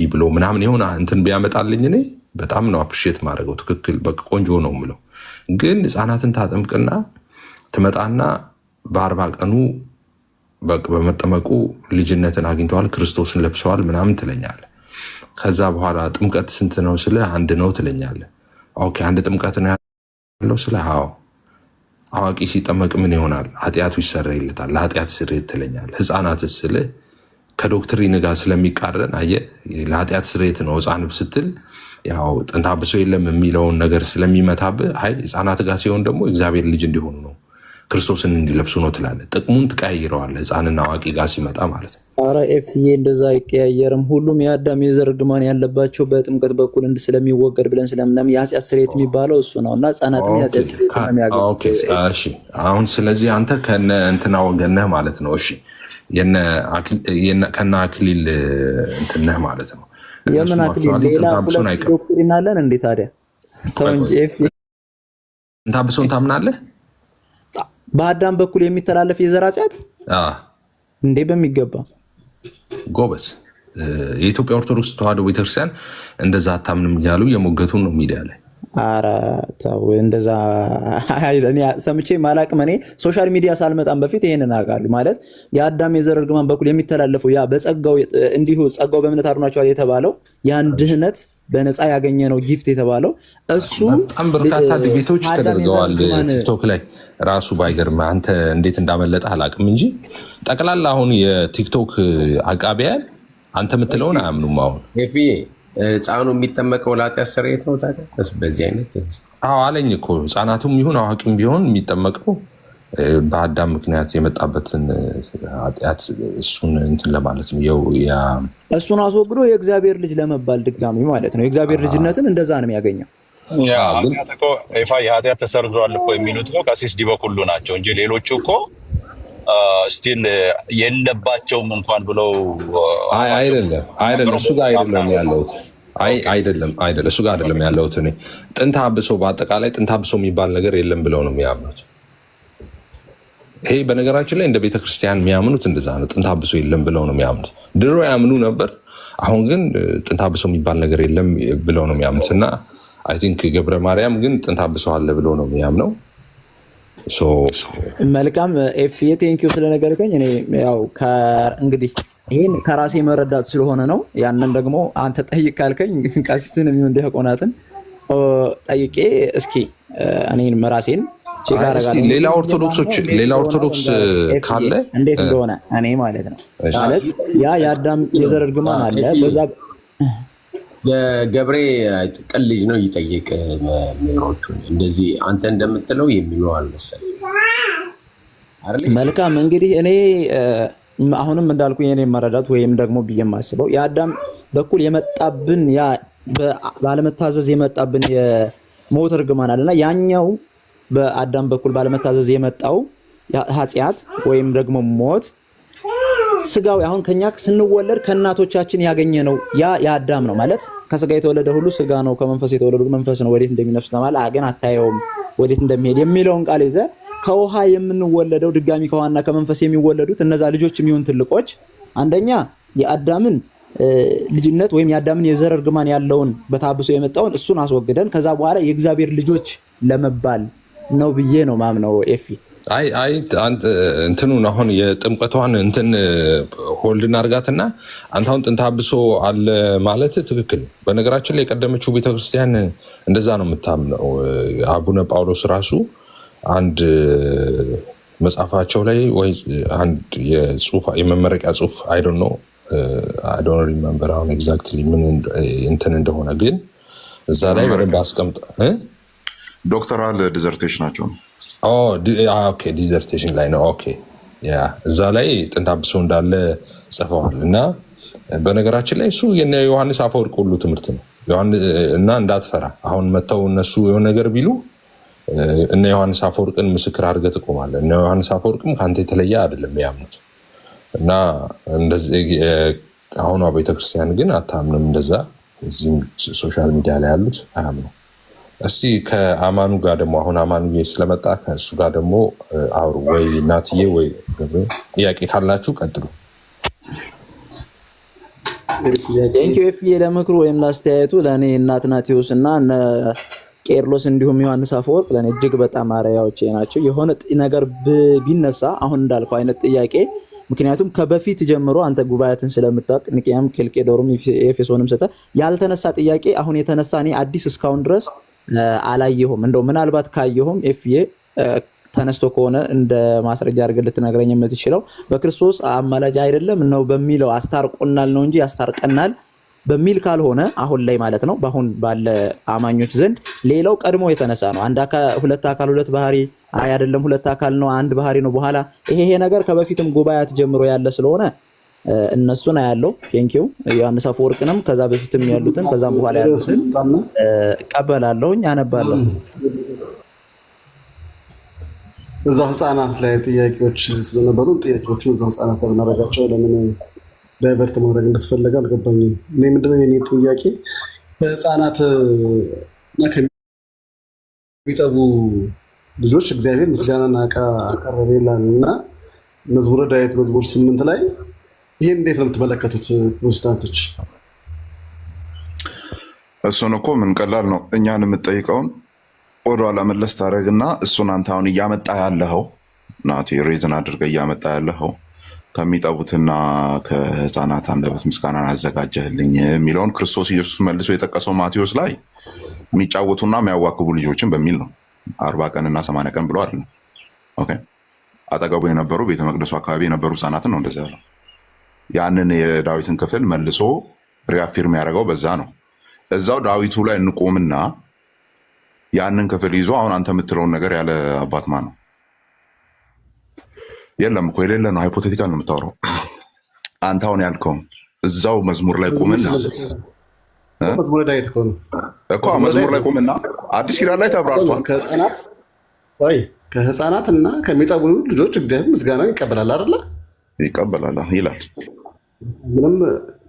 እንዲህ ብሎ ምናምን የሆነ እንትን ቢያመጣልኝ እኔ በጣም ነው አፕሪሼት ማድረገው። ትክክል በቃ ቆንጆ ነው ምለው። ግን ህፃናትን ታጠምቅና ትመጣና በ40 ቀኑ በመጠመቁ ልጅነትን አግኝተዋል፣ ክርስቶስን ለብሰዋል ምናምን ትለኛለ። ከዛ በኋላ ጥምቀት ስንት ነው ስለ 1 ነው ትለኛለ። ኦኬ 1 ጥምቀት ነው ያለው ስለ አዋቂ ሲጠመቅ ምን ይሆናል? ኃጢአቱ ይሰረይለታል፣ ለኃጢአት ስርየት ትለኛል። ህፃናት ስል ከዶክትሪን ጋር ስለሚቃረን አየህ፣ ለኃጢአት ስርየት ነው ህፃን ስትል ያው ጥንተ አብሶ የለም የሚለውን ነገር ስለሚመታብህ፣ አይ ህፃናት ጋር ሲሆን ደግሞ እግዚአብሔር ልጅ እንዲሆኑ ነው ክርስቶስን እንዲለብሱ ነው ትላለህ። ጥቅሙን ትቀያይረዋለህ ህፃንና አዋቂ ጋር ሲመጣ ማለት ነው። ኧረ ኤፍዬ እንደዛ አይቀያየርም። ሁሉም የአዳም የዘር እርግማን ያለባቸው በጥምቀት በኩል ስለሚወገድ ብለን ስለምናምን የኃጢአት ስርየት የሚባለው እሱ ነው እና ህፃናትም የኃጢአት ስርየት ነው የሚያገኙት። አሁን ስለዚህ አንተ ከነ እንትና ወገነህ ማለት ነው። እሺ ከነ አክሊል እንትነህ ማለት ነው። የምን አክሊል? ሌላ ሁለት ዶክትሪን አለን እንዴ ታዲያ? ተው እንጂ ኤፍ እንታ ብሶን ታምናለህ? በአዳም በኩል የሚተላለፍ የዘር ኃጢአት እንዴ? በሚገባ ጎበዝ። የኢትዮጵያ ኦርቶዶክስ ተዋሕዶ ቤተክርስቲያን እንደዛ አታምንም እያሉ የሞገቱን ነው ሚዲያ ላይ። ኧረ ተው እንደዛ ሰምቼ ማላቅም። እኔ ሶሻል ሚዲያ ሳልመጣም በፊት ይሄንን አውቃለሁ። ማለት የአዳም የዘር እርግማን በኩል የሚተላለፈው ያ በጸጋው እንዲሁ ጸጋው በእምነት አድኗቸዋል የተባለው ያን ድህነት በነፃ ያገኘ ነው ጊፍት የተባለው እሱ በጣም በርካታ ዲቤቶች ተደርገዋል ቲክቶክ ላይ ራሱ። ባይገርም አንተ እንዴት እንዳመለጠ አላቅም እንጂ ጠቅላላ አሁን የቲክቶክ አቃቢያን አንተ የምትለውን አያምኑም። አሁን ህፃኑ የሚጠመቀው ለኃጢአት ስርየት ነው ታዲያ? በዚህ አይነት አለኝ እኮ ህፃናቱም ይሁን አዋቂም ቢሆን የሚጠመቀው በአዳም ምክንያት የመጣበትን ኃጢአት እሱን እንትን ለማለት ነው። እሱን አስወግዶ የእግዚአብሔር ልጅ ለመባል ድጋሚ ማለት ነው። የእግዚአብሔር ልጅነትን እንደዛ ነው የሚያገኘው። የኃጢአት ተሰርዟል እኮ የሚሉት እኮ ቀሲስ ዲበኩሉ ናቸው እንጂ ሌሎቹ እኮ ስቲል የለባቸውም እንኳን ብለው አይደለም። እሱ ጋር አይደለም ያለሁት። አይደለም እሱ ጋር አይደለም ያለሁት። እኔ ጥንተ አብሶ በአጠቃላይ ጥንተ አብሶ የሚባል ነገር የለም ብለው ነው የሚያምኑት። ይሄ በነገራችን ላይ እንደ ቤተክርስቲያን የሚያምኑት እንደዛ ነው። ጥንተ አብሶ የለም ብለው ነው የሚያምኑት። ድሮ ያምኑ ነበር፣ አሁን ግን ጥንተ አብሶ የሚባል ነገር የለም ብለው ነው የሚያምኑት። እና አይ ቲንክ ገብረ ማርያም ግን ጥንተ አብሶ አለ ብሎ ነው የሚያምነው። መልካም ኤፍዬ ቴንኪው ስለነገርከኝ። እኔ ያው እንግዲህ ይህን ከራሴ መረዳት ስለሆነ ነው። ያንን ደግሞ አንተ ጠይቅ ካልከኝ ቀሲስን የሚሆን ዲያቆናትን ጠይቄ እስኪ እኔን ራሴን ሌላ ኦርቶዶክስ ካለ እንዴት እንደሆነ እኔ ማለት ነው ማለት ያ የአዳም የዘር እርግማን አለ በዛ የገብሬ ጥቅል ልጅ ነው ይጠይቅ ምሮቹን እንደዚህ አንተ እንደምትለው የሚለው አልመሰለኝ። መልካም እንግዲህ እኔ አሁንም እንዳልኩ የኔ መረዳት ወይም ደግሞ ብዬ የማስበው የአዳም በኩል የመጣብን ያ ባለመታዘዝ የመጣብን የሞት እርግማን አለና ያኛው በአዳም በኩል ባለመታዘዝ የመጣው ኃጢአት ወይም ደግሞ ሞት ስጋው አሁን ከኛ ስንወለድ ከእናቶቻችን ያገኘ ነው። ያ የአዳም ነው ማለት ከስጋ የተወለደ ሁሉ ስጋ ነው፣ ከመንፈስ የተወለደ መንፈስ ነው። ወዴት እንደሚነፍስ ተማለ አገን አታየውም ወዴት እንደሚሄድ የሚለውን ቃል ይዘ ከውሃ የምንወለደው ድጋሚ ከውሃና ከመንፈስ የሚወለዱት እነዛ ልጆች የሚሆን ትልቆች አንደኛ የአዳምን ልጅነት ወይም የአዳምን የዘር እርግማን ያለውን በታብሶ የመጣውን እሱን አስወግደን ከዛ በኋላ የእግዚአብሔር ልጆች ለመባል ነው ብዬ ነው ማምነው ኤፊ። አይ እንትኑን አሁን የጥምቀቷን እንትን ሆልድ እናርጋትና አንተ አሁን ጥንተ አብሶ አለ ማለት ትክክል። በነገራችን ላይ የቀደመችው ቤተክርስቲያን እንደዛ ነው የምታምነው። አቡነ ጳውሎስ ራሱ አንድ መጽሐፋቸው ላይ ወይ አንድ የመመረቂያ ጽሁፍ አይ ዶንት ሪመምበር አሁን ኤግዛክትሊ ምን እንትን እንደሆነ ግን እዛ ላይ በደንብ አስቀምጠ ዶክተራል ዲዘርቴሽናቸው ነው። ኦኬ ዲዘርቴሽን ላይ ነው። ኦኬ ያ እዛ ላይ ጥንተ አብሶ እንዳለ ጽፈዋል። እና በነገራችን ላይ እሱ የነ ዮሐንስ አፈወርቅ ሁሉ ትምህርት ነው እና እንዳትፈራ አሁን መተው እነሱ የሆነ ነገር ቢሉ እነ ዮሐንስ አፈወርቅን ምስክር አድርገህ ትቆማለህ። እነ ዮሐንስ አፈወርቅም ከአንተ የተለየ አይደለም ያምኑት። እና እንደዚህ አሁኗ ቤተክርስቲያን ግን አታምንም እንደዛ። እዚህም ሶሻል ሚዲያ ላይ ያሉት አያምኑ። እስቲ ከአማኑ ጋር ደግሞ አሁን አማኑዬ ስለመጣ ከእሱ ጋር ደግሞ አውሩ። ወይ እናትዬ ወይ ጥያቄ ካላችሁ ቀጥሉ። ቴንኪው ኤፍዬ ለምክሩ ወይም ላስተያየቱ። ለእኔ እና አትናቴዎስ እና እነ ቄርሎስ እንዲሁም ዮሐንስ አፈወርቅ ለእኔ እጅግ በጣም አርአያዎቼ ናቸው። የሆነ ነገር ቢነሳ አሁን እንዳልከው አይነት ጥያቄ፣ ምክንያቱም ከበፊት ጀምሮ አንተ ጉባኤትን ስለምታውቅ ኒቅያም፣ ኬልቄዶርም፣ ኤፌሶንም ስተ ያልተነሳ ጥያቄ አሁን የተነሳ እኔ አዲስ እስካሁን ድረስ አላየሁም። እንደው ምናልባት ካየሁም ኤፍዬ ተነስቶ ከሆነ እንደ ማስረጃ አድርገህ ልትነግረኝ የምትችለው በክርስቶስ አማላጅ አይደለም ነው በሚለው አስታርቆናል ነው እንጂ ያስታርቀናል በሚል ካልሆነ አሁን ላይ ማለት ነው በአሁን ባለ አማኞች ዘንድ ሌላው ቀድሞ የተነሳ ነው። ሁለት አካል ሁለት ባህሪ አይደለም፣ ሁለት አካል ነው አንድ ባህሪ ነው። በኋላ ይሄ ነገር ከበፊትም ጉባኤያት ጀምሮ ያለ ስለሆነ እነሱን አያለው። ቴንኪው ዮሐንስ አፈወርቅንም ከዛ በፊትም ያሉትን ከዛም በኋላ ያሉትን እቀበላለሁኝ፣ አነባለሁ። እዛ ህፃናት ላይ ጥያቄዎች ስለነበሩ ጥያቄዎቹን እዛ ህፃናት ብናደርጋቸው ለምን ዳይቨርት ማድረግ እንደተፈለገ አልገባኝም። እኔ ምንድነው የኔ ጥያቄ በህፃናት እና ከሚጠቡ ልጆች እግዚአብሔር ምስጋናና አቀረበ ይላል እና መዝሙረ ዳዊት መዝሙር 8 ላይ ይሄን እንዴት ነው የምትመለከቱት ፕሮቴስታንቶች? እሱን እኮ ምን ቀላል ነው። እኛን የምጠይቀውን ወደኋላ መለስ ታደርግና እሱን አንተ አሁን እያመጣ ያለኸው ናቲ ሬዝን አድርገህ እያመጣ ያለኸው ከሚጠቡትና ከህፃናት አንደበት ምስጋናን አዘጋጀህልኝ የሚለውን ክርስቶስ ኢየሱስ መልሶ የጠቀሰው ማቴዎስ ላይ የሚጫወቱና የሚያዋክቡ ልጆችን በሚል ነው። 40 ቀንና 80 ቀን ብሎ አይደለም። ኦኬ አጠገቡ የነበሩ ቤተ መቅደሱ አካባቢ የነበሩ ህፃናትን ነው እንደዛ ያለው። ያንን የዳዊትን ክፍል መልሶ ሪአፊርም ያደረገው በዛ ነው። እዛው ዳዊቱ ላይ እንቆምና ያንን ክፍል ይዞ አሁን አንተ የምትለውን ነገር ያለ አባት ማን ነው? የለም እኮ የሌለ ነው። ሃይፖቴቲካል ነው የምታወራው አንተ አሁን ያልከውን እዛው መዝሙር ላይ ቁምና መዝሙረ ዳዊት እኮ መዝሙር ላይ ቁምና አዲስ ኪዳን ላይ ተብራርቷል። ከህፃናት እና ከሚጠቡ ልጆች እግዚአብሔር ምስጋናን ይቀበላል አይደለ? ይቀበላል ይላል። ምንም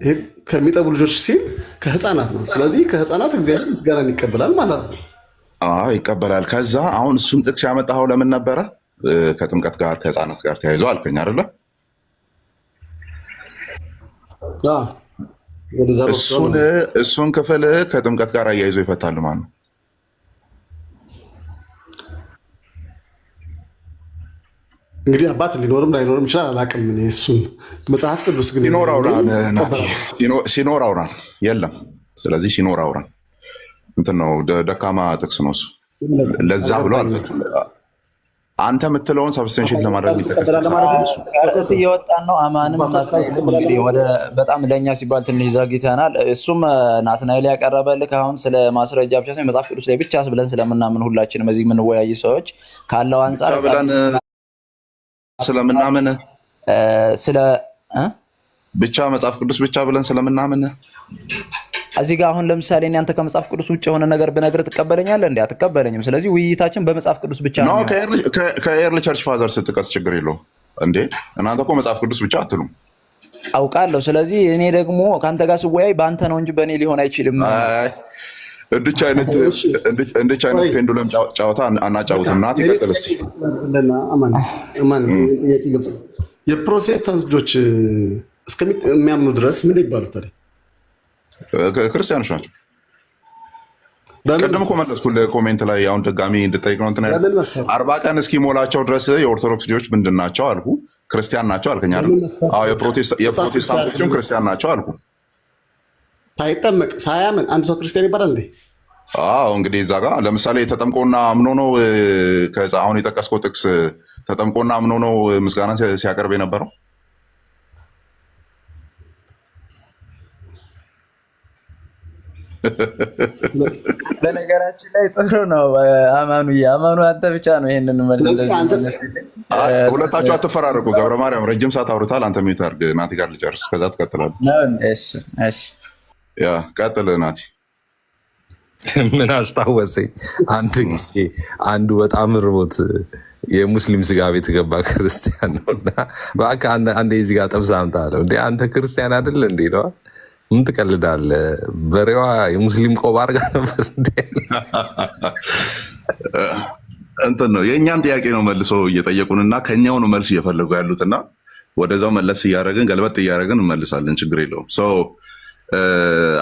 ይሄ ከሚጠቡ ልጆች ሲል ከህፃናት ነው። ስለዚህ ከህፃናት እግዚአብሔር ምስጋናን ይቀበላል ማለት ነው። ይቀበላል። ከዛ አሁን እሱን ጥቅስ ያመጣኸው ለምን ነበረ? ከጥምቀት ጋር ከህፃናት ጋር ተያይዞ አልከኝ አይደለ? እሱን ክፍል ከጥምቀት ጋር አያይዞ ይፈታል ማለት ነው። እንግዲህ አባት ሊኖርም ላይኖርም ይችላል፣ አላውቅም። እሱን መጽሐፍ ቅዱስ ግን ሲኖር አውራን የለም። ስለዚህ ሲኖር አውራን እንትን ነው፣ ደካማ ጥቅስ ነው እሱ። ለዛ ብሎ አልፈቱም። አንተ የምትለውን ሰብስቴንሽን ለማድረግ ከርዕስ እየወጣን ነው። አማንም ናትናኤልም እንግዲህ ወደ በጣም ለእኛ ሲባል ትንሽ ዘግይተናል። እሱም ናትናኤል ያቀረበልህ አሁን ስለ ማስረጃ ብቻ ሳይሆን መጽሐፍ ቅዱስ ላይ ብቻ ብለን ስለምናምን ሁላችንም እዚህ የምንወያይ ሰዎች ካለው አንጻር ስለምናምን ስለ ብቻ መጽሐፍ ቅዱስ ብቻ ብለን ስለምናምን እዚህ ጋር አሁን ለምሳሌ እኔ አንተ ከመጽሐፍ ቅዱስ ውጭ የሆነ ነገር ብነግርህ ትቀበለኛለህ እንዴ? አትቀበለኝም። ስለዚህ ውይይታችን በመጽሐፍ ቅዱስ ብቻ ነው። ከኤርሊ ቸርች ፋዘር ስትቀስ ችግር የለውም እንዴ? እናንተ እኮ መጽሐፍ ቅዱስ ብቻ አትሉም አውቃለሁ። ስለዚህ እኔ ደግሞ ከአንተ ጋር ስወያይ በአንተ ነው እንጂ በእኔ ሊሆን አይችልም። እንድች አይነት ፔንዱለም ጨዋታ አናጫውትም። ናት ይቀጥልስ። የፕሮቴስታንት ልጆች እስከሚያምኑ ድረስ ምን ይባሉታል? ክርስቲያኖች ናቸው። ቅድም እኮ መለስኩልህ ኮሜንት ላይ። አሁን ድጋሚ እንድጠይቅ ነው። 40 ቀን እስኪሞላቸው ድረስ የኦርቶዶክስ ልጆች ምንድን ናቸው አልኩ? ክርስቲያን ናቸው አልከኝ አይደል? የፕሮቴስታንቶችም ክርስቲያን ናቸው አልኩ። ሳይጠመቅ ሳያምን አንድ ሰው ክርስቲያን ይባላል እንዴ? አዎ እንግዲህ እዛ ጋር ለምሳሌ ተጠምቆና አምኖ ነው። አሁን የጠቀስከው ጥቅስ ተጠምቆና አምኖ ነው ምስጋናን ሲያቀርብ የነበረው። በነገራችን ላይ ጥሩ ነው። አማኑ አንተ ብቻ ነው ይሄንን መልስ። ሁለታችሁ አትፈራረቁ። ገብረ ማርያም ረጅም ሰዓት አውርታል። አንተ ሚዩት አድርግ። ናቲ ጋር ልጨርስ፣ ከዛ ትቀጥላለህ። ያ ቀጥል ናቲ። ምን አስታወሰኝ፣ አንድ ጊዜ አንዱ በጣም ርቦት የሙስሊም ስጋ ቤት ገባ ክርስቲያን ነው እና እባክህ አንዴ እዚህ ጋር ጠብሳ አምጣ አለው። እንደ አንተ ክርስቲያን አይደለ እንዴ ነው? ምን ትቀልዳለህ? በሬዋ የሙስሊም ቆብ አድርጋ ነበር እንዴ? እንትን ነው የእኛን ጥያቄ ነው መልሶ እየጠየቁንና ከኛው ነው መልስ እየፈለጉ ያሉትና ወደዛው መለስ እያደረግን ገልበጥ እያደረግን እንመልሳለን። ችግር የለውም።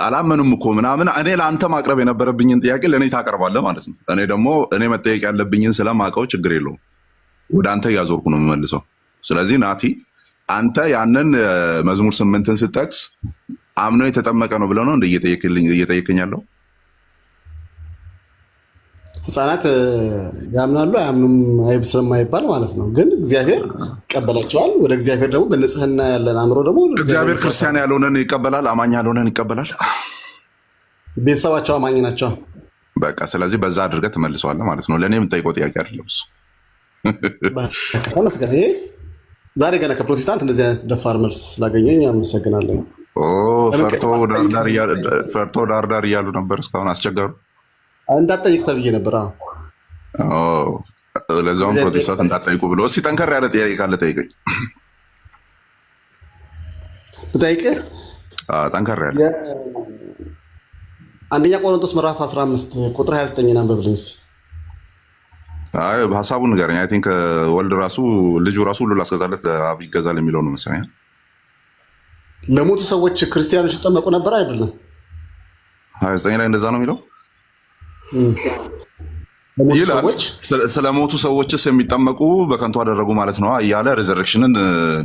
አላመኑም እኮ ምናምን። እኔ ለአንተ ማቅረብ የነበረብኝን ጥያቄ ለእኔ ታቀርባለህ ማለት ነው። እኔ ደግሞ እኔ መጠየቅ ያለብኝን ስለማውቀው ችግር የለውም ወደ አንተ እያዞርኩ ነው የምመልሰው። ስለዚህ ናቲ አንተ ያንን መዝሙር 8ን ስጠቅስ አምኖ የተጠመቀ ነው ብለው ነው እንደ እየጠየቀኝ ያለው? ህፃናት ያምናሉ አያምኑም ስለማይባል ማለት ነው። ግን እግዚአብሔር ይቀበላቸዋል። ወደ እግዚአብሔር ደግሞ በንጽህና ያለን አእምሮ ደግሞ እግዚአብሔር ክርስቲያን ያልሆነን ይቀበላል፣ አማኝ ያልሆነን ይቀበላል። ቤተሰባቸው አማኝ ናቸው። በቃ ስለዚህ በዛ አድርገህ ትመልሰዋለህ ማለት ነው። ለእኔ የምጠይቀው ጥያቄ አይደለም እሱ። ተመስገን። ይሄ ዛሬ ገና ከፕሮቴስታንት እንደዚህ አይነት ደፋር መልስ ስላገኘኝ አመሰግናለሁ። ፈርቶ ዳርዳር እያሉ ነበር እስካሁን አስቸገሩ። እንዳትጠይቅ ተብዬ ነበር። ለዛውም ፕሮቴስታንት እንዳትጠይቁ ብሎ። እስኪ ጠንከር ያለ ጥያቄ ካለ ጠይቀኝ። ብጠይቅህ ጠንከር ያለ አንደኛ ቆሮንቶስ ምዕራፍ 15 ቁጥር 29 አንብብልኝ እስኪ። ሀሳቡን ንገረኝ። አይ ቲንክ ወልድ ራሱ ልጁ ራሱ ሁሉ ላስገዛለት አብ ይገዛል የሚለው ነው መሰለኝ። ለሞቱ ሰዎች ክርስቲያኖች ይጠመቁ ነበር አይደለም? 29 ላይ እንደዛ ነው የሚለው ይላል። ስለ ሞቱ ሰዎችስ የሚጠመቁ በከንቱ አደረጉ ማለት ነው እያለ ሪዘረክሽንን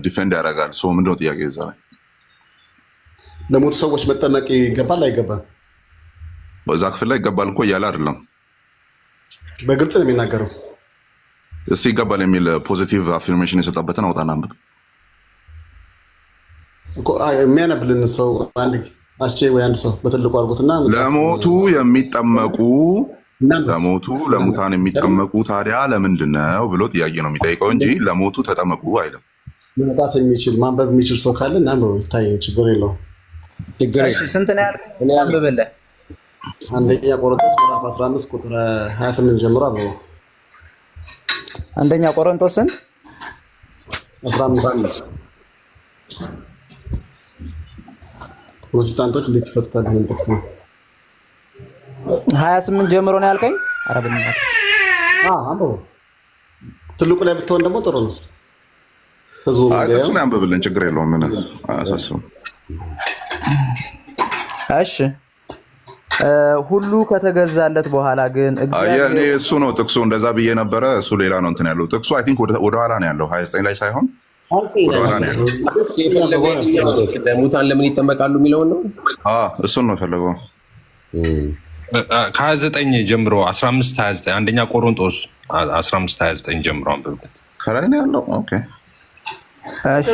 ዲፌንድ ያደርጋል። ምንድነው ጥያቄ እዛ ላይ? ለሞቱ ሰዎች መጠመቅ ይገባል አይገባም? በዛ ክፍል ላይ ይገባል እኮ እያለ አይደለም፣ በግልጽ ነው የሚናገረው። እስቲ ይገባል የሚል ፖዚቲቭ አፊርሜሽን የሰጠበትን አውጣና አንብብ። የሚያነብልን ሰው አንድ አስቼ ወይ አንድ ሰው በትልቁ አድርጎትና ለሞቱ የሚጠመቁ ለሙታን የሚጠመቁ ታዲያ ለምንድን ነው ብሎ ጥያቄ ነው የሚጠይቀው እንጂ ለሞቱ ተጠመቁ አይልም። መውጣት የሚችል ማንበብ የሚችል ሰው ካለ እናንበው፣ ይታየኝ፣ ችግር የለውም። ስንት ነው ያልከኝ? አንብብልህ። አንደኛ ቆሮንቶስ ምዕራፍ 15 ቁጥር 28 ጀምሮ አብረው። አንደኛ ቆሮንቶስ ስንት? 15 ፕሮቴስታንቶች እንዴት ይፈቱታል? ይሄን ጥቅስ ነው 28 ጀምሮ ነው ያልከኝ? አረብኛ አንብበው። ትልቁ ላይ ብትሆን ደግሞ ጥሩ ነው። ህዝቡ ጥቅሱን ያንብብልን፣ ችግር የለውም። ምን አያሳስብም። እሺ ሁሉ ከተገዛለት በኋላ ግን እኔ እሱ ነው ጥቅሱ። እንደዛ ብዬ ነበረ። እሱ ሌላ ነው እንትን ያለው ጥቅሱ። አይ ቲንክ ወደኋላ ነው ያለው 29 ላይ ሳይሆን ወደኋላ ነው ያለው። ስለ ሙታን ለምን ይጠመቃሉ የሚለውን ነው። እሱን ነው የፈለገው። ከ29 ጀምሮ 15-29 አንደኛ ቆሮንቶስ 15-29 ጀምሮ አንብብት። ከላይ ነው ያለው። ኦኬ እሺ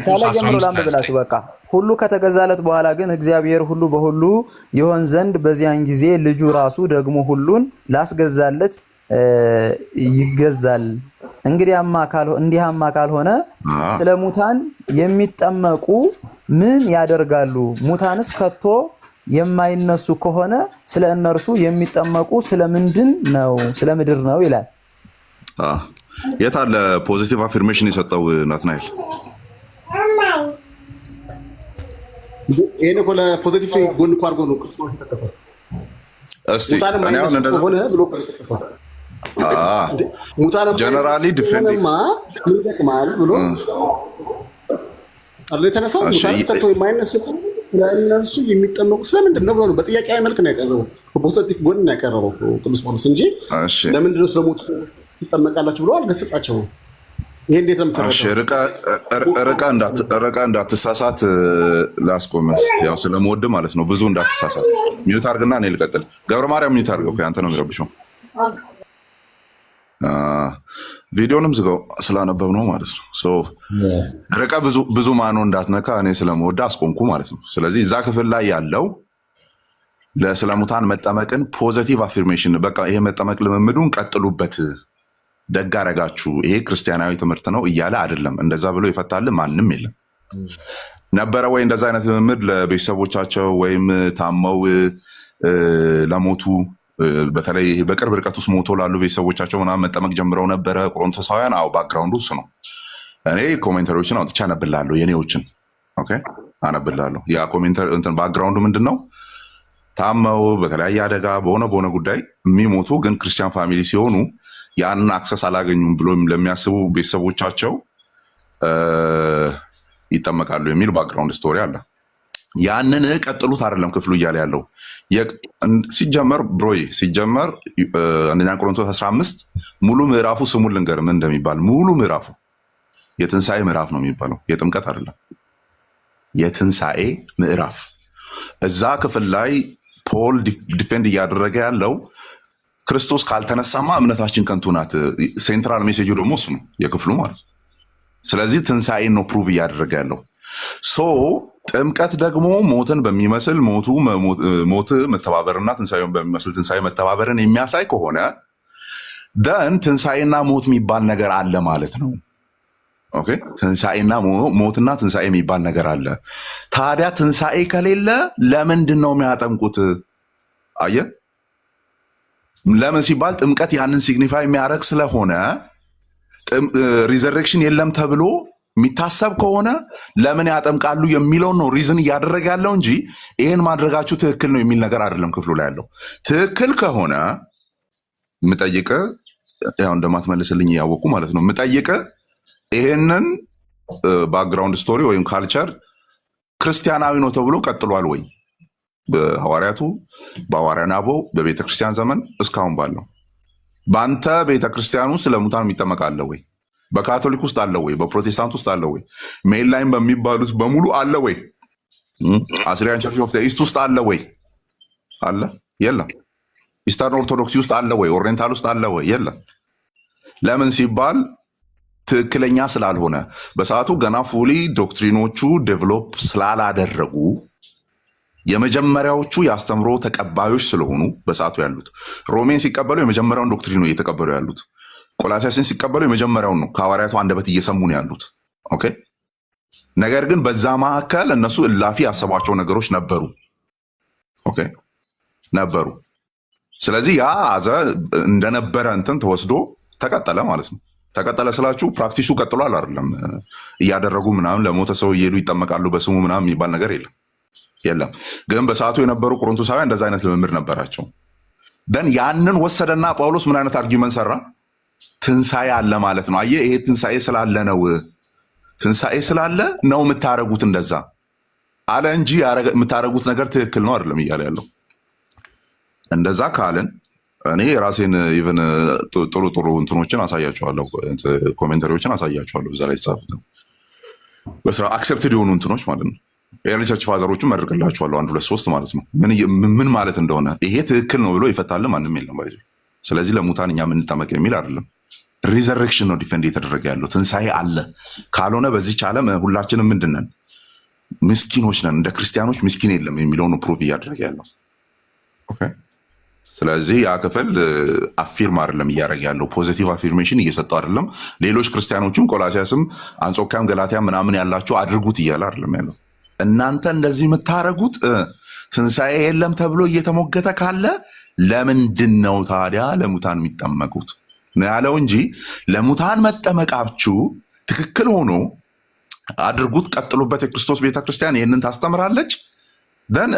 ከላይ ጀምሮ ላንብብላችሁ። በቃ ሁሉ ከተገዛለት በኋላ ግን እግዚአብሔር ሁሉ በሁሉ ይሆን ዘንድ በዚያን ጊዜ ልጁ ራሱ ደግሞ ሁሉን ላስገዛለት ይገዛል። እንዲያማ ካልሆነ ስለ ሙታን የሚጠመቁ ምን ያደርጋሉ? ሙታንስ ከቶ የማይነሱ ከሆነ ስለ እነርሱ የሚጠመቁ ስለምንድን ነው? ስለ ምድር ነው ይላል። የት አለ ፖዚቲቭ አፊርሜሽን የሰጠው ናትናኤል? ይሄን እኮ ለፖዚቲቭ ጎን እኮ አድርጎ ነው ቅጽ ተከፈተ። እስቲ እኔ አሁን እንደዛ ሆነ ብሎ ተከፈተ። ሙታን ጀነራሊ ዲፌንድ ይጠቅማል ብሎ አለ የተነሳው። ሙታን ከቶ የማይነሱ ለእነርሱ የሚጠመቁ ስለምንድን ነው ብሎ ነው በጥያቄ መልክ ነው ያቀረበው። በፖዚቲቭ ጎን ነው ያቀረበው ቅዱስ ጳውሎስ እንጂ ለምንድን ነው ስለሞቱ ይጠመቃላችሁ ብሎ አልገሰጻቸውም። ይሄ እንዴት ነው የምታረቀው? ርቀህ እንዳትሳሳት ላስቆም፣ ያው ስለምወድ ማለት ነው። ብዙ እንዳትሳሳት። ሚዩት አድርግና እኔ ልቀጥል። ገብረ ማርያም ሚዩት አድርገው፣ ያንተ ነው የሚረብሸው። ቪዲዮንም ዝጋው ስላነበብ ነው ማለት ነው። ርቀህ ብዙ ማኖ እንዳትነካ እኔ ስለምወድ አስቆምኩ ማለት ነው። ስለዚህ እዛ ክፍል ላይ ያለው ለስለሙታን መጠመቅን ፖዚቲቭ አፊርሜሽን፣ በቃ ይሄ መጠመቅ ልምምዱን ቀጥሉበት፣ ደግ አደረጋችሁ፣ ይሄ ክርስቲያናዊ ትምህርት ነው እያለ አይደለም። እንደዛ ብሎ ይፈታል ማንም የለም። ነበረ ወይ እንደዛ አይነት ልምምድ ለቤተሰቦቻቸው ወይም ታመው ለሞቱ በተለይ በቅርብ ርቀት ውስጥ ሞቶ ላሉ ቤተሰቦቻቸው ምናምን መጠመቅ ጀምረው ነበረ ቆሮንቶሳውያን? አዎ፣ ባክግራውንዱ እሱ ነው። እኔ ኮሜንተሪዎችን አውጥቼ አነብላለሁ፣ የኔዎችን ኦኬ አነብላለሁ። ያ ኮሜንተሪ እንትን ባክግራውንዱ ምንድን ነው? ታመው በተለያየ አደጋ በሆነ ጉዳይ የሚሞቱ ግን ክርስቲያን ፋሚሊ ሲሆኑ ያንን አክሰስ አላገኙም ብሎ ለሚያስቡ ቤተሰቦቻቸው ይጠመቃሉ የሚል ባክግራውንድ ስቶሪ አለ። ያንን ቀጥሉት አይደለም ክፍሉ እያለ ያለው ሲጀመር ብሮይ ሲጀመር አንደኛ ቆሮንቶስ 15 ሙሉ ምዕራፉ ስሙን ልንገር ምን እንደሚባል ሙሉ ምዕራፉ የትንሣኤ ምዕራፍ ነው የሚባለው፣ የጥምቀት አይደለም። የትንሣኤ ምዕራፍ እዛ ክፍል ላይ ፖል ዲፌንድ እያደረገ ያለው ክርስቶስ ካልተነሳማ እምነታችን ከንቱ ናት። ሴንትራል ሜሴጁ ደግሞ እሱ ነው የክፍሉ ማለት ነው። ስለዚህ ትንሣኤን ነው ፕሩቭ እያደረገ ያለው። ሶ ጥምቀት ደግሞ ሞትን በሚመስል ሞት መተባበርና ትንሣኤን በሚመስል ትንሣኤ መተባበርን የሚያሳይ ከሆነ ደን ትንሣኤና ሞት የሚባል ነገር አለ ማለት ነው። ኦኬ ትንሣኤና ሞትና ትንሣኤ የሚባል ነገር አለ። ታዲያ ትንሣኤ ከሌለ ለምንድን ነው የሚያጠምቁት? አየ ለምን ሲባል ጥምቀት ያንን ሲግኒፋይ የሚያደርግ ስለሆነ ሪዘሬክሽን የለም ተብሎ የሚታሰብ ከሆነ ለምን ያጠምቃሉ የሚለውን ነው ሪዝን እያደረገ ያለው እንጂ ይህን ማድረጋችሁ ትክክል ነው የሚል ነገር አይደለም ክፍሉ ላይ ያለው። ትክክል ከሆነ ምጠይቅ ያው እንደማትመልስልኝ እያወቁ ማለት ነው ምጠይቅ ይሄንን ባክግራውንድ ስቶሪ ወይም ካልቸር ክርስቲያናዊ ነው ተብሎ ቀጥሏል ወይ? በሐዋርያቱ በሐዋርያን አበው በቤተክርስቲያን ዘመን እስካሁን ባለው በአንተ ቤተክርስቲያን ውስጥ ለሙታን የሚጠመቅ አለ ወይ? በካቶሊክ ውስጥ አለ ወይ? በፕሮቴስታንት ውስጥ አለ ወይ? ሜን ላይን በሚባሉት በሙሉ አለ ወይ? አስሪያን ቸርች ኦፍ ኢስት ውስጥ አለ ወይ? አለ? የለም። ኢስተርን ኦርቶዶክስ ውስጥ አለ ወይ? ኦሪየንታል ውስጥ አለ ወይ? የለም። ለምን ሲባል ትክክለኛ ስላልሆነ በሰዓቱ ገና ፉሊ ዶክትሪኖቹ ዴቨሎፕ ስላላደረጉ የመጀመሪያዎቹ የአስተምሮ ተቀባዮች ስለሆኑ በሰዓቱ ያሉት ሮሜን ሲቀበሉ የመጀመሪያውን ዶክትሪን ነው እየተቀበሉ ያሉት። ቆላሲያስን ሲቀበሉ የመጀመሪያውን ነው ከሐዋርያቱ አንደበት እየሰሙ ነው ያሉት። ኦኬ ነገር ግን በዛ መካከል እነሱ እላፊ ያሰቧቸው ነገሮች ነበሩ። ኦኬ ነበሩ። ስለዚህ ያ አዘ እንደነበረ እንትን ተወስዶ ተቀጠለ ማለት ነው። ተቀጠለ ስላችሁ ፕራክቲሱ ቀጥሏል አይደለም። እያደረጉ ምናምን ለሞተ ሰው እየሄዱ ይጠመቃሉ በስሙ ምናምን የሚባል ነገር የለም። ግን በሰዓቱ የነበሩ ቆሮንቶሳውያን እንደዛ አይነት ልምምድ ነበራቸው። ደን ያንን ወሰደና ጳውሎስ ምን አይነት አርጊመንት ሰራ? ትንሣኤ አለ ማለት ነው። አየህ ይሄ ትንሣኤ ስላለ ነው፣ ትንሣኤ ስላለ ነው የምታረጉት እንደዛ አለ እንጂ የምታረጉት ነገር ትክክል ነው አይደለም እያለ ያለው። እንደዛ ካልን እኔ የራሴን ኢቨን ጥሩ እንትኖችን አሳያቸዋለሁ፣ ኮሜንታሪዎችን አሳያቸዋለሁ። እዛ ላይ የተጻፉት በስራ አክሴፕትድ የሆኑ እንትኖች ማለት ነው። ኤርሊ ቸርች ፋዘሮቹን መድርቅላቸዋለሁ 1 2 3 ማለት ነው። ምን ማለት እንደሆነ ይሄ ትክክል ነው ብሎ ይፈታል ማንም የለም። ባይ ስለዚህ ለሙታን እኛ የምንጠመቅ የሚል አይደለም። ሪዘሬክሽን ነው ዲፌንድ እየተደረገ ያለው። ትንሣኤ አለ ካልሆነ በዚች ዓለም ሁላችንም ምንድን ነን? ምስኪኖች ነን። እንደ ክርስቲያኖች ምስኪን የለም የሚለው ነው ፕሩፍ እያደረገ ያለው። ኦኬ ስለዚህ ያ ክፍል አፊርም አይደለም እያደረገ ያለው፣ ፖዚቲቭ አፊርሜሽን እየሰጠው አይደለም። ሌሎች ክርስቲያኖችም ቆላሲያስም አንጾኪያም ገላትያም ምናምን ያላቸው አድርጉት እያለ አይደለም ያለው። እናንተ እንደዚህ የምታደርጉት ትንሣኤ የለም ተብሎ እየተሞገተ ካለ ለምንድን ነው ታዲያ ለሙታን የሚጠመቁት ነው ያለው እንጂ ለሙታን መጠመቃችሁ ትክክል ሆኖ አድርጉት፣ ቀጥሉበት፣ የክርስቶስ ቤተክርስቲያን ይህንን ታስተምራለች፣ ደን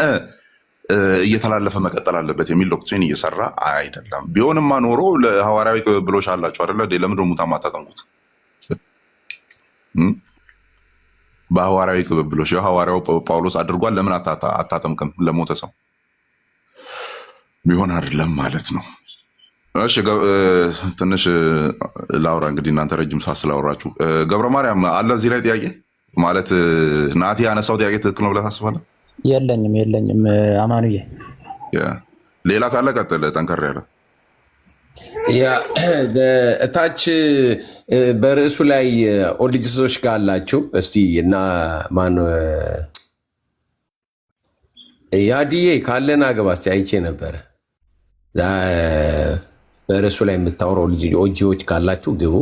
እየተላለፈ መቀጠል አለበት የሚል ዶክትሪን እየሰራ አይደለም። ቢሆንማ ኖሮ ለሐዋርያዊ ቅብብሎች አላቸው አይደለ? ለምንድን ነው ሙታን ማታጠምቁት? በሐዋርያዊ ቅብብሎች ሐዋርያው ጳውሎስ አድርጓል፣ ለምን አታጠምቅም? ለሞተ ሰው ቢሆን አይደለም ማለት ነው። እሺ ትንሽ ላውራ እንግዲህ፣ እናንተ ረጅም ሰዓት ስላወራችሁ። ገብረ ማርያም አለ እዚህ ላይ ጥያቄ ማለት ናቲ ያነሳው ጥያቄ ትክክል ነው ብለህ ታስባለህ? የለኝም አማኑዬ። ሌላ ካለ ቀጥል፣ ጠንከር ያለ እታች በርዕሱ ላይ ኦልጅሶች ካላችሁ እስቲ እና ማን ያድዬ ካለን አገባ እስቲ አይቼ ነበረ። በርዕሱ ላይ የምታወራው ኦጂዎች ካላችሁ ግቡ።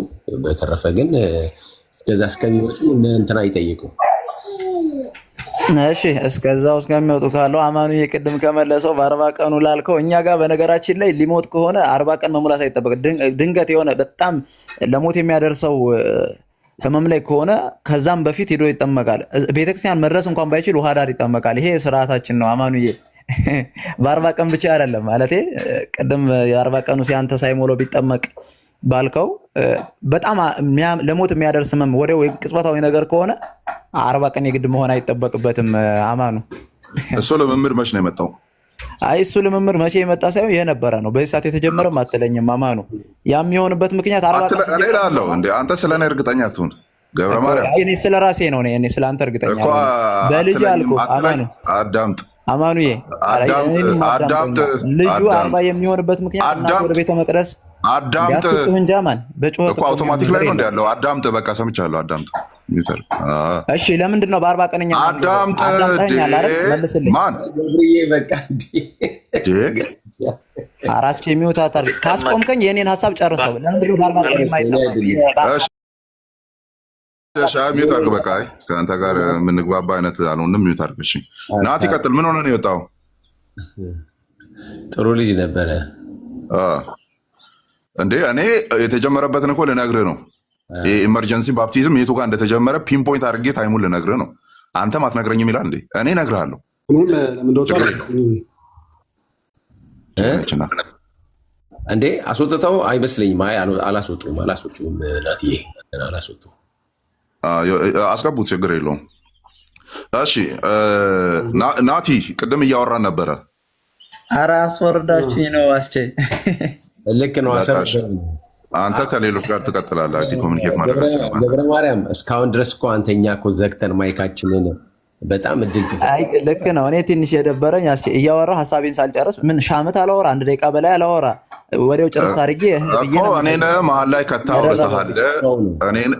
በተረፈ ግን እስከዛ እስከሚወጡ እንትና ይጠይቁ። እሺ እስከዛው እስከሚወጡ ካለው አማኑዬ ቅድም ከመለሰው በ40 ቀኑ ላልከው እኛ ጋር በነገራችን ላይ ሊሞት ከሆነ 40 ቀን መሙላት አይጠበቅ። ድንገት የሆነ በጣም ለሞት የሚያደርሰው ህመም ላይ ከሆነ ከዛም በፊት ሄዶ ይጠመቃል። ቤተክርስቲያን መድረስ እንኳን ባይችል ውሃ ዳር ይጠመቃል። ይሄ ስርዓታችን ነው አማኑዬ። በ40 ቀን ብቻ አይደለም ማለቴ ቅድም የ40 ቀኑ ሲያንተ ሳይሞሎ ቢጠመቅ ባልከው በጣም ለሞት የሚያደርስ ህመም ወዲያው ወይ ቅጽበታዊ ነገር ከሆነ 40 ቀን የግድ መሆን አይጠበቅበትም። አማኑ እሱ ልምምድ መች ነው የመጣው? አይ እሱ ልምምድ መቼ የመጣ ሳይሆን የነበረ ነው። በዚህ ሰዓት የተጀመረም አትለኝም። አማኑ ያም የሆነበት ምክንያት 40 ቀን እኔ እላለሁ እንዴ አንተ ስለኔ እርግጠኛ አትሁን ገብረ ማርያም። እኔ ስለ ራሴ ነው እኔ ስለ አንተ እርግጠኛ ነኝ። በልጅ አልኩህ አማኑ አዳምጥ አማኑዬ አዳምጥ። ልጁ 40 የሚሆንበት ምክንያት እናት ወደ ቤተ መቅደስ አዳምጥ እንጃ ማን በጩኸት እኮ አውቶማቲክ ላይ ነው እንደ ያለው። አዳምጥ በቃ ሰምቻለሁ። አዳምጥ እሺ። ለምንድን ነው በ40 ቀንኛ አዳምጥ መልስልኝ። ማን ገብርዬ በቃ አራስቼ የሚወታታል ካስቆምከኝ የኔን ሀሳብ ጨርሰው። ለምንድን ነው በ40 ቀን የማይጠበቅ? ሚዩት አድርግ በቃ። ከአንተ ጋር የምንግባባ አይነት አልሆንም። ሚዩት አድርግ። እሺ ናቲ ቀጥል። ምን ሆነ ነው የወጣው? ጥሩ ልጅ ነበረ እንዴ። እኔ የተጀመረበትን እኮ ልነግርህ ነው። ኢመርጀንሲ ባፕቲዝም የቱ ጋር እንደተጀመረ ፒንፖይንት አድርጌ ታይሙን ልነግርህ ነው። አንተም አትነግረኝም ይላል እንዴ? እኔ እነግርሃለሁ። እንዴ አስወጥተው አይመስለኝም። አይ አላስወጡም ናትዬ አላስወጡም። አስገቡት፣ ችግር የለውም። እሺ ናቲ ቅድም እያወራን ነበረ። ኧረ አስወርዳችሁኝ ነው አስቼ። ልክ ነው። አንተ ከሌሎች ጋር ትቀጥላለህ። ኮሚኒኬት ማድረግ ገብረ ማርያም እስካሁን ድረስ እኮ አንተኛ እኮ ዘግተን ማይካችንን በጣም እድል ልክ ነው። እኔ ትንሽ የደበረኝ አስቼ እያወራሁ ሀሳቤን ሳልጨርስ ምን ሻመት አላወራ 1 ደቂቃ በላይ አላወራ ወዲያው ጨርስ አድርጌ እኮ እኔን መሀል ላይ ከታወርተሃል።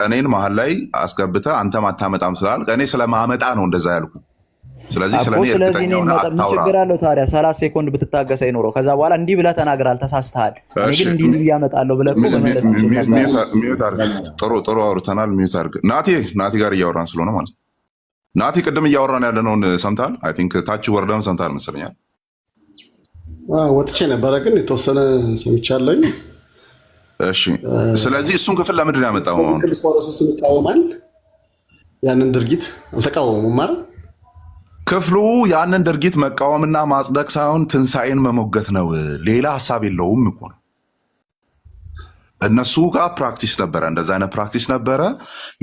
እኔን መሀል ላይ አስገብተህ አንተም አታመጣም ስላልክ እኔ ስለማመጣ ነው እንደዛ ያልኩ። ስለዚህ ስለኔ እርግጠኛ ሆነህ አታውራ። ችግር አለው ታዲያ 30 ሴኮንድ ብትታገሰኝ ኖሮ ከዛ በኋላ እንዲህ ብለህ ተናግራል፣ ተሳስተሃል። እኔ ግን እንዲህ እያመጣለሁ ብለህ እኮ በመለስ ሚዩት አድርግ። ጥሩ አውርተናል። ሚዩት አድርግ። ናቲ ጋር እያወራን ስለሆነ ማለት ነው። ናቲ ቅድም እያወራን ያለነውን ሰምተሃል? አይ ቲንክ ታች ወርደም ሰምተሃል መሰለኛል። ወጥቼ ነበረ ግን የተወሰነ ሰምቻለኝ። እሺ ስለዚህ እሱን ክፍል ለምንድን ነው ያመጣው? ቅዱስ ጳውሎስ ይቃወማል፣ ያንን ድርጊት አልተቃወሙም ማለት ክፍሉ ያንን ድርጊት መቃወምና ማጽደቅ ሳይሆን ትንሣኤን መሞገት ነው። ሌላ ሀሳብ የለውም እኮ ነው። እነሱ ጋር ፕራክቲስ ነበረ፣ እንደዛ አይነት ፕራክቲስ ነበረ።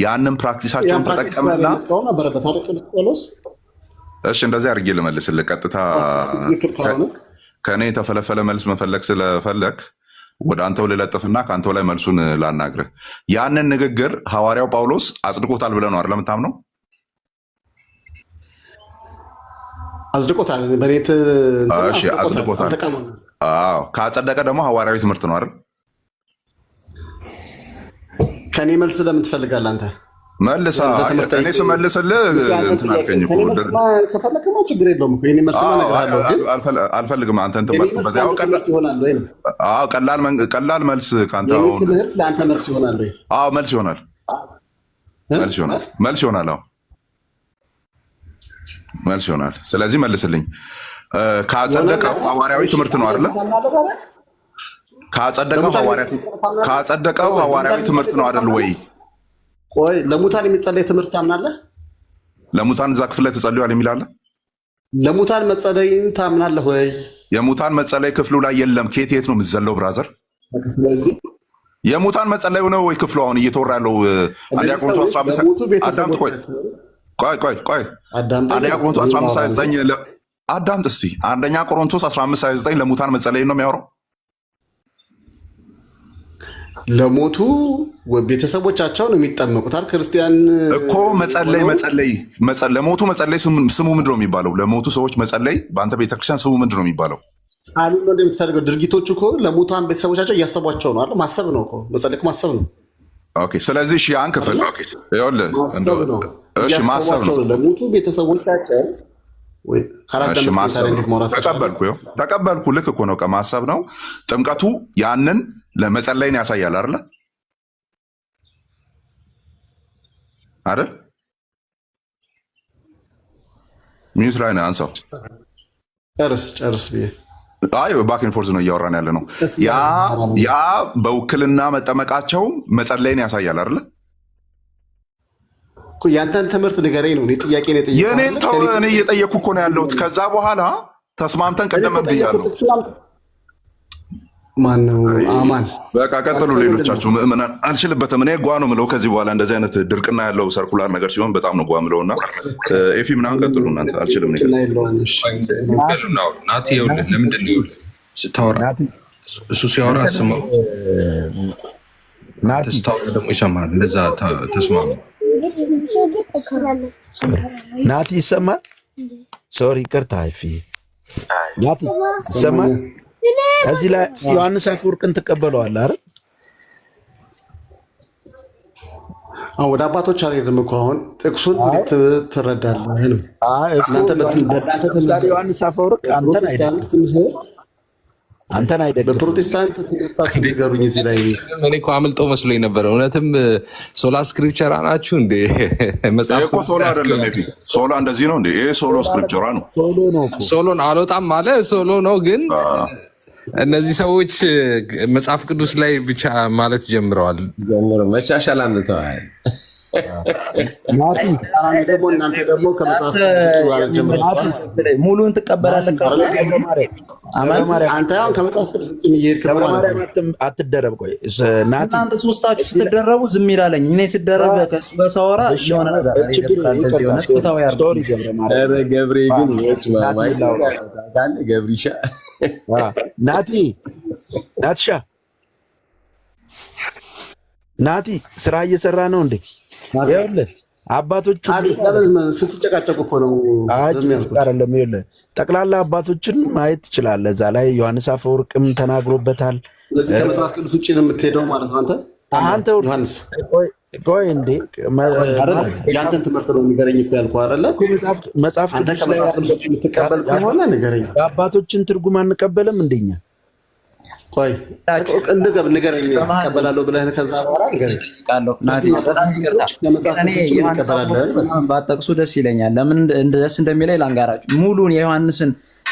ያንን ፕራክቲሳቸውን ተጠቀምና እሺ እንደዚህ አድርጌ ልመልስልህ ቀጥታ ከእኔ የተፈለፈለ መልስ መፈለግ ስለፈለግ ወደ አንተው ልለጥፍና ከአንተው ላይ መልሱን ላናግርህ። ያንን ንግግር ሐዋርያው ጳውሎስ አጽድቆታል ብለህ ነው አይደል የምታምነው? አጽድቆታል። በሬት አጽድቆታል። ካጸደቀ ደግሞ ሐዋርያዊ ትምህርት ነው አይደል? ከኔ መልስ ለምን ትፈልጋለህ አንተ? መልሳ እኔ ስመልስልህ እንትን አልከኝ እኮ። ከፈለክማ ችግር የለውም እኮ የኔ መልስ እነግርሃለሁ፣ ግን አልፈልግም። አንተ እንትን ቀላል መልስ ከአንተ አሁን ትምህርት ለአንተ መልስ ይሆናል ወይ? አዎ መልስ ይሆናል። መልስ ይሆናል። ስለዚህ መልስልኝ። ካጸደቀው ሐዋርያዊ ትምህርት ነው አይደለ? ካጸደቀው ሐዋርያዊ ትምህርት ነው አይደል ወይ? ቆይ ለሙታን የሚጸለይ ትምህርት ታምናለህ? ለሙታን እዛ ክፍል ላይ ተጸልዮአል የሚል አለ? ለሙታን መጸለይን ታምናለህ ወይ? የሙታን መጸለይ ክፍሉ ላይ የለም። ከየት የት ነው የምትዘለው ብራዘር? የሙታን መጸለዩ ነው ወይ ክፍሉ አሁን እየተወራ ያለው? አንደኛ ቆሮንቶስ 15 አዳምጥ። ቆይ አንደኛ ቆሮንቶስ 15 አዳምጥ እስቲ። አንደኛ ቆሮንቶስ 15 ለሙታን መጸለይ ነው የሚያወራው። ለሞቱ ቤተሰቦቻቸውን የሚጠመቁታል ክርስቲያን እኮ ለሞቱ መጸለይ ስሙ ምንድን ነው የሚባለው? ለሞቱ ሰዎች መጸለይ በአንተ ቤተክርስቲያን ስሙ ምንድን ነው የሚባለው? አሉ ነው እንደምትፈልገው ድርጊቶቹ እኮ ለሙታን ቤተሰቦቻቸው እያሰቧቸው ነው አይደል? ማሰብ ነው እኮ መጸለይ እኮ ማሰብ ነው። ኦኬ ስለዚህ እሺ ያን ክፍል ይኸውልህ ማሰብ ነው ለሞቱ ቤተሰቦቻቸው ወይ ተቀበልኩ። ልክ እኮ ነው። ማሰብ ነው። ጥምቀቱ ያንን ለመጸለይን ያሳያል አይደለ? ሚዩት ላይ ነው አንሳው። ጨርስ ብዬ አይ ባክን ፎርዝ ነው እያወራን ያለ ነው። ያ በውክልና መጠመቃቸው መጸለይን ያሳያል አይደለ? ያንተን ትምህርት ንገረኝ ነው ጥያቄ ነው የጠየኩት። የኔን ተው፣ እኔ እየጠየኩ እኮ ነው ያለሁት። ከዛ በኋላ ተስማምተን ቀደም ብያለሁ። ማነው? አማን በቃ ቀጥሉ። ሌሎቻችሁ ምእመናን አልችልበትም። እኔ ጓ ነው ምለው ከዚህ በኋላ እንደዚህ አይነት ድርቅና ያለው ሰርኩላር ነገር ሲሆን በጣም ነው ጓ ምለው እና ኤፊ ምናምን ቀጥሉ እናንተ። አልችልም ነገር ናቲ ለምንድን ነው ስታወራ እሱ ሲያወራ ስማው ስታወራ ደግሞ ይሰማል። እንደዛ ተስማሙ። ናቲ ይሰማል። ሶሪ ይቅርታ። አይፊ ናቲ ይሰማል። እዚህ ላይ ዮሐንስ አፈወርቅን ትቀበለዋለህ አይደል? ወደ አባቶች አልሄድም እኮ አሁን ጥቅሱን እንዴት ትረዳለህ ነው? ዮሐንስ አፈወርቅ አንተን አይደለም በፕሮቴስታንት ትምህርታችሁ ንገሩኝ። እዚህ ላይ እኔ እኮ አምልጦ መስሎኝ ነበር። እውነትም ሶላ ስክሪፕቸራ ናችሁ እንዴ? መጽሐፍ ሶሎ አይደለም ኤፊ፣ ሶሎ እንደዚህ ነው እንዴ? ይሄ ሶሎ ስክሪፕቸራ ነው። ሶሎን አልወጣም አለ ሶሎ ነው ግን እነዚህ ሰዎች መጽሐፍ ቅዱስ ላይ ብቻ ማለት ጀምረዋል። መሻሻል አምጥተዋል። ናቲ ደግሞ እናንተ ደግሞ ከመጽሐፍ ቅዱስ ሙሉን ትቀበላለህ። አንተ አሁን ከመጽሐፍ ቅዱስ እየሄድክ ነው ማለት ነው። አትደረብ። ቆይ ናቲ እናንተ ሶስታችሁ ስትደረቡ ዝም ይላለኝ። እኔ ስደረብ ከሱ በሳወራ የሆነ ነገር ገብሬ ግን ገብሪሻ ናቲሻ ናቲ ስራ እየሰራ ነው እንዴ? ይኸውልህ አባቶቹ ስትጨቃጨቁ እኮ ነው። አይደለም ይኸውልህ ጠቅላላ አባቶችን ማየት ትችላለህ። እዛ ላይ ዮሐንስ አፈወርቅም ተናግሮበታል። ስለዚህ ከመጽሐፍ ቅዱስ ውጭ ነው የምትሄደው ማለት ነው አንተ ዮሐንስ። ቆይ እንዴ ያንተን ትምህርት ነው ንገረኝ እኮ ያልኩህ አይደለ? መጽሐፍ ቅዱስ ላይ የምትቀበል ከሆነ ንገረኝ። የአባቶችን ትርጉም አንቀበልም እንደኛ። ቆይ እንደዚያ ንገረኝ እቀበላለሁ ብለህ ከዛ በኋላ ንገረኝ። ባጠቅሱ ደስ ይለኛል። ለምን ደስ እንደሚለኝ ላንጋራችሁ። ሙሉን የዮሐንስን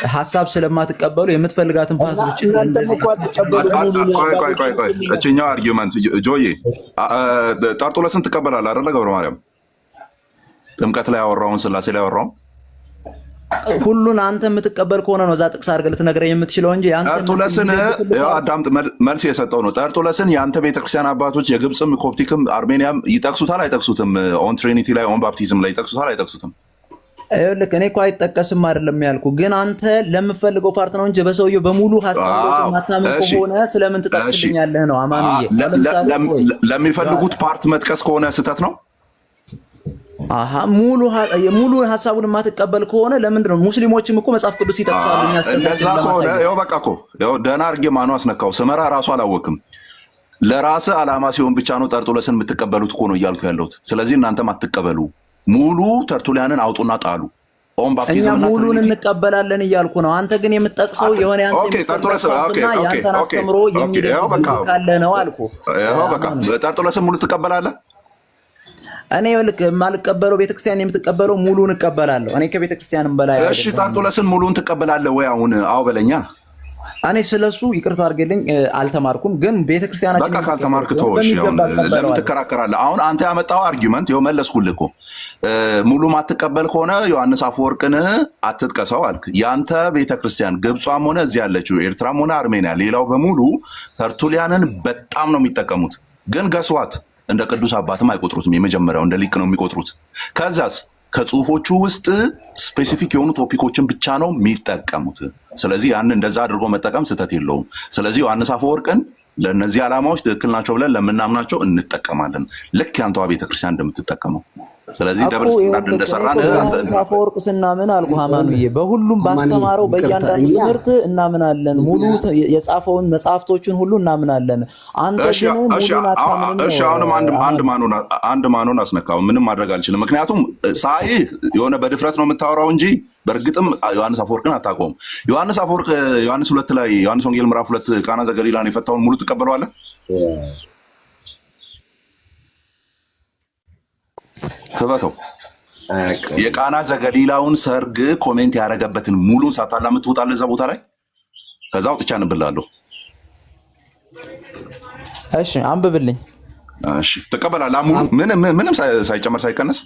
ሀሳብ ስለማትቀበሉ የምትፈልጋትን ፓስቶች እችኛው አርጊመንት ጆዬ ጠርጡለስን ትቀበላለህ አይደለ? ገብረ ማርያም ጥምቀት ላይ ያወራውን ስላሴ ላይ ያወራውን ሁሉን አንተ የምትቀበል ከሆነ ነው እዛ ጥቅስ አድርገህ ልትነግረኝ የምትችለው እንጂ ጠርጡለስን አዳምጥ፣ መልስ የሰጠው ነው። ጠርጡለስን የአንተ ቤተክርስቲያን አባቶች የግብፅም ኮፕቲክም አርሜኒያም ይጠቅሱታል አይጠቅሱትም? ኦን ትሪኒቲ ላይ ኦን ባፕቲዝም ላይ ይጠቅሱታል አይጠቅሱትም? ልክ እኔ እኮ አይጠቀስም አይደለም ያልኩ፣ ግን አንተ ለምፈልገው ፓርት ነው እንጂ በሰውየው በሙሉ ሀሳብ ማታምን ከሆነ ስለምን ትጠቅስልኛለህ ነው? አማኑዬ ለሚፈልጉት ፓርት መጥቀስ ከሆነ ስህተት ነው። ሙሉ ሀሳቡን የማትቀበል ከሆነ ለምንድን ነው? ሙስሊሞችም እኮ መጽሐፍ ቅዱስ ይጠቅሳሉ። እንደዛ ከሆነ ይኸው በቃ እኮ ይኸው ደህና አድርጌ ማኑ አስነካው። ስመራ ራሱ አላወቅም። ለራስህ ዓላማ ሲሆን ብቻ ነው ጠርጡለስን የምትቀበሉት እኮ ነው እያልኩ ያለሁት። ስለዚህ እናንተም አትቀበሉ። ሙሉ ተርቱሊያንን አውጡና ጣሉ። እኛ ሙሉን እንቀበላለን እያልኩ ነው። አንተ ግን የምትጠቅሰው የሆነ ያንተን አስተምሮ የሚደግፍ ነው አልኩ። በቃ ጠርጡለስን ሙሉ ትቀበላለህ? እኔ ልክ የማልቀበለው ቤተክርስቲያን የምትቀበለው ሙሉን እቀበላለሁ። እኔ ከቤተክርስቲያንም በላይ እሺ፣ ጠርጡለስን ሙሉን ትቀበላለህ ወይ? አሁን አዎ በለኛ። እኔ ስለሱ ይቅርታ አድርገልኝ አልተማርኩም፣ ግን ቤተክርስቲያናችን በቃ ካልተማርክ ተወሽ። ለምን ትከራከራለህ? አሁን አንተ ያመጣው አርጊመንት ይኸው መለስኩልህ እኮ። ሙሉ ማትቀበል ከሆነ ዮሐንስ አፈወርቅን አትጥቀሰው አልክ። ያንተ ቤተክርስቲያን ግብጿም ሆነ እዚህ ያለችው ኤርትራም ሆነ አርሜኒያ፣ ሌላው በሙሉ ተርቱሊያንን በጣም ነው የሚጠቀሙት። ግን ገስዋት እንደ ቅዱስ አባትም አይቆጥሩትም። የመጀመሪያው እንደ ሊቅ ነው የሚቆጥሩት። ከዛስ ከጽሁፎቹ ውስጥ ስፔሲፊክ የሆኑ ቶፒኮችን ብቻ ነው የሚጠቀሙት። ስለዚህ ያን እንደዛ አድርጎ መጠቀም ስህተት የለውም። ስለዚህ ዮሐንስ አፈወርቅን ለእነዚህ ዓላማዎች ትክክል ናቸው ብለን ለምናምናቸው እንጠቀማለን፣ ልክ ያንተዋ ቤተክርስቲያን እንደምትጠቀመው። ስለዚህ ደብል ስታንዳርድ እንደሰራን አፈወርቅ ስናምን አልኩ ሃማኑዬ፣ በሁሉም ባስተማረው በእያንዳንዱ ትምህርት እናምናለን። ሙሉ የጻፈውን መጽሐፍቶችን ሁሉ እናምናለን። አንተ ግን ሙሉን አታምንም። እሺ አሁንም አንድ ማኑን አስነካው። ምንም ማድረግ አልችልም። ምክንያቱም ሳይ የሆነ በድፍረት ነው የምታወራው እንጂ በእርግጥም ዮሐንስ አፈወርቅን አታውቀውም። ዮሐንስ አፈወርቅ ዮሐንስ 2 ላይ ዮሐንስ ወንጌል ምዕራፍ 2 ቃና ዘገሊላን የፈታውን ሙሉ ትቀበለዋለህ? ክበተው። የቃና ዘገሊላውን ሰርግ ኮሜንት ያደረገበትን ሙሉን ሳታላምጥ ትወጣለህ እዛ ቦታ ላይ። ከዛ አውጥቻ እንብላለሁ። እሺ አንብብልኝ። እሺ ትቀበላለህ? ሙሉ ምንም ሳይጨመር ሳይቀነስ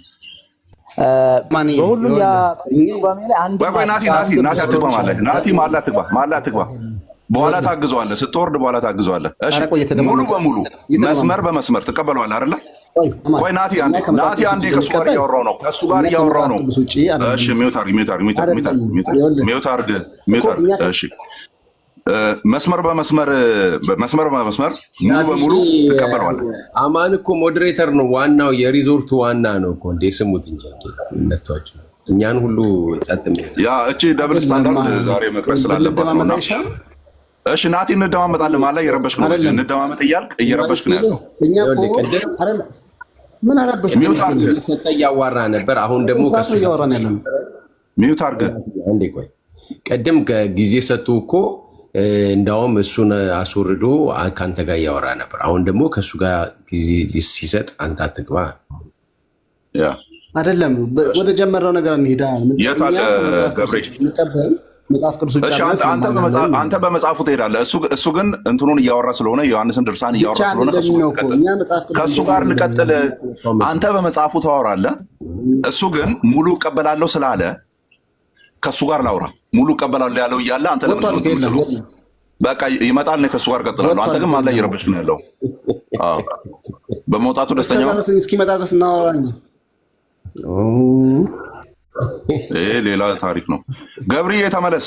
በሁሉም ያ ጓሜ ላይ አንድ ናቲ አትግባ ማለት ናቲ ማላ አትግባ በኋላ ታግዘዋለህ፣ ስትወርድ በኋላ ታግዘዋለህ። እሺ ሙሉ በሙሉ መስመር በመስመር ትቀበለዋለህ አይደለ? ቆይ ናቲ አንዴ ከሱ ጋር እያወራው ነው። እሺ ሚውት አድርግ። እሺ መስመር በመስመር ሙሉ በሙሉ ትቀበለዋለህ። አማን እኮ ሞዴሬተር ነው፣ ዋናው የሪዞርቱ ዋና ነው እኮ እንዴ። ስሙት እንጂ ነቷቸው እኛን ሁሉ ጸጥ ያ እቺ ደብል ስታንዳርድ ዛሬ መቅረስ ስላለባት ነው። እሺ ናቲ እንደማመጣለን ማለት እየረበሽክ ነው። እንደማመጥ እየረበሽክ ነው ያለው። ምን አረበሽ? ሚውት አድርግ። ሰጠ እያዋራ ነበር። አሁን ደግሞ ከሱ እያወራን ያለን ሚውት አድርግ። አንዴ ቆይ። ቀደም ከጊዜ ሰጡ እኮ እንዳውም እሱን አስወርዶ ከአንተ ጋር እያወራ ነበር። አሁን ደግሞ ከእሱ ጋር ጊዜ ሲሰጥ አንተ አትግባ። ያ አይደለም ወደ ጀመረው ነገር እንሂዳ። የት አለ ገብሬ? መጽሐፍ ቅዱስ ብቻ አንተ በመጽሐፉ ትሄዳለህ። እሱ ግን እንትኑን እያወራ ስለሆነ ዮሐንስን ድርሳን እያወራ ስለሆነ ከእሱ ጋር እንቀጥል። አንተ በመጽሐፉ ታወራለህ። እሱ ግን ሙሉ እቀበላለሁ ስላለ ከእሱ ጋር ላውራ። ሙሉ እቀበላለሁ ያለው እያለ አንተ ለምን በቃ ይመጣል? እኔ ከእሱ ጋር እቀጥላለሁ። አንተ ግን ማን ላይ እየረበሽክ ነው ያለው? በመውጣቱ ደስተኛ እስኪመጣ ድረስ እናወራኝ። ይሄ ሌላ ታሪክ ነው። ገብርዬ ተመለስ።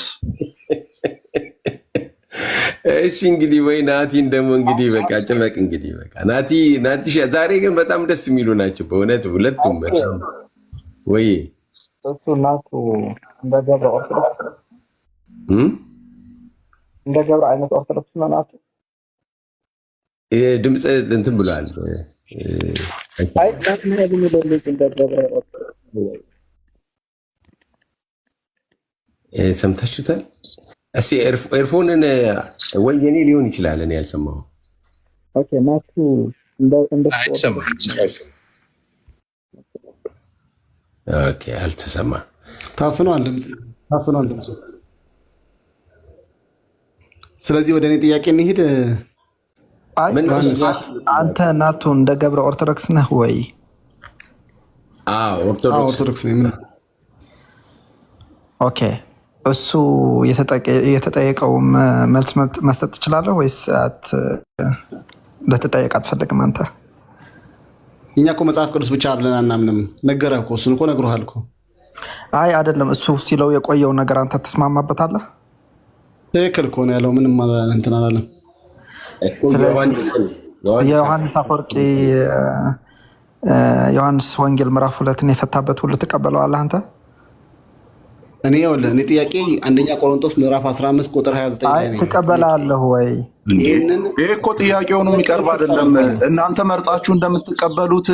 እሺ እንግዲህ ወይ ናቲን ደግሞ እንግዲህ በቃ ጭመቅ እንግዲህ በቃ ናቲ ዛሬ ግን በጣም ደስ የሚሉ ናቸው በእውነት ሁለቱም። ወይ እሱ ናቱ እንደ ገብረ ኦርቶዶክስ እንደ ገብረ አይነት ኦርቶዶክስ ነው ናቱ። ድምፅ እንትን ብሏል። አይ ናቱ ነው የሚለልኝ እንደ ገብረ ኦርቶዶክስ ሰምታችሁታል? እስኪ ኤርፎንን ወይ የኔ ሊሆን ይችላል እኔ ያልሰማሁት። ኦኬ ናቱ ኦኬ አልተሰማ ታፍኗል ድምፁ። ስለዚህ ወደ እኔ ጥያቄ እንሂድ። አንተ ናቱ እንደ ገብረ ኦርቶዶክስ ነህ ወይ? ኦርቶዶክስ ነኝ። ኦኬ እሱ የተጠየቀው መልስ መስጠት ትችላለህ ወይስ ለተጠየቅ አትፈልግም? አንተ እኛ እኮ መጽሐፍ ቅዱስ ብቻ ብለን አናምንም። ነገረህ እኮ እሱን እኮ ነግሮሃል እኮ። አይ አይደለም፣ እሱ ሲለው የቆየው ነገር አንተ ትስማማበታለህ? ትክክል እኮ ነው ያለው። ምንም እንትን አላለም። የዮሐንስ አፈወርቂ ዮሐንስ ወንጌል ምዕራፍ 2 የፈታበት ሁሉ ትቀበለዋለህ አንተ? እኔ ጥያቄ አንደኛ ቆሮንቶስ ምዕራፍ 15 ቁጥር 29 ላይ ትቀበላለህ ወይ? ይሄ እኮ ጥያቄውን የሚቀርብ አይደለም። እናንተ መርጣችሁ እንደምትቀበሉት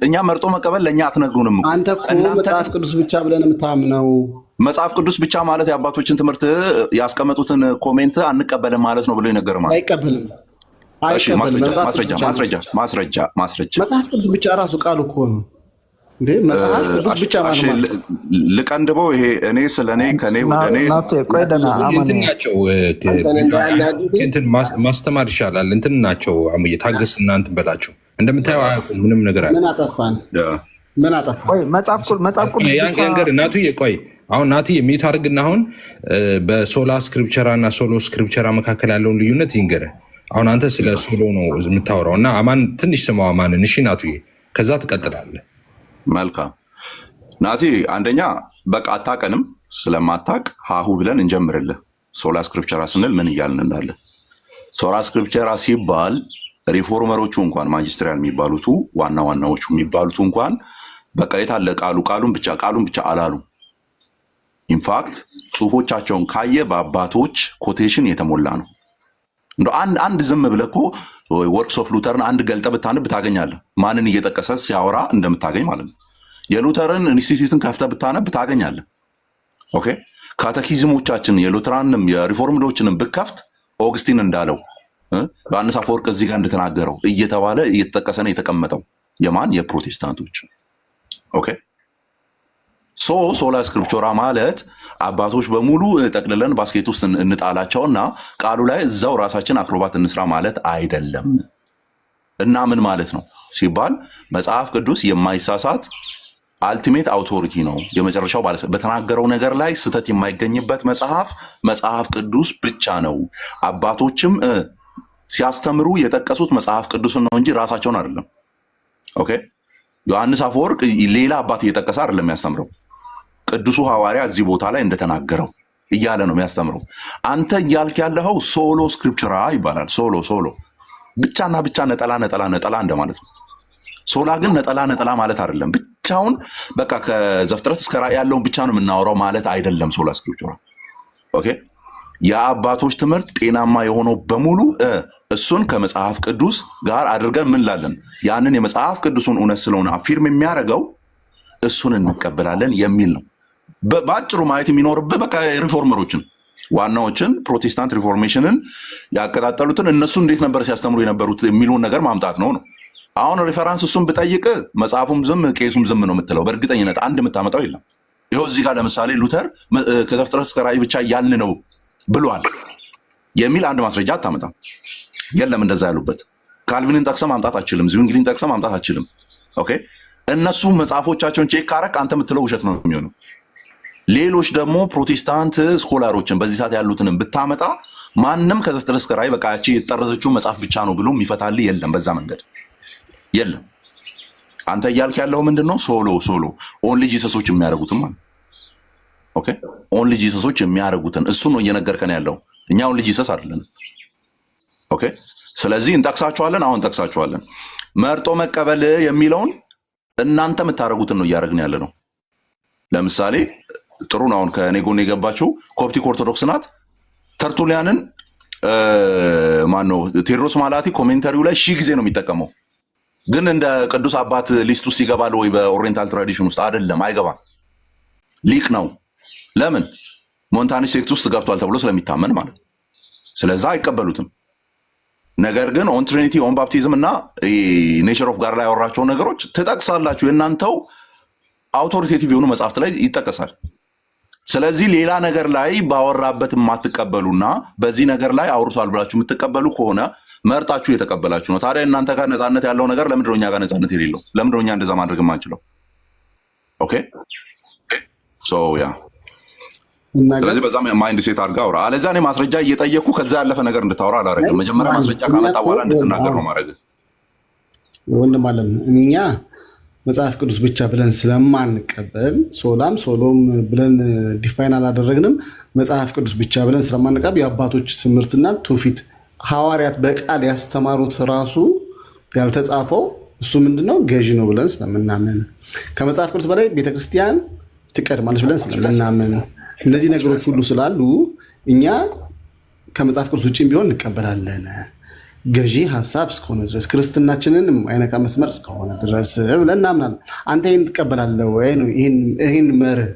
እኛ መርጦ መቀበል ለእኛ አትነግሩንም። አንተ እኮ መጽሐፍ ቅዱስ ብቻ ብለን የምታምነው መጽሐፍ ቅዱስ ብቻ ማለት የአባቶችን ትምህርት ያስቀመጡትን ኮሜንት አንቀበልም ማለት ነው ብሎ ይነገር ማለት አይቀበልም። ማስረጃ መጽሐፍ ቅዱስ ብቻ ራሱ ቃሉ እኮ ነው እንዴ? መጽሐፍ ቅዱስ ብቻ ማለት ልቀንድበው ይሄ እኔ ስለኔ ከኔ ወደ እኔ ማስተማር ይሻላል። እንትን ናቸው ታገስ እና እንትን በላቸው። እንደምታየው አያውቁም ምንም ነገር አለ። ምን አጠፋ? መጽሐፍ ቅዱስ ያንገር ናቱ ቆይ አሁን ናቲ የሚዩት አድርግና አሁን በሶላ ስክሪፕቸራ እና ሶሎ ስክሪፕቸራ መካከል ያለውን ልዩነት ይንገረ። አሁን አንተ ስለ ሶሎ ነው የምታወራው እና አማን ትንሽ ስማው አማንን። እሺ ናቱዬ፣ ከዛ ትቀጥላለህ። መልካም ናቲ፣ አንደኛ በቃ አታቀንም። ስለማታቅ ሀሁ ብለን እንጀምርልህ። ሶላ ስክሪፕቸራ ስንል ምን እያልን እንዳለ። ሶላ ስክሪፕቸራ ሲባል ሪፎርመሮቹ እንኳን ማጅስትሪያል የሚባሉቱ ዋና ዋናዎቹ የሚባሉቱ እንኳን በቃ የታለ ቃሉን ብቻ አላሉ። ኢንፋክት ጽሁፎቻቸውን ካየ በአባቶች ኮቴሽን የተሞላ ነው። እንደ አንድ ዝም ብለህ እኮ ወርክስ ኦፍ ሉተርን አንድ ገልጠ ብታነብ ታገኛለህ። ማንን እየጠቀሰ ሲያወራ እንደምታገኝ ማለት ነው። የሉተርን ኢንስቲትዩትን ከፍተህ ብታነብ ታገኛለህ። ኦኬ ካተኪዝሞቻችን የሉተራንም የሪፎርምዶችንም ብከፍት ኦግስቲን እንዳለው ዮሐንስ አፈወርቅ እዚህ ጋር እንደተናገረው እየተባለ እየተጠቀሰ ነው የተቀመጠው። የማን የፕሮቴስታንቶች። ኦኬ ሶላ ስክሪፕቸራ ማለት አባቶች በሙሉ ጠቅልለን ባስኬት ውስጥ እንጣላቸውና ቃሉ ላይ እዛው ራሳችን አክሮባት እንስራ ማለት አይደለም። እና ምን ማለት ነው ሲባል መጽሐፍ ቅዱስ የማይሳሳት አልቲሜት አውቶሪቲ ነው የመጨረሻው ባለስልጣን። በተናገረው ነገር ላይ ስህተት የማይገኝበት መጽሐፍ ቅዱስ ብቻ ነው። አባቶችም ሲያስተምሩ የጠቀሱት መጽሐፍ ቅዱስን ነው እንጂ ራሳቸውን አይደለም። ኦኬ ዮሐንስ አፈወርቅ ሌላ አባት እየጠቀሰ አይደለም የሚያስተምረው። ቅዱሱ ሐዋርያ እዚህ ቦታ ላይ እንደተናገረው እያለ ነው የሚያስተምረው። አንተ እያልክ ያለኸው ሶሎ ስክሪፕቸራ ይባላል። ሶሎ ብቻና ብቻ ነጠላ እንደማለት ነው። ሶላ ግን ነጠላ ማለት አይደለም። ብቻውን በቃ ከዘፍጥረት እስከ ራእይ ያለውን ብቻ ነው የምናወራው ማለት አይደለም። ሶላ ስክሪፕቸራ ኦኬ። የአባቶች ትምህርት ጤናማ የሆነው በሙሉ እሱን ከመጽሐፍ ቅዱስ ጋር አድርገን ምን ላለን ያንን የመጽሐፍ ቅዱሱን እውነት ስለሆነ አፊርም የሚያደርገው እሱን እንቀበላለን የሚል ነው። በአጭሩ ማየት የሚኖርብህ በቃ ሪፎርመሮችን ዋናዎችን ፕሮቴስታንት ሪፎርሜሽንን ያቀጣጠሉትን እነሱ እንዴት ነበር ሲያስተምሩ የነበሩት የሚሉን ነገር ማምጣት ነው። አሁን ሪፈራንስ እሱን ብጠይቅ መጽሐፉም ዝም ቄሱም ዝም ነው የምትለው። በእርግጠኝነት አንድ የምታመጣው የለም። ይኸው እዚህ ጋር ለምሳሌ ሉተር ከዘፍጥረት እስከ ራእይ ብቻ ያልን ነው ብሏል የሚል አንድ ማስረጃ አታመጣም። የለም እንደዛ ያሉበት። ካልቪንን ጠቅሰህ ማምጣት አችልም። ዝዊንግሊን ጠቅሰህ ማምጣት አችልም። ኦኬ እነሱ መጽሐፎቻቸውን ቼክ ካረክ አንተ የምትለው ውሸት ነው የሚሆነው። ሌሎች ደግሞ ፕሮቴስታንት ስኮላሮችን በዚህ ሰዓት ያሉትንም ብታመጣ ማንም ከዘፍጥረት እስከ ራእይ በቃ ያቺ የተጠረዘችው መጽሐፍ ብቻ ነው ብሎ የሚፈታልህ የለም። በዛ መንገድ የለም። አንተ እያልክ ያለው ምንድነው? ሶሎ ኦንሊ ጂሰሶች የሚያደርጉትን ማለት ኦኬ ኦንሊ ጂሰሶች የሚያደርጉትን እሱን ነው እየነገርከን ያለው። እኛ ኦንሊ ጂሰስ አይደለም። ኦኬ ስለዚህ እንጠቅሳቸዋለን። አሁን እንጠቅሳቸዋለን። መርጦ መቀበል የሚለውን እናንተ የምታደርጉትን ነው እያደረግን ያለ ነው። ለምሳሌ ጥሩ ነው። አሁን ከኔ ጎን የገባችው ኮፕቲክ ኦርቶዶክስ ናት። ተርቱሊያንን ማነው ቴዎድሮስ ማላቲ ኮሜንተሪው ላይ 1000 ጊዜ ነው የሚጠቀመው። ግን እንደ ቅዱስ አባት ሊስት ውስጥ ይገባል ወይ? በኦሪየንታል ትራዲሽን ውስጥ አይደለም፣ አይገባም። ሊቅ ነው። ለምን? ሞንታኒስት ሴክት ውስጥ ገብቷል ተብሎ ስለሚታመን ማለት ነው። ስለዛ አይቀበሉትም። ነገር ግን ኦን ትሪኒቲ ኦን ባፕቲዝም እና ኔቸር ኦፍ ጋር ላይ ያወራቸውን ነገሮች ትጠቅሳላችሁ። የእናንተው አውቶሪቴቲቭ የሆኑ መጽሐፍት ላይ ይጠቀሳል። ስለዚህ ሌላ ነገር ላይ ባወራበት የማትቀበሉና በዚህ ነገር ላይ አውርቷል ብላችሁ የምትቀበሉ ከሆነ መርጣችሁ የተቀበላችሁ ነው። ታዲያ እናንተ ጋር ነፃነት ያለው ነገር ለምንድን ነው እኛ ጋር ነፃነት የሌለው? ለምንድን ነው እኛ እንደዛ ማድረግ የማንችለው? ኦኬ ሶ ያ ስለዚህ በዛ ማይንድ ሴት አድርጋ አውራ። አለዚያ እኔ ማስረጃ እየጠየኩ ከዛ ያለፈ ነገር እንድታወራ አላደርግም። መጀመሪያ ማስረጃ ካመጣ በኋላ እንድትናገር ነው ማድረግ። ወንድም አለም እኛ መጽሐፍ ቅዱስ ብቻ ብለን ስለማንቀበል ሶሎም ብለን ዲፋይን አላደረግንም። መጽሐፍ ቅዱስ ብቻ ብለን ስለማንቀበል የአባቶች ትምህርትና ትውፊት ሐዋርያት በቃል ያስተማሩት ራሱ ያልተጻፈው እሱ ምንድነው ገዢ ነው ብለን ስለምናምን ከመጽሐፍ ቅዱስ በላይ ቤተክርስቲያን ትቀድማለች ብለን ስለምናምን እነዚህ ነገሮች ሁሉ ስላሉ እኛ ከመጽሐፍ ቅዱስ ውጭም ቢሆን እንቀበላለን። ገዢ ሐሳብ እስከሆነ ድረስ ክርስትናችንን አይነካ መስመር እስከሆነ ድረስ ብለን እናምናለን። አንተ ይህን ትቀበላለህ ወይ? ይህን መርህ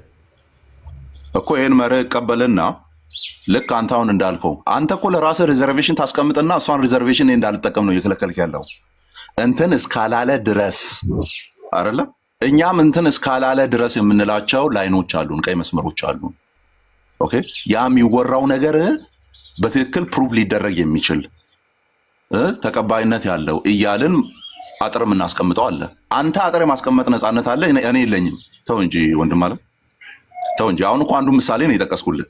እኮ ይህን መርህ እቀበልና ልክ አንተ አሁን እንዳልከው አንተ እኮ ለራስህ ሪዘርቬሽን ታስቀምጥና እሷን ሪዘርቬሽን እንዳልጠቀም ነው እየከለከልክ ያለው። እንትን እስካላለ ድረስ አይደለ? እኛም እንትን እስካላለ ድረስ የምንላቸው ላይኖች አሉን፣ ቀይ መስመሮች አሉን። ኦኬ ያ የሚወራው ነገር በትክክል ፕሩቭ ሊደረግ የሚችል ተቀባይነት ያለው እያልን አጥር የምናስቀምጠው አለ። አንተ አጥር የማስቀመጥ ነፃነት አለ፣ እኔ የለኝም። ተው እንጂ ወንድም አለ ተው እንጂ። አሁን እኮ አንዱ ምሳሌ ነው የጠቀስኩልህ።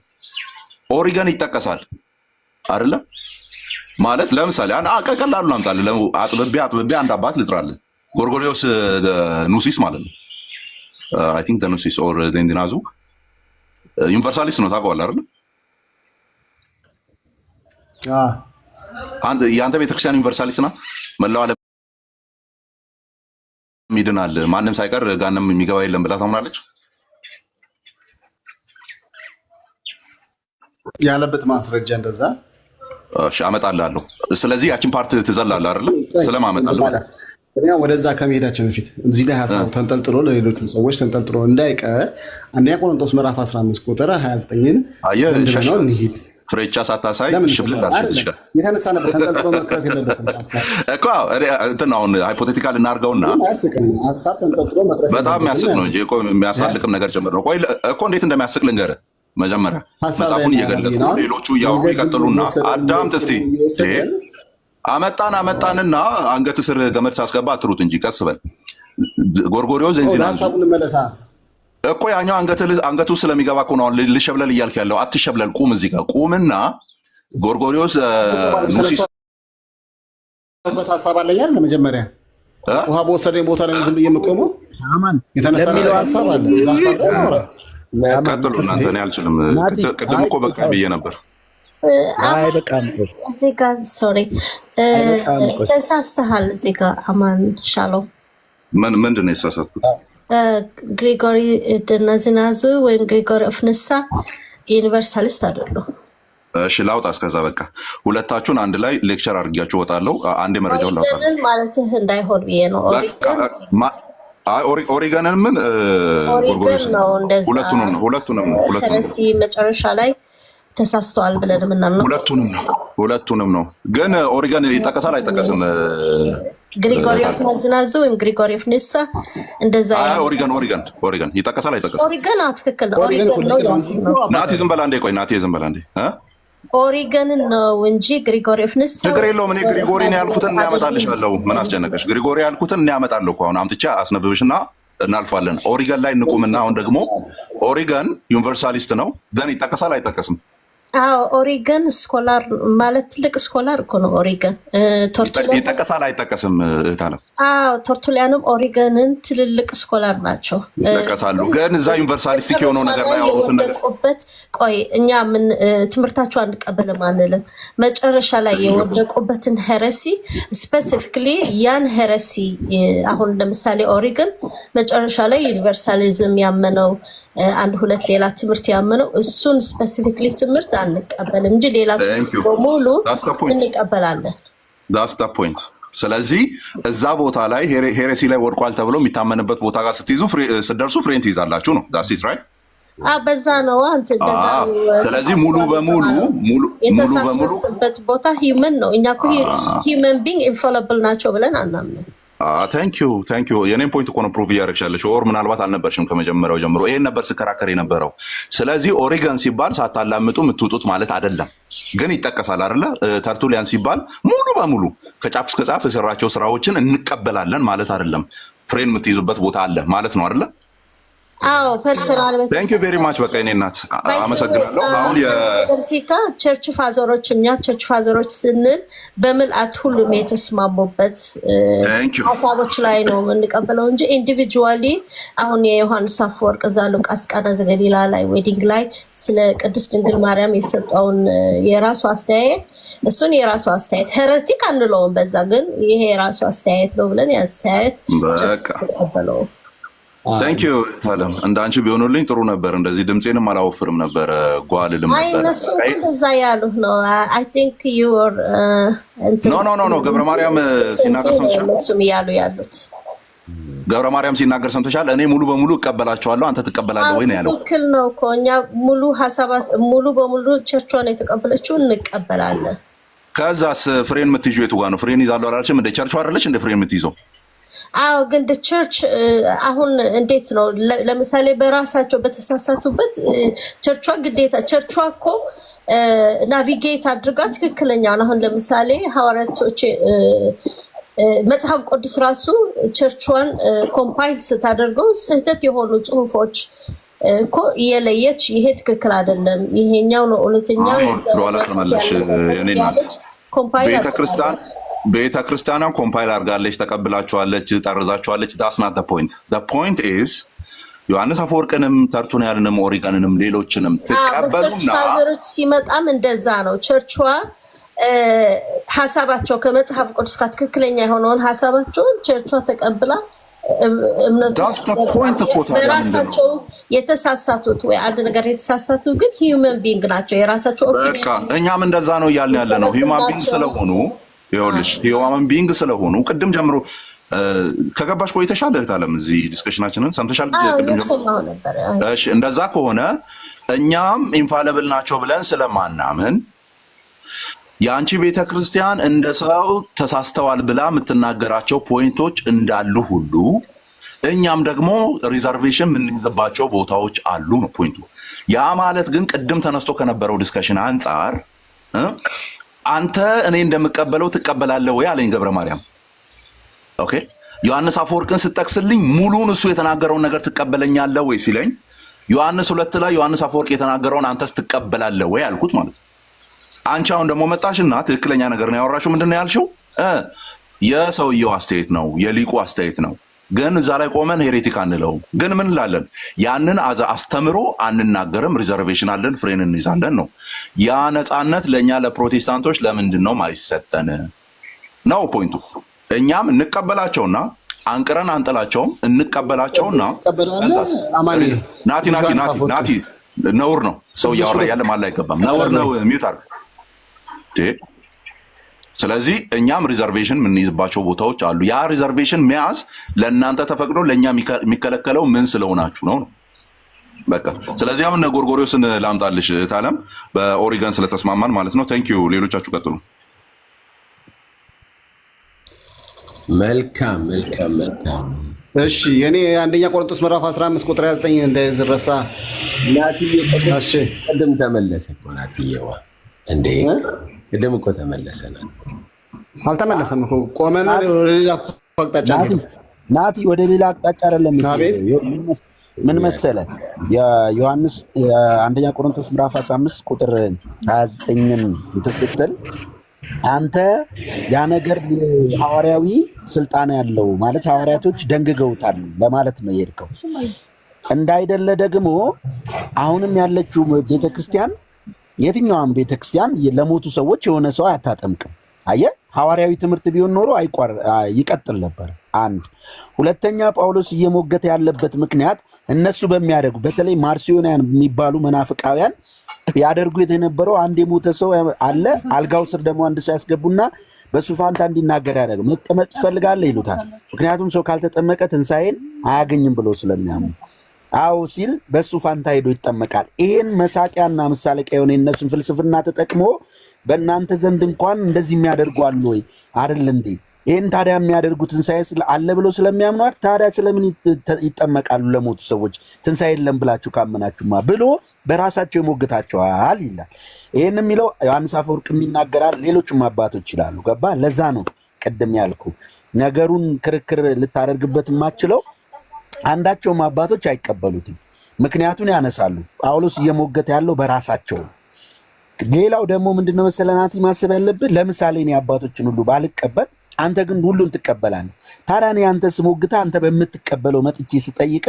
ኦሪገን ይጠቀሳል አይደለ? ማለት ለምሳሌ ቀላሉ ላምጣልህ። አጥብቤ አንድ አባት ልጥራልህ። ጎርጎሪዮስ ኑሲስ ማለት ነው። አይ ቲንክ ኑሲስ ኦር ዴንዲናዙ ዩኒቨርሳሊስት ነው። ታውቀዋለህ አይደለ? የአንተ ቤተክርስቲያን ዩኒቨርሳሊስት ናት። መላው ዓለም ይድናል፣ ማንም ሳይቀር ጋንም የሚገባ የለም ብላ ታምናለች። ያለበት ማስረጃ እንደዛ አመጣልሃለሁ። ስለዚህ ያችን ፓርት ትዘላለህ አይደለ? ስለማመጣልህ ወደዛ ከመሄዳችን በፊት እዚህ ላይ ሀሳቡ ተንጠልጥሎ ለሌሎችም ሰዎች ተንጠልጥሎ እንዳይቀር አንደኛ ቆሮንቶስ ምዕራፍ 15 ቁጥር 29ን ነው እንሂድ። ፍሬቻ ሳታሳይ ሽብልል የተነሳ ነበር። ተንጠልጥሎ መቅረት የለበትም እኮ እንትን አሁን ሃይፖቴቲካል እናድርገውና ሀሳብ ተንጠልጥሎ መቅረት በጣም የሚያስቅ ነው እንጂ የሚያሳልቅም ነገር ጭምር ነው። ቆይ እኮ እንዴት እንደሚያስቅ ልንገርህ። መጀመሪያ መጽሐፉን እየገለጥኩ ሌሎቹ እያወሩ ይቀጥሉና አዳምጥ እስቲ። አመጣንና አንገት ስር ገመድ ሳስገባ አትሩት እንጂ ቀስ በል። ጎርጎሪዮስ ዘንዚናዙ ሀሳቡን መለሳ እኮ ያኛው አንገቱ ስለሚገባ እኮ ነው ልሸብለል እያልክ ያለው። አትሸብለል፣ ቁም እዚህ ጋር ቁምና ጎርጎሪዮስ ኑሲስ ሀሳብ አለኝ አይደል? መጀመሪያ ውሃ በወሰደኝ ቦታ ላይ ዝም ብዬ የምቆመው የተነሳው ሀሳብ አለ። ቀጥሉ እናንተ። እኔ አልችልም። ቅድም እኮ በቃ ብዬ ነበር። እዚህ ጋር ሶሪ ተሳስተሃል። እዚህ ጋር አማን ሻሎም ምንድን ነው የተሳሳትኩት? ግሪጎሪ ድነዝናዙ ወይም ግሪጎሪ ኦፍ ንሳ ዩኒቨርሳሊስት አይደሉም። እሺ ላውጣ። እስከዛ በቃ ሁለታችሁን አንድ ላይ ሌክቸር አድርጊያችሁ እወጣለሁ። አንዴ መረጃውን ላውጣ ማለትህ እንዳይሆን ብዬ ነው። ኦሪገንን ምን ኦሪገን ነው እንደዛ ሁለቱንም ከረሲ መጨረሻ ላይ ተሳስተዋል ብለን ምናምን ሁለቱንም ነው። ግን ኦሪገን ይጠቀሳል አይጠቀስም? ግሪጎሪ ኦፍ ናዝናዙ ወይም ግሪጎሪ ኦፍ ንሳ እንደዛ ኦሪገን ይጠቀሳል አይጠቀስም? ኦሪገን ትክክል ነው። ኦሪገን ነው ያልኩት። ናቲ ዝም በላ እንዴ፣ ቆይ ናቲ ዝም በላ እንዴ። ኦሪገን ነው እንጂ ግሪጎሪ ኦፍ ንሳ ችግር የለውም። እኔ ግሪጎሪን ያልኩትን እናመጣልሻለሁ። ምን አስጨነቀሽ? ግሪጎሪ ያልኩትን እናመጣለሁ እኮ አሁን አምጥቼ አስነብብሽና እናልፋለን። ኦሪገን ላይ እንቁምና አሁን ደግሞ ኦሪገን ዩኒቨርሳሊስት ነው። ደን ይጠቀሳል አይጠቀስም? አዎ ኦሪገን ስኮላር ማለት ትልቅ ስኮላር እኮ ነው። ኦሪገን ይጠቀሳል አይጠቀስም? እህታለም አዎ ቶርቱሊያንም ኦሪገንን ትልልቅ ስኮላር ናቸው። ይጠቀሳሉ። ግን እዛ ዩኒቨርሳሊስቲክ የሆነው ነገር ላይ ያወሩትን ነገር ቆይ እኛ ምን ትምህርታቸው አንቀበልም አንልም። መጨረሻ ላይ የወደቁበትን ሄረሲ ስፔሲፊክሊ ያን ሄረሲ አሁን ለምሳሌ ኦሪገን መጨረሻ ላይ ዩኒቨርሳሊዝም ያመነው አንድ ሁለት ሌላ ትምህርት ያመነው እሱን ስፔሲፊክሊ ትምህርት አንቀበልም እንጂ ሌላ በሙሉ እንቀበላለን። ዳስ ዘ ፖይንት። ስለዚህ እዛ ቦታ ላይ ሄሬሲ ላይ ወድቋል ተብሎ የሚታመንበት ቦታ ጋር ስትደርሱ ፍሬን ትይዛላችሁ ነው። ዳስ ኢት ራይት። በዛ ነው አንተ በዛ። ስለዚህ ሙሉ በሙሉ የተሳሰበት ቦታ ሂውመን ነው። እኛ እኮ ሂውመን ቢንግ ኢንፎለብል ናቸው ብለን አናምንም። ታንኪዩ የኔን ፖይንት እኮ ነው ፕሩቭ እያደረግሻለሽ። ኦር ምናልባት አልነበርሽም ከመጀመሪያው ጀምሮ ይሄን ነበር ስከራከር የነበረው። ስለዚህ ኦሪገን ሲባል ሳታላምጡ የምትውጡት ማለት አይደለም፣ ግን ይጠቀሳል አይደለ? ተርቱሊያን ሲባል ሙሉ በሙሉ ከጫፍ እስከ ጫፍ የሰራቸው ስራዎችን እንቀበላለን ማለት አይደለም። ፍሬን የምትይዙበት ቦታ አለ ማለት ነው አይደለ? አዎ ፐርሰናል ታንክ ዩ ቬሪ ማች። በቃ እኔ እናት አመሰግናለሁ። አሁን የፖለቲካ ቸርች ፋዘሮች እኛ ቸርች ፋዘሮች ስንል በምልአት ሁሉም የተስማሙበት ሀሳቦች ላይ ነው የምንቀበለው እንጂ ኢንዲቪጁዋሊ አሁን የዮሐንስ አፈወርቅ እዛ ሉቃስ ቃና ዘገሊላ ላይ ዌዲንግ ላይ ስለ ቅድስት ድንግል ማርያም የሰጠውን የራሱ አስተያየት እሱን የራሱ አስተያየት ሄረቲክ አንለውም። በዛ ግን ይሄ የራሱ አስተያየት ነው ብለን የአስተያየት ተቀበለው። ታንክ ዩ ታለም። እንዳንቺ ቢሆኑልኝ ጥሩ ነበር። እንደዚህ ድምጼንም አላወፍርም ነበር፣ ጓልልም ነበር። እነሱ እንደዛ ያሉት ነው። አይ ቲንክ ዩ ኦር ኖ ገብረ ማርያም ሲናገር ሰምተሻል? እሱም ያሉት ገብረ ማርያም ሲናገር ሰምተሻል? እኔ ሙሉ በሙሉ እቀበላቸዋለሁ፣ አንተ ትቀበላለህ ወይ ነው ያለው። ትክክል ነው እኮ እኛ ሙሉ ሀሳባት ሙሉ በሙሉ ቸርቿን የተቀበለችው እንቀበላለን። ከዛስ ፍሬን የምትይዘው የቱ ጋር ነው? ፍሬን ይዛለሁ አላለችም? እንደ ቸርቿ አይደለች እንደ ፍሬን የምትይዘው? አዎ ግን ቸርች አሁን እንዴት ነው? ለምሳሌ በራሳቸው በተሳሳቱበት ቸርቿ ግዴታ ቸርቿ እኮ ናቪጌት አድርጋ ትክክለኛውን አሁን ለምሳሌ ሐዋርያቶች መጽሐፍ ቅዱስ ራሱ ቸርቿን ኮምፓይል ስታደርገው ስህተት የሆኑ ጽሁፎች እኮ እየለየች ይሄ ትክክል አይደለም፣ ይሄኛው ነው እውነተኛው ቤተ ክርስቲያኗን ኮምፓይል አድርጋለች፣ ተቀብላችኋለች፣ ጠርዛችኋለች። ዳስ ናት ዘ ፖይንት። ዘ ፖይንት ኢዝ ዮሐንስ አፈወርቅንም ተርቱሊያንንም ኦሪገንንም ሌሎችንም ትቀበሉና ፋዘሮች ሲመጣም እንደዛ ነው። ቸርቿ ሀሳባቸው ከመጽሐፍ ቅዱስ ጋር ትክክለኛ የሆነውን ሀሳባቸውን ቸርቿ ተቀብላ በራሳቸው የተሳሳቱት ወይ አንድ ነገር የተሳሳቱት ግን ሂውመን ቢንግ ናቸው። የራሳቸው በቃ እኛም እንደዛ ነው እያልን ያለ ነው። ሂውማን ቢንግ ስለሆኑ ይኸውልሽ ሂውማን ቢንግ ስለሆኑ ቅድም ጀምሮ ከገባሽ ቆይተሻል እህት አለም እዚህ ዲስከሽናችንን ሰምተሻል? ቅድም ጀምሮ እሺ፣ እንደዛ ከሆነ እኛም ኢንፋለብል ናቸው ብለን ስለማናምን የአንቺ ቤተ ክርስቲያን እንደ ሰው ተሳስተዋል ብላ የምትናገራቸው ፖይንቶች እንዳሉ ሁሉ እኛም ደግሞ ሪዘርቬሽን የምንይዝባቸው ቦታዎች አሉ ነው ፖይንቱ። ያ ማለት ግን ቅድም ተነስቶ ከነበረው ዲስከሽን አንጻር አንተ እኔ እንደምቀበለው ትቀበላለህ ወይ አለኝ ገብረ ማርያም። ኦኬ ዮሐንስ አፈወርቅን ስጠቅስልኝ ሙሉን እሱ የተናገረውን ነገር ትቀበለኛለህ ወይ ሲለኝ ዮሐንስ 2 ላይ ዮሐንስ አፈወርቅ የተናገረውን አንተስ ትቀበላለህ ወይ አልኩት ማለት ነው። አንቺ አሁን ደግሞ መጣሽና ትክክለኛ ነገር ነው ያወራሽው። ምንድን ነው ያልሽው? የሰውየው አስተያየት ነው የሊቁ አስተያየት ነው። ግን እዛ ላይ ቆመን ሄሬቲክ አንለውም። ግን ምን እንላለን? ያንን አስተምሮ አንናገርም፣ ሪዘርቬሽን አለን፣ ፍሬን እንይዛለን ነው። ያ ነፃነት ለእኛ ለፕሮቴስታንቶች ለምንድን ነው ማይሰጠን ነው ፖይንቱ። እኛም እንቀበላቸውና አንቅረን አንጥላቸውም፣ እንቀበላቸውና ናቲ ነውር ነው ሰው እያወራ ያለ ማላ አይገባም። ነውር ነው። ሚውት አድርግ። ስለዚህ እኛም ሪዘርቬሽን የምንይዝባቸው ቦታዎች አሉ። ያ ሪዘርቬሽን መያዝ ለእናንተ ተፈቅዶ ለእኛ የሚከለከለው ምን ስለሆናችሁ ነው? በቃ ስለዚህ አሁን ጎርጎሪዎስን ላምጣልሽ ታለም በኦሪገን ስለተስማማን ማለት ነው። ቴንክ ዩ። ሌሎቻችሁ ቀጥሉ። መልካም። እሺ የኔ አንደኛ ቆሮንቶስ ምዕራፍ 15 ቁጥር 29 እንዳይዝረሳ ናትዬ ቅድም ተመለሰ እኮ ናትዬዋ እንዴ ቅድም እኮ ተመለሰ። አልተመለሰም እኮ ቆመና ወደ ሌላ አቅጣጫ ናቲ ወደ ሌላ አቅጣጫ አይደለም። ምን መሰለ የዮሐንስ አንደኛ ቆሮንቶስ ምዕራፍ 15 ቁጥር 29ን ስትል አንተ ያ ነገር ሐዋርያዊ ስልጣን ያለው ማለት ሐዋርያቶች ደንግገውታል ለማለት ነው የሄድከው። እንዳይደለ ደግሞ አሁንም ያለችው ቤተክርስቲያን የትኛውም ቤተክርስቲያን ለሞቱ ሰዎች የሆነ ሰው አታጠምቅም። አየህ ሐዋርያዊ ትምህርት ቢሆን ኖሮ ይቀጥል ነበር። አንድ ሁለተኛ ጳውሎስ እየሞገተ ያለበት ምክንያት እነሱ በሚያደርጉ በተለይ ማርሲዮናውያን የሚባሉ መናፍቃውያን ያደርጉት የነበረው አንድ የሞተ ሰው አለ፣ አልጋው ስር ደግሞ አንድ ሰው ያስገቡና በሱ ፋንታ እንዲናገር ያደርጉ። መጠመቅ ትፈልጋለህ ይሉታል። ምክንያቱም ሰው ካልተጠመቀ ትንሣኤን አያገኝም ብሎ ስለሚያምኑ አዎ ሲል በሱ ፋንታ ሄዶ ይጠመቃል። ይሄን መሳቂያና መሳለቂያ የሆነ የነሱን ፍልስፍና ተጠቅሞ በእናንተ ዘንድ እንኳን እንደዚህ የሚያደርጉ አሉ ወይ አይደል እንዴ? ይህን ታዲያ የሚያደርጉ ትንሣኤ አለ ብሎ ስለሚያምኑ ታዲያ ስለምን ይጠመቃሉ? ለሞቱ ሰዎች ትንሣኤ የለም ብላችሁ ካመናችሁማ ብሎ በራሳቸው ይሞግታቸዋል ይላል። ይህን የሚለው ዮሐንስ አፈወርቅ ይናገራል፣ ሌሎችም አባቶች ይላሉ። ገባ? ለዛ ነው ቅድም ያልኩ ነገሩን ክርክር ልታደርግበት የማችለው አንዳቸውም አባቶች አይቀበሉትም። ምክንያቱን ያነሳሉ። ጳውሎስ እየሞገተ ያለው በራሳቸው። ሌላው ደግሞ ምንድነው መሰለህ ናቲ ማሰብ ያለብን፣ ለምሳሌ እኔ አባቶችን ሁሉ ባልቀበል አንተ ግን ሁሉን ትቀበላለህ። ታዲያ እኔ አንተ ስሞግታ አንተ በምትቀበለው መጥቼ ስጠይቅ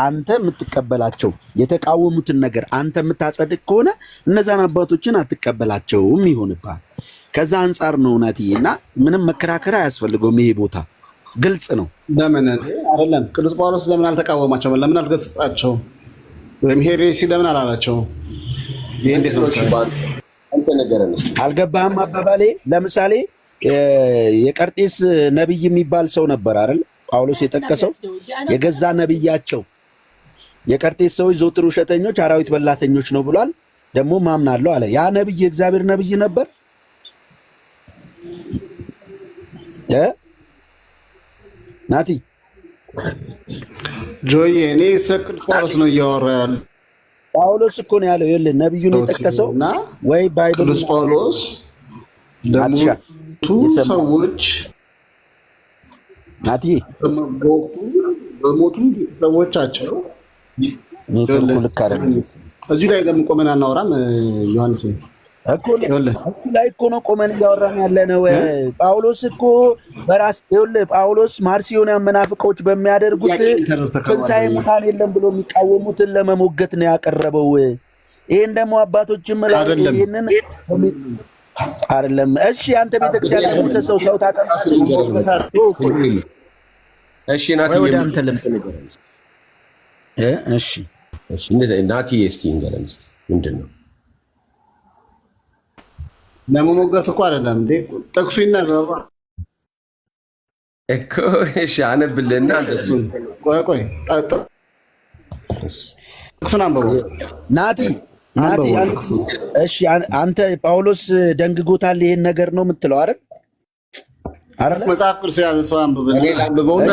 አንተ የምትቀበላቸው የተቃወሙትን ነገር አንተ የምታጸድቅ ከሆነ እነዛን አባቶችን አትቀበላቸውም ይሆንብሃል። ከዛ አንጻር ነው ናትዬ፣ እና ምንም መከራከር አያስፈልገውም። ይሄ ቦታ ግልጽ ነው። ለምን አይደለም ቅዱስ ጳውሎስ ለምን አልተቃወማቸው? ለምን አልገሰጻቸው? ወይም ሄሬሲ ለምን አላላቸው? ይሄ እንዴት ነው? አንተ ነገረን አልገባህም አባባሌ? ለምሳሌ የቀርጤስ ነብይ የሚባል ሰው ነበር አይደል? ጳውሎስ የጠቀሰው የገዛ ነብያቸው የቀርጤስ ሰዎች ዘውትር ውሸተኞች፣ አራዊት በላተኞች ነው ብሏል። ደግሞ ማምናለሁ አለ። ያ ነብይ የእግዚአብሔር ነብይ ነበር ናቲ ጆይ እኔ ቅዱስ ጳውሎስ ነው እያወራ ያለ። ጳውሎስ እኮ ነው ያለው። ይኸውልህ ነብዩን የጠቀሰው ወይ ባይብል ቅዱስ ጳውሎስ ለሞቱ ሰዎች ናቲ በሞቱ ሰዎቻቸው ልክ አይደለም። እዚሁ ላይ ለምን ቆመን አናወራም? ዮሐንስ እኮ ላይ እኮ ነው ቆመን እያወራን ያለ ነው። ጳውሎስ እኮ በራስ ይኸውልህ፣ ጳውሎስ ማርሲዮናውያን መናፍቆች በሚያደርጉት ትንሣኤ ሙታን የለም ብሎ የሚቃወሙትን ለመሞገት ነው ያቀረበው። ይሄን ደግሞ አባቶችም ይሄንን አይደለም። እሺ አንተ ቤተክርስቲያን ለሞተ ሰው ታጠምቃለህ? እሺ ናቲ ወደ አንተ ለምትነገር እሺ ናቲ እስቲ እንገረን እስቲ ምንድን ነው ለመሞገት እኮ አይደለም እንዴ? ጥቅሱ ይነበባ እኮ። እሺ አነብልና ቆይ ጥቅሱን አንብበው ናቲ። እሺ አንተ ጳውሎስ ደንግጎታል ይሄን ነገር ነው የምትለው አይደል? መጽሐፍ ቅዱስ የያዘ ሰው አንብበው። እኔ ላንብበውና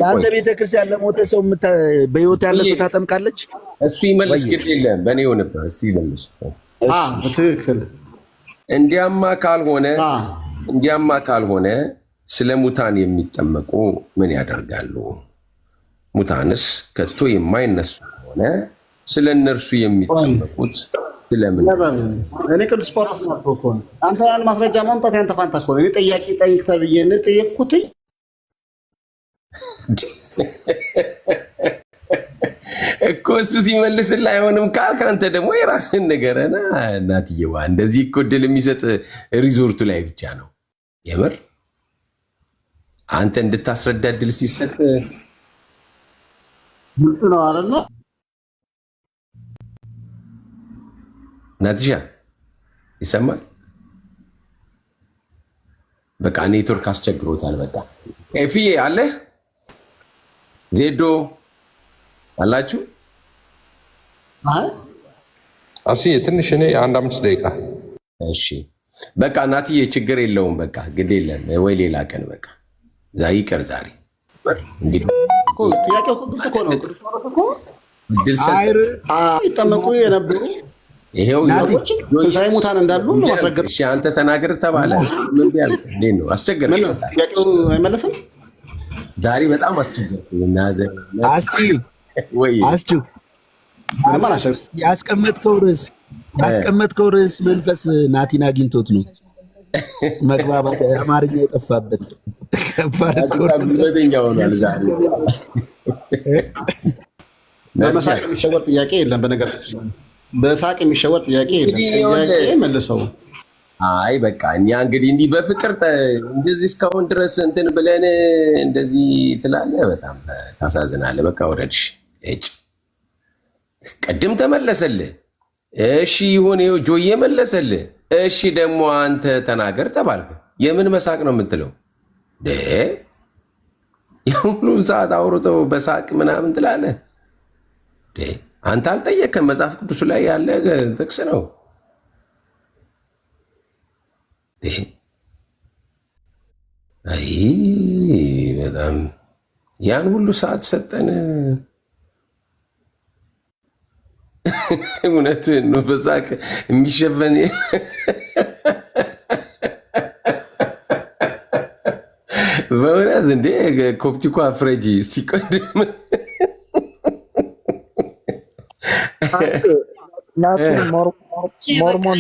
ለአንተ ቤተክርስቲያን ለሞተ ሰው በህይወት ያለ ሰው ታጠምቃለች? እሱ ይመልስ፣ ግድ የለም በእኔ ሆነበት እሱ ይመልስ። በትክክል እንዲያማ ካልሆነ ስለ ሙታን የሚጠመቁ ምን ያደርጋሉ? ሙታንስ ከቶ የማይነሱ ሆነ ስለ እነርሱ የሚጠመቁት ስለምን? እኔ ቅዱስ ጳውሎስ ናቸው እኮ አንተ ያን ማስረጃ ማምጣት ያንተ ፋንታ እኮ ነው። እኔ ጠያቂ ጠይቅ ተብዬ ጠየቅኩት እኮ እሱ ሲመልስልህ አይሆንም ካልክ አንተ ደግሞ የራስህን ነገርና እናትየዋ እንደዚህ እኮ እድል የሚሰጥ ሪዞርቱ ላይ ብቻ ነው። የምር አንተ እንድታስረዳ እድል ሲሰጥ ነው አይደል? ናትሻ ይሰማል? በቃ ኔትወርክ አስቸግሮታል። በቃ ኤፍዬ አለ ዜዶ አላችሁ? አስዬ ትንሽ እኔ 1-5 ደቂቃ። እሺ በቃ እናትዬ ችግር የለውም። በቃ ግድ የለም ወይ ሌላ ቀን በቃ ይቅር። ዛሬ እንግዲህ ጥያቄው ግልጽ እኮ ነው። እድል ሰጥ ይጠመቁ የነበሩ ይሄው ትንሣኤ ሙታን እንዳሉ ነው ማስረገጥ። እሺ አንተ ተናገር ተባለ። ምን ቢያል እንዴት ነው አስቸገረ? ጥያቄው አይመለስም። ዛሬ በጣም አስቸገረ። አስቹ ያስቀመጥከው ርዕስ መንፈስ ናቲን አግኝቶት ነው መግባባት አማርኛ የጠፋበት በተኛው ነው። ዛሬ በመሳቅ የሚሸወር ጥያቄ የለም። በነገራችን በሳቅ የሚሸወር ጥያቄ የለም። ጥያቄ መልሰው አይ በቃ እኛ እንግዲህ እንዲህ በፍቅር እንደዚህ እስካሁን ድረስ እንትን ብለን እንደዚህ ትላለህ። በጣም ታሳዝናለህ። በቃ ወረድሽ እጭ ቅድም ተመለሰልህ። እሺ ይሁን ይኸው ጆዬ መለሰልህ። እሺ ደግሞ አንተ ተናገር ተባልክ። የምን መሳቅ ነው የምትለው? የሁሉን ሰዓት አውርተው በሳቅ ምናምን ትላለህ። አንተ አልጠየቅም። መጽሐፍ ቅዱሱ ላይ ያለ ጥቅስ ነው። አይ በጣም ያን ሁሉ ሰዓት ሰጠን። እውነት ነው። በሳቅ የሚሸፈን በእውነት እንዴ ኮፕቲኮ አፍረጂ ሲቆድም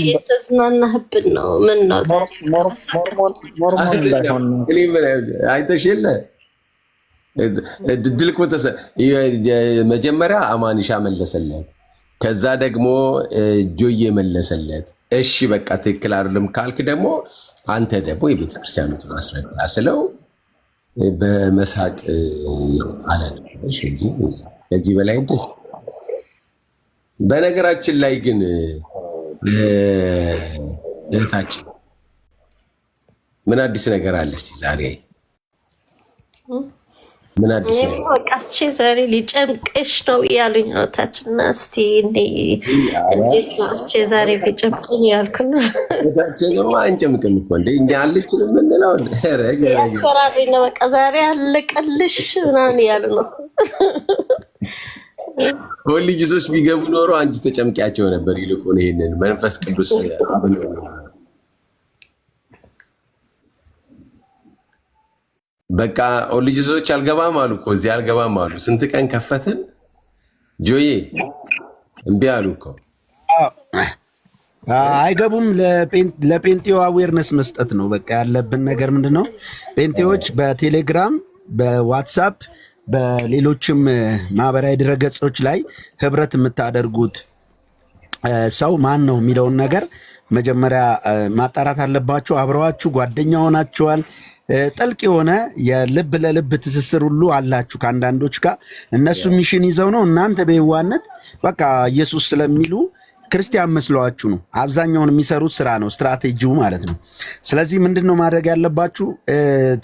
የተዝናናህብን ነው። ምን ነው አይተሽ የለ ድልኮ መጀመሪያ አማኒሻ መለሰለት፣ ከዛ ደግሞ ጆዬ መለሰለት። እሺ በቃ ትክክል አይደለም ካልክ ደግሞ አንተ ደግሞ የቤተክርስቲያኑን አስረዳ ስለው በመሳቅ አለን እንጂ ከዚህ በላይ ድል። በነገራችን ላይ ግን እህታችን ምን አዲስ ነገር አለ? እስቲ ዛሬ ምን አዲስ ነገር? በቃ እስኪ ዛሬ ሊጨምቅሽ ነው እያሉኝ ነው ታችና። እስቲ እንዴት ነው እስኪ ዛሬ ሊጨምቅኝ ያልኩ ነው። እህታችንማ አንጨምቅም እኮ እንደ እኛ አለችን የምንለው ያስፈራሪኝ ነው። በቃ ዛሬ አለቀልሽ ምናምን እያሉ ነው። ሁል ልጅሶች ቢገቡ ኖሮ አንቺ ተጨምቂያቸው ነበር። ይልቁን ይሄንን መንፈስ ቅዱስ በቃ ሁል ልጅሶች አልገባም አሉ እኮ እዚህ አልገባም አሉ። ስንት ቀን ከፈትን ጆዬ እምቢ አሉ እኮ አይገቡም። ለጴንጤው አዌርነስ መስጠት ነው በቃ ያለብን ነገር ምንድን ነው? ጴንጤዎች በቴሌግራም በዋትሳፕ በሌሎችም ማህበራዊ ድረገጾች ላይ ህብረት የምታደርጉት ሰው ማን ነው የሚለውን ነገር መጀመሪያ ማጣራት አለባችሁ። አብረዋችሁ ጓደኛ ሆናችኋል። ጥልቅ የሆነ የልብ ለልብ ትስስር ሁሉ አላችሁ ከአንዳንዶች ጋር። እነሱ ሚሽን ይዘው ነው፣ እናንተ በየዋነት በቃ ኢየሱስ ስለሚሉ ክርስቲያን መስለዋችሁ ነው። አብዛኛውን የሚሰሩት ስራ ነው፣ ስትራቴጂው ማለት ነው። ስለዚህ ምንድን ነው ማድረግ ያለባችሁ?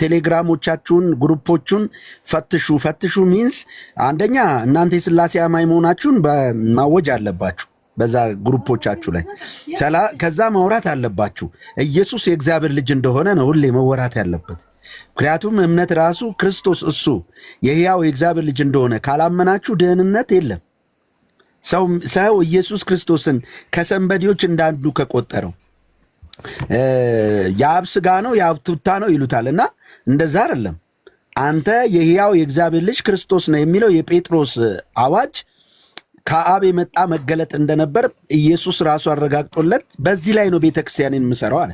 ቴሌግራሞቻችሁን ግሩፖቹን ፈትሹ ሚንስ አንደኛ እናንተ የስላሴ አማኝ መሆናችሁን ማወጅ አለባችሁ በዛ ግሩፖቻችሁ ላይ። ከዛ ማውራት አለባችሁ ኢየሱስ የእግዚአብሔር ልጅ እንደሆነ ነው ሁሌ መወራት ያለበት። ምክንያቱም እምነት ራሱ ክርስቶስ እሱ የሕያው የእግዚአብሔር ልጅ እንደሆነ ካላመናችሁ ድህንነት የለም። ሰው ኢየሱስ ክርስቶስን ከሰንበዴዎች እንዳንዱ ከቆጠረው የአብ ስጋ ነው የአብ ቱታ ነው ይሉታል። እና እንደዛ አይደለም። አንተ የሕያው የእግዚአብሔር ልጅ ክርስቶስ ነው የሚለው የጴጥሮስ አዋጅ ከአብ የመጣ መገለጥ እንደነበር ኢየሱስ ራሱ አረጋግጦለት በዚህ ላይ ነው ቤተክርስቲያንን የምሰራው አለ።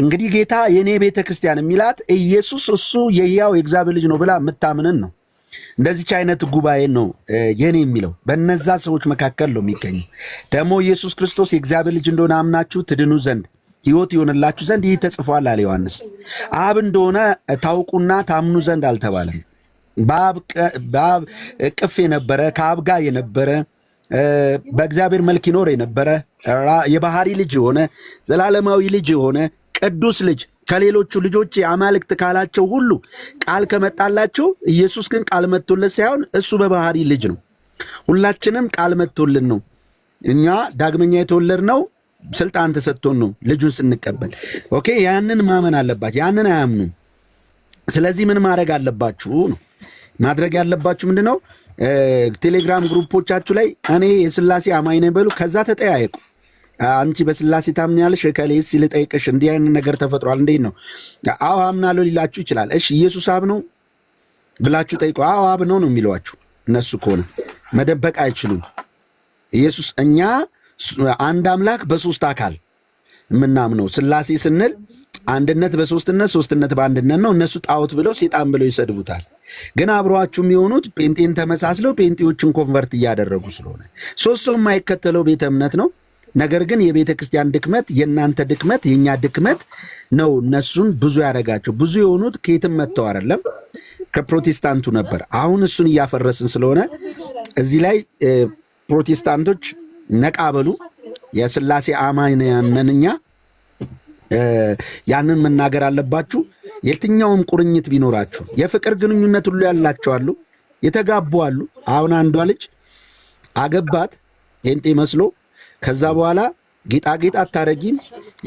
እንግዲህ ጌታ የኔ ቤተክርስቲያን የሚላት ኢየሱስ እሱ የሕያው የእግዚአብሔር ልጅ ነው ብላ የምታምንን ነው። እንደዚች አይነት ጉባኤ ነው የኔ የሚለው በነዛ ሰዎች መካከል ነው የሚገኘው። ደግሞ ኢየሱስ ክርስቶስ የእግዚአብሔር ልጅ እንደሆነ አምናችሁ ትድኑ ዘንድ ሕይወት ይሆንላችሁ ዘንድ ይህ ተጽፏል አለ ዮሐንስ። አብ እንደሆነ ታውቁና ታምኑ ዘንድ አልተባለም። በአብ እቅፍ የነበረ ከአብ ጋር የነበረ በእግዚአብሔር መልክ ይኖር የነበረ የባህሪ ልጅ የሆነ ዘላለማዊ ልጅ የሆነ ቅዱስ ልጅ ከሌሎቹ ልጆች አማልክት ካላቸው ሁሉ ቃል ከመጣላቸው ኢየሱስ ግን ቃል መጥቶለት ሳይሆን እሱ በባህሪ ልጅ ነው። ሁላችንም ቃል መጥቶልን ነው። እኛ ዳግመኛ የተወለድነው ስልጣን ተሰጥቶን ነው ልጁን ስንቀበል። ኦኬ፣ ያንን ማመን አለባችሁ። ያንን አያምኑም። ስለዚህ ምን ማድረግ አለባችሁ ነው ማድረግ ያለባችሁ ምንድን ነው? ቴሌግራም ግሩፖቻችሁ ላይ እኔ የስላሴ አማኝ ነኝ በሉ። ከዛ ተጠያየቁ። አንቺ በስላሴ ታምኛለሽ ከሌስ ልጠይቅሽ እንዲህ አይነት ነገር ተፈጥሯል እንዴት ነው? አዎ አምናለሁ ሊላችሁ ይችላል። እሺ ኢየሱስ አብ ነው ብላችሁ ጠይቁ። አዎ አብ ነው የሚሏችሁ እነሱ ከሆነ መደበቅ አይችሉም። ኢየሱስ እኛ አንድ አምላክ በሶስት አካል የምናምነው ስላሴ ስንል አንድነት በሶስትነት ሶስትነት በአንድነት ነው። እነሱ ጣዖት ብለው ሴጣን ብለው ይሰድቡታል። ግን አብረዋችሁ የሚሆኑት ጴንጤን ተመሳስለው ጴንጤዎችን ኮንቨርት እያደረጉ ስለሆነ ሶስት ሰው የማይከተለው ቤተ እምነት ነው። ነገር ግን የቤተ ክርስቲያን ድክመት የእናንተ ድክመት የእኛ ድክመት ነው እነሱን ብዙ ያደረጋቸው። ብዙ የሆኑት ከየትም መጥተው አይደለም ከፕሮቴስታንቱ ነበር። አሁን እሱን እያፈረስን ስለሆነ እዚህ ላይ ፕሮቴስታንቶች ነቃ በሉ። የስላሴ አማኝ ነን እኛ። ያንን መናገር አለባችሁ። የትኛውም ቁርኝት ቢኖራችሁ የፍቅር ግንኙነት ሁሉ ያላቸው አሉ፣ የተጋቡ አሉ። አሁን አንዷ ልጅ አገባት ጴንጤ መስሎ። ከዛ በኋላ ጌጣጌጥ አታረጊም፣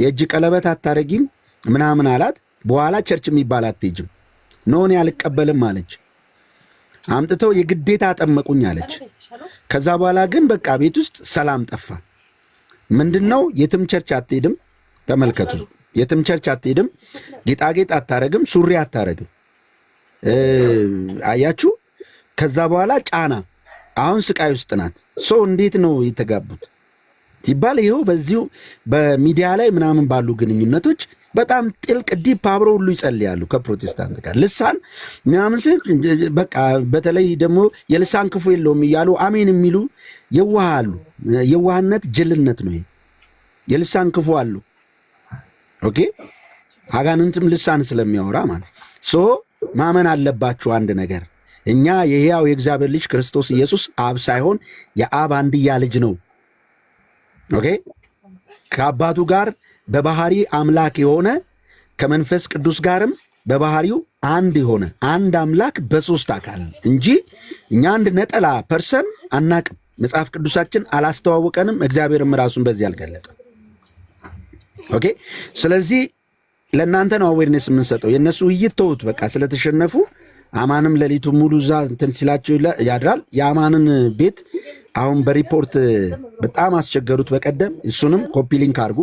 የእጅ ቀለበት አታረጊም ምናምን አላት። በኋላ ቸርች የሚባል አትሄጅም፣ ኖን አልቀበልም አለች። አምጥተው የግዴታ አጠመቁኝ አለች። ከዛ በኋላ ግን በቃ ቤት ውስጥ ሰላም ጠፋ። ምንድነው? የትም ቸርች አትሄድም። ተመልከቱ፣ የትም ቸርች አትሄድም፣ ጌጣጌጥ አታረግም፣ ሱሪ አታረግም። አያችሁ? ከዛ በኋላ ጫና፣ አሁን ስቃይ ውስጥ ናት። ሰው እንዴት ነው የተጋቡት ሲባል ይኸው በዚሁ በሚዲያ ላይ ምናምን ባሉ ግንኙነቶች በጣም ጥልቅ ዲፕ አብረው ሁሉ ይጸልያሉ ከፕሮቴስታንት ጋር ልሳን ምናምን ስል በቃ በተለይ ደግሞ የልሳን ክፉ የለውም እያሉ አሜን የሚሉ የዋህ አሉ። የዋህነት ጅልነት ነው። የልሳን ክፉ አሉ። ኦኬ፣ አጋንንትም ልሳን ስለሚያወራ ማለት ሶ ማመን አለባችሁ አንድ ነገር፣ እኛ የሕያው የእግዚአብሔር ልጅ ክርስቶስ ኢየሱስ አብ ሳይሆን የአብ አንድያ ልጅ ነው። ኦኬ፣ ከአባቱ ጋር በባህሪ አምላክ የሆነ ከመንፈስ ቅዱስ ጋርም በባህሪው አንድ የሆነ አንድ አምላክ በሶስት አካል እንጂ እኛ አንድ ነጠላ ፐርሰን አናቅም። መጽሐፍ ቅዱሳችን አላስተዋወቀንም፣ እግዚአብሔርም ራሱን በዚህ አልገለጠም። ኦኬ፣ ስለዚህ ለእናንተ ነው አዌርነስ የምንሰጠው። የእነሱ ውይይት ተውት፣ በቃ ስለተሸነፉ። አማንም ሌሊቱ ሙሉ እዛ እንትን ሲላቸው ያድራል። የአማንን ቤት አሁን በሪፖርት በጣም አስቸገሩት በቀደም። እሱንም ኮፒ ሊንክ አድርጉ።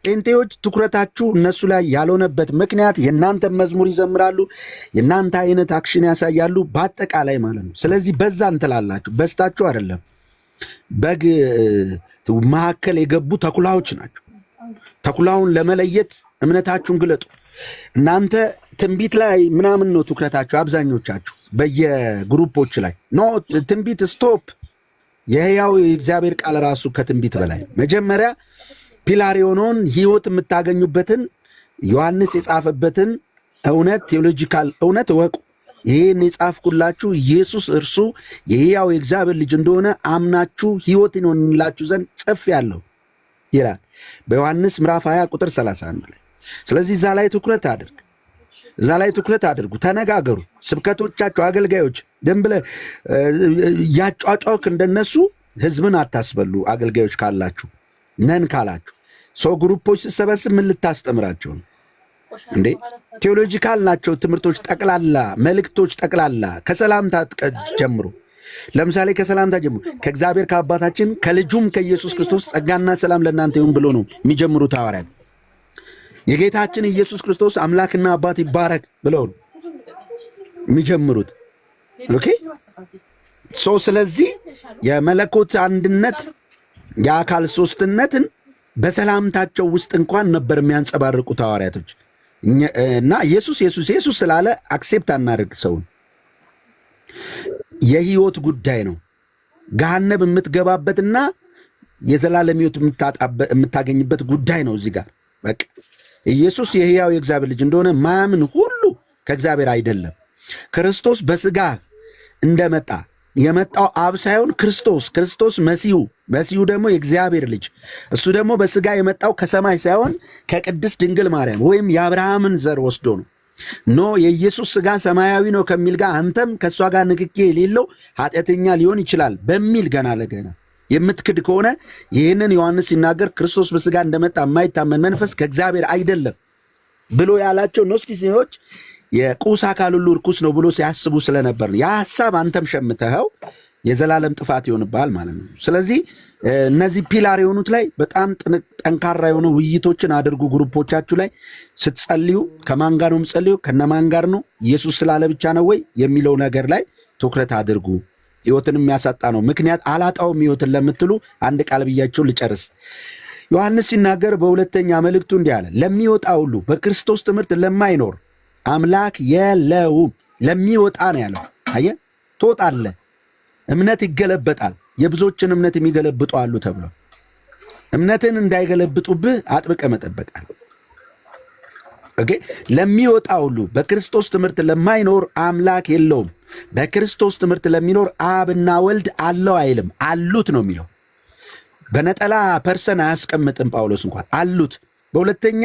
ጴንጤዎች ትኩረታችሁ እነሱ ላይ ያልሆነበት ምክንያት የእናንተ መዝሙር ይዘምራሉ፣ የእናንተ አይነት አክሽን ያሳያሉ፣ በአጠቃላይ ማለት ነው። ስለዚህ በዛ እንትላላችሁ፣ በስታችሁ አይደለም። በግ መካከል የገቡ ተኩላዎች ናቸው። ተኩላውን ለመለየት እምነታችሁን ግለጡ። እናንተ ትንቢት ላይ ምናምን ነው ትኩረታችሁ አብዛኞቻችሁ በየግሩፖች ላይ ኖ ትንቢት ስቶፕ። የሕያው የእግዚአብሔር ቃል ራሱ ከትንቢት በላይ መጀመሪያ ፒላር የሆነውን ሕይወት የምታገኙበትን ዮሐንስ የጻፈበትን እውነት ቴዎሎጂካል እውነት እወቁ። ይህን የጻፍኩላችሁ ኢየሱስ እርሱ የሕያው የእግዚአብሔር ልጅ እንደሆነ አምናችሁ ሕይወት ይሆንላችሁ ዘንድ ጽፌአለሁ ይላል በዮሐንስ ምዕራፍ 20 ቁጥር 31 ላይ። ስለዚህ እዛ ላይ ትኩረት አድርግ፣ እዛ ላይ ትኩረት አድርጉ፣ ተነጋገሩ። ስብከቶቻችሁ አገልጋዮች ደም ብለህ ያጫጫውክ እንደነሱ ህዝብን አታስበሉ። አገልጋዮች ካላችሁ ነን ካላችሁ ሰው ግሩፖች ስሰበስብ ምን ልታስተምራቸው ነው እንዴ? ቴዎሎጂካል ናቸው ትምህርቶች ጠቅላላ፣ መልእክቶች ጠቅላላ ከሰላምታ ጀምሮ። ለምሳሌ ከሰላምታ ጀምሮ ከእግዚአብሔር ከአባታችን ከልጁም ከኢየሱስ ክርስቶስ ጸጋና ሰላም ለእናንተ ይሁን ብሎ ነው የሚጀምሩት ሐዋርያት። የጌታችን ኢየሱስ ክርስቶስ አምላክና አባት ይባረክ ብለው ነው የሚጀምሩት። ኦኬ ሶ ስለዚህ የመለኮት አንድነት የአካል ሶስትነትን በሰላምታቸው ውስጥ እንኳን ነበር የሚያንጸባርቁት ሐዋርያቶች። እና ኢየሱስ ስላለ አክሴፕት አናደርግ። ሰውን የህይወት ጉዳይ ነው። ገሃነብ የምትገባበትና የዘላለም ህይወት የምታገኝበት ጉዳይ ነው። እዚህ ጋር በቃ ኢየሱስ የሕያው የእግዚአብሔር ልጅ እንደሆነ ማያምን ሁሉ ከእግዚአብሔር አይደለም። ክርስቶስ በስጋ እንደመጣ የመጣው አብ ሳይሆን ክርስቶስ መሲሁ ደግሞ የእግዚአብሔር ልጅ፣ እሱ ደግሞ በስጋ የመጣው ከሰማይ ሳይሆን ከቅድስት ድንግል ማርያም ወይም የአብርሃምን ዘር ወስዶ ነው። ኖ የኢየሱስ ስጋ ሰማያዊ ነው ከሚል ጋር አንተም ከእሷ ጋር ንክኬ የሌለው ኃጢአተኛ ሊሆን ይችላል በሚል ገና ለገና የምትክድ ከሆነ ይህንን ዮሐንስ ሲናገር ክርስቶስ በስጋ እንደመጣ የማይታመን መንፈስ ከእግዚአብሔር አይደለም ብሎ ያላቸው ኖስቲሲዎች የቁስ አካል ሁሉ ርኩስ ነው ብሎ ሲያስቡ ስለነበር ነው። ያ ሀሳብ አንተም ሸምተኸው የዘላለም ጥፋት ይሆንብሃል ማለት ነው። ስለዚህ እነዚህ ፒላር የሆኑት ላይ በጣም ጠንካራ የሆኑ ውይይቶችን አድርጉ። ግሩፖቻችሁ ላይ ስትጸልዩ ከማን ጋር ነው የምጸልዩ? ከነማን ጋር ነው? ኢየሱስ ስላለ ብቻ ነው ወይ የሚለው ነገር ላይ ትኩረት አድርጉ። ህይወትን የሚያሳጣ ነው። ምክንያት አላጣውም ህይወትን ለምትሉ አንድ ቃል ብያቸው ልጨርስ። ዮሐንስ ሲናገር በሁለተኛ መልእክቱ እንዲህ አለ፣ ለሚወጣ ሁሉ በክርስቶስ ትምህርት ለማይኖር አምላክ የለውም። ለሚወጣ ነው ያለው። አየህ፣ ትወጣለህ፣ እምነት ይገለበጣል። የብዙዎችን እምነት የሚገለብጡ አሉ ተብሎ እምነትን እንዳይገለብጡብህ አጥብቀ መጠበቃል። ኦኬ፣ ለሚወጣ ሁሉ በክርስቶስ ትምህርት ለማይኖር አምላክ የለውም። በክርስቶስ ትምህርት ለሚኖር አብና ወልድ አለው አይልም፣ አሉት ነው የሚለው። በነጠላ ፐርሰን አያስቀምጥም ጳውሎስ፣ እንኳን አሉት። በሁለተኛ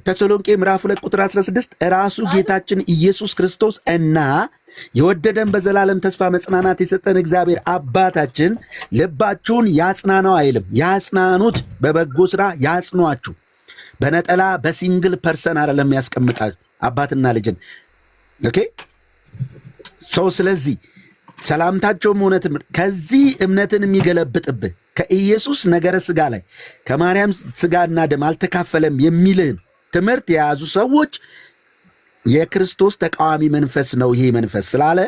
ተሰሎንቄ ምዕራፍ 2 ቁጥር 16 ራሱ ጌታችን ኢየሱስ ክርስቶስ እና የወደደን በዘላለም ተስፋ መጽናናት የሰጠን እግዚአብሔር አባታችን ልባችሁን ያጽናናው አይልም፣ ያጽናኑት፣ በበጎ ስራ ያጽኗችሁ። በነጠላ በሲንግል ፐርሰን አይደለም ያስቀምጣል አባትና ልጅን። ኦኬ ሰው ስለዚህ ሰላምታቸውም ሆነ ትምህርት ከዚህ እምነትን የሚገለብጥብህ ከኢየሱስ ነገረ ስጋ ላይ ከማርያም ስጋና ደም አልተካፈለም የሚልህን ትምህርት የያዙ ሰዎች የክርስቶስ ተቃዋሚ መንፈስ ነው ይሄ መንፈስ ስላለ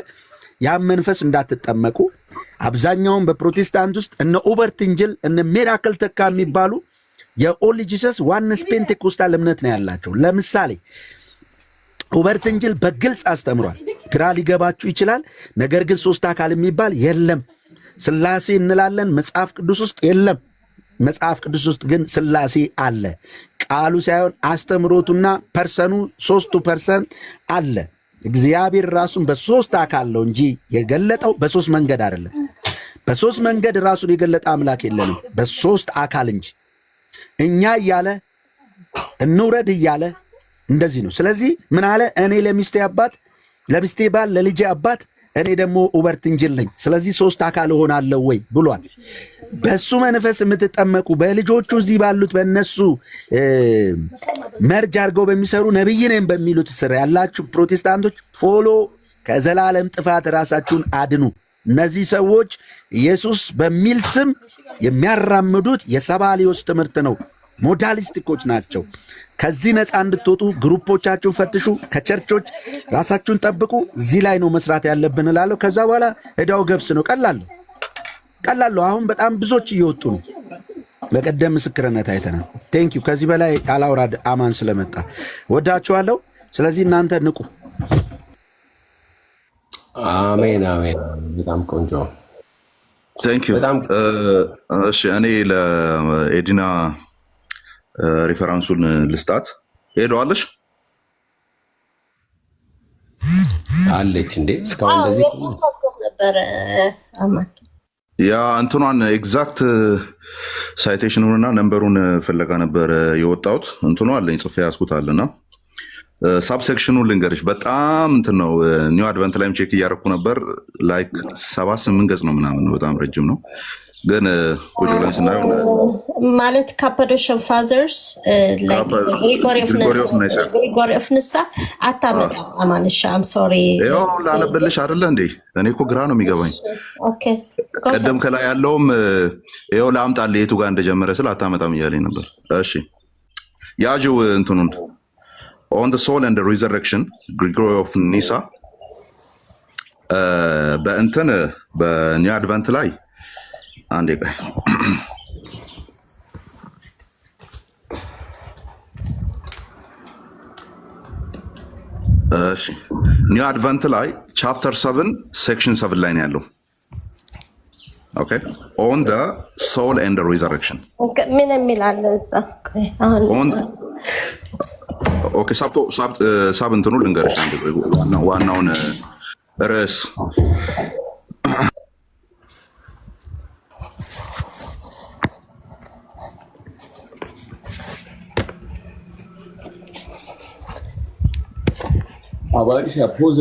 ያም መንፈስ እንዳትጠመቁ። አብዛኛውን በፕሮቴስታንት ውስጥ እነ ኡበርት እንጅል እነ ሜራክል ተካ የሚባሉ የኦል ጂሰስ ዋነስ ፔንቴኮስታል እምነት ነው ያላቸው። ለምሳሌ ኡበርት እንጅል በግልጽ አስተምሯል። ግራ ሊገባችሁ ይችላል። ነገር ግን ሶስት አካል የሚባል የለም። ስላሴ እንላለን፣ መጽሐፍ ቅዱስ ውስጥ የለም። መጽሐፍ ቅዱስ ውስጥ ግን ስላሴ አለ። ቃሉ ሳይሆን አስተምሮቱና ፐርሰኑ ሶስቱ ፐርሰን አለ። እግዚአብሔር ራሱን በሶስት አካል ነው እንጂ የገለጠው በሶስት መንገድ አይደለም። በሶስት መንገድ ራሱን የገለጠ አምላክ የለንም፣ በሶስት አካል እንጂ። እኛ እያለ እንውረድ እያለ እንደዚህ ነው። ስለዚህ ምን አለ? እኔ ለሚስቴ አባት፣ ለሚስቴ ባል፣ ለልጄ አባት፣ እኔ ደግሞ ኡበርት እንጅል ነኝ። ስለዚህ ሶስት አካል እሆናለሁ ወይ ብሏል። በሱ መንፈስ የምትጠመቁ በልጆቹ እዚህ ባሉት በእነሱ መርጅ አድርገው በሚሰሩ ነቢይ ነኝ በሚሉት ስር ያላችሁ ፕሮቴስታንቶች ፎሎ ከዘላለም ጥፋት ራሳችሁን አድኑ። እነዚህ ሰዎች ኢየሱስ በሚል ስም የሚያራምዱት የሰባሊዮስ ትምህርት ነው። ሞዳሊስቲኮች ናቸው። ከዚህ ነፃ እንድትወጡ ግሩፖቻችሁን ፈትሹ፣ ከቸርቾች ራሳችሁን ጠብቁ። እዚህ ላይ ነው መስራት ያለብን እላለሁ። ከዛ በኋላ ዕዳው ገብስ ነው። ቀላለሁ። አሁን በጣም ብዙዎች እየወጡ ነው። በቀደም ምስክርነት አይተናል። ቴንኪዩ። ከዚህ በላይ አላውራድ። አማን ስለመጣ ወዳችኋለሁ። ስለዚህ እናንተ ንቁ። አሜን አሜን። በጣም ቆንጆ ቴንኪዩ። እሺ እኔ ለኤዲና ሪፈራንሱን ልስጣት። ሄደዋለሽ አለች እንዴ? እስካሁን እንደዚህ ነበረ። አማን ያ እንትኗን ኤግዛክት ሳይቴሽኑንና ነንበሩን ፍለጋ ነበር የወጣሁት። እንትኗ አለኝ ጽፌ ያስኩታልና ሳብሴክሽኑን ልንገርሽ። በጣም እንትን ነው። ኒው አድቨንት ላይም ቼክ እያደረኩ ነበር። ላይክ 7-8 ገጽ ነው ምናምን፣ በጣም ረጅም ነው። ግን ቁጭ ብለን ስናየው ማለት ካፓዶሽን ፋዘርስ ግሪጎሪ ኦፍ ንሳ አታመጣ። አማንሻ አም ሶሪ ያው ላነብልሽ አይደለ እንዴ? እኔ እኮ ግራ ነው የሚገባኝ። ቀደም ከላይ ያለውም ይኸው ላምጣልህ የቱ ጋር እንደጀመረ ስል አታመጣም እያለኝ ነበር። እሺ ያዥው እንትኑን on the soul and the resurrection Gregory of Nyssa በእንትን በኒው አድቨንት ላይ አንዴ ቆይ እሺ ኒው አድቨንት ላይ ቻፕተር 7 ሴክሽን 7 ላይ ነው ያለው። ኦኬ on the soul and the resurrection ምን የሚላል እዛ? አሁን ኦኬ ሳብ እንትኑ ልንገርሽ አንዴ ዋናውን ርዕስ አባዲሻ ፖዘ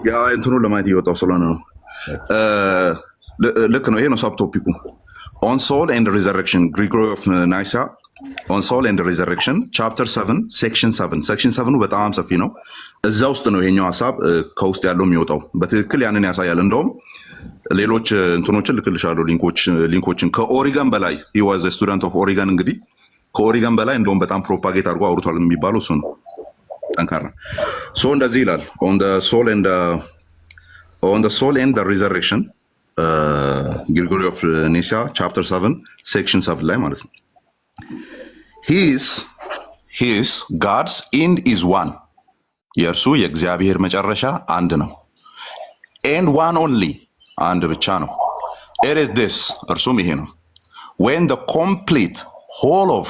ያ እንትኑ ለማየት እየወጣው ስለሆነ ነው። ልክ ነው። ይሄ ነው ሳብ ቶፒኩ on soul and resurrection Gregory of Nyssa on soul and resurrection chapter 7 section 7 በጣም ሰፊ ነው። እዛ ውስጥ ነው ይሄኛው ሐሳብ ከውስጥ ያለው የሚወጣው በትክክል ያንን ያሳያል። እንደውም ሌሎች እንትኖችን ልክልሻለሁ ሊንኮችን ከኦሪገን በላይ he was a student of Oregon እንግዲህ ከኦሪገን በላይ እንደውም በጣም ፕሮፓጌት አድርጎ አውርቷል የሚባለው እሱ ነው። ጠንካራ ሶ እንደዚህ ይላል on the soul and the resurrection Gregory of Nyssa chapter 7 section 7 ላይ ማለት ነው his God's end is one የእርሱ የእግዚአብሔር መጨረሻ አንድ ነው and one only አንድ ብቻ ነው it is this እርሱም ይሄ ነው when the complete whole of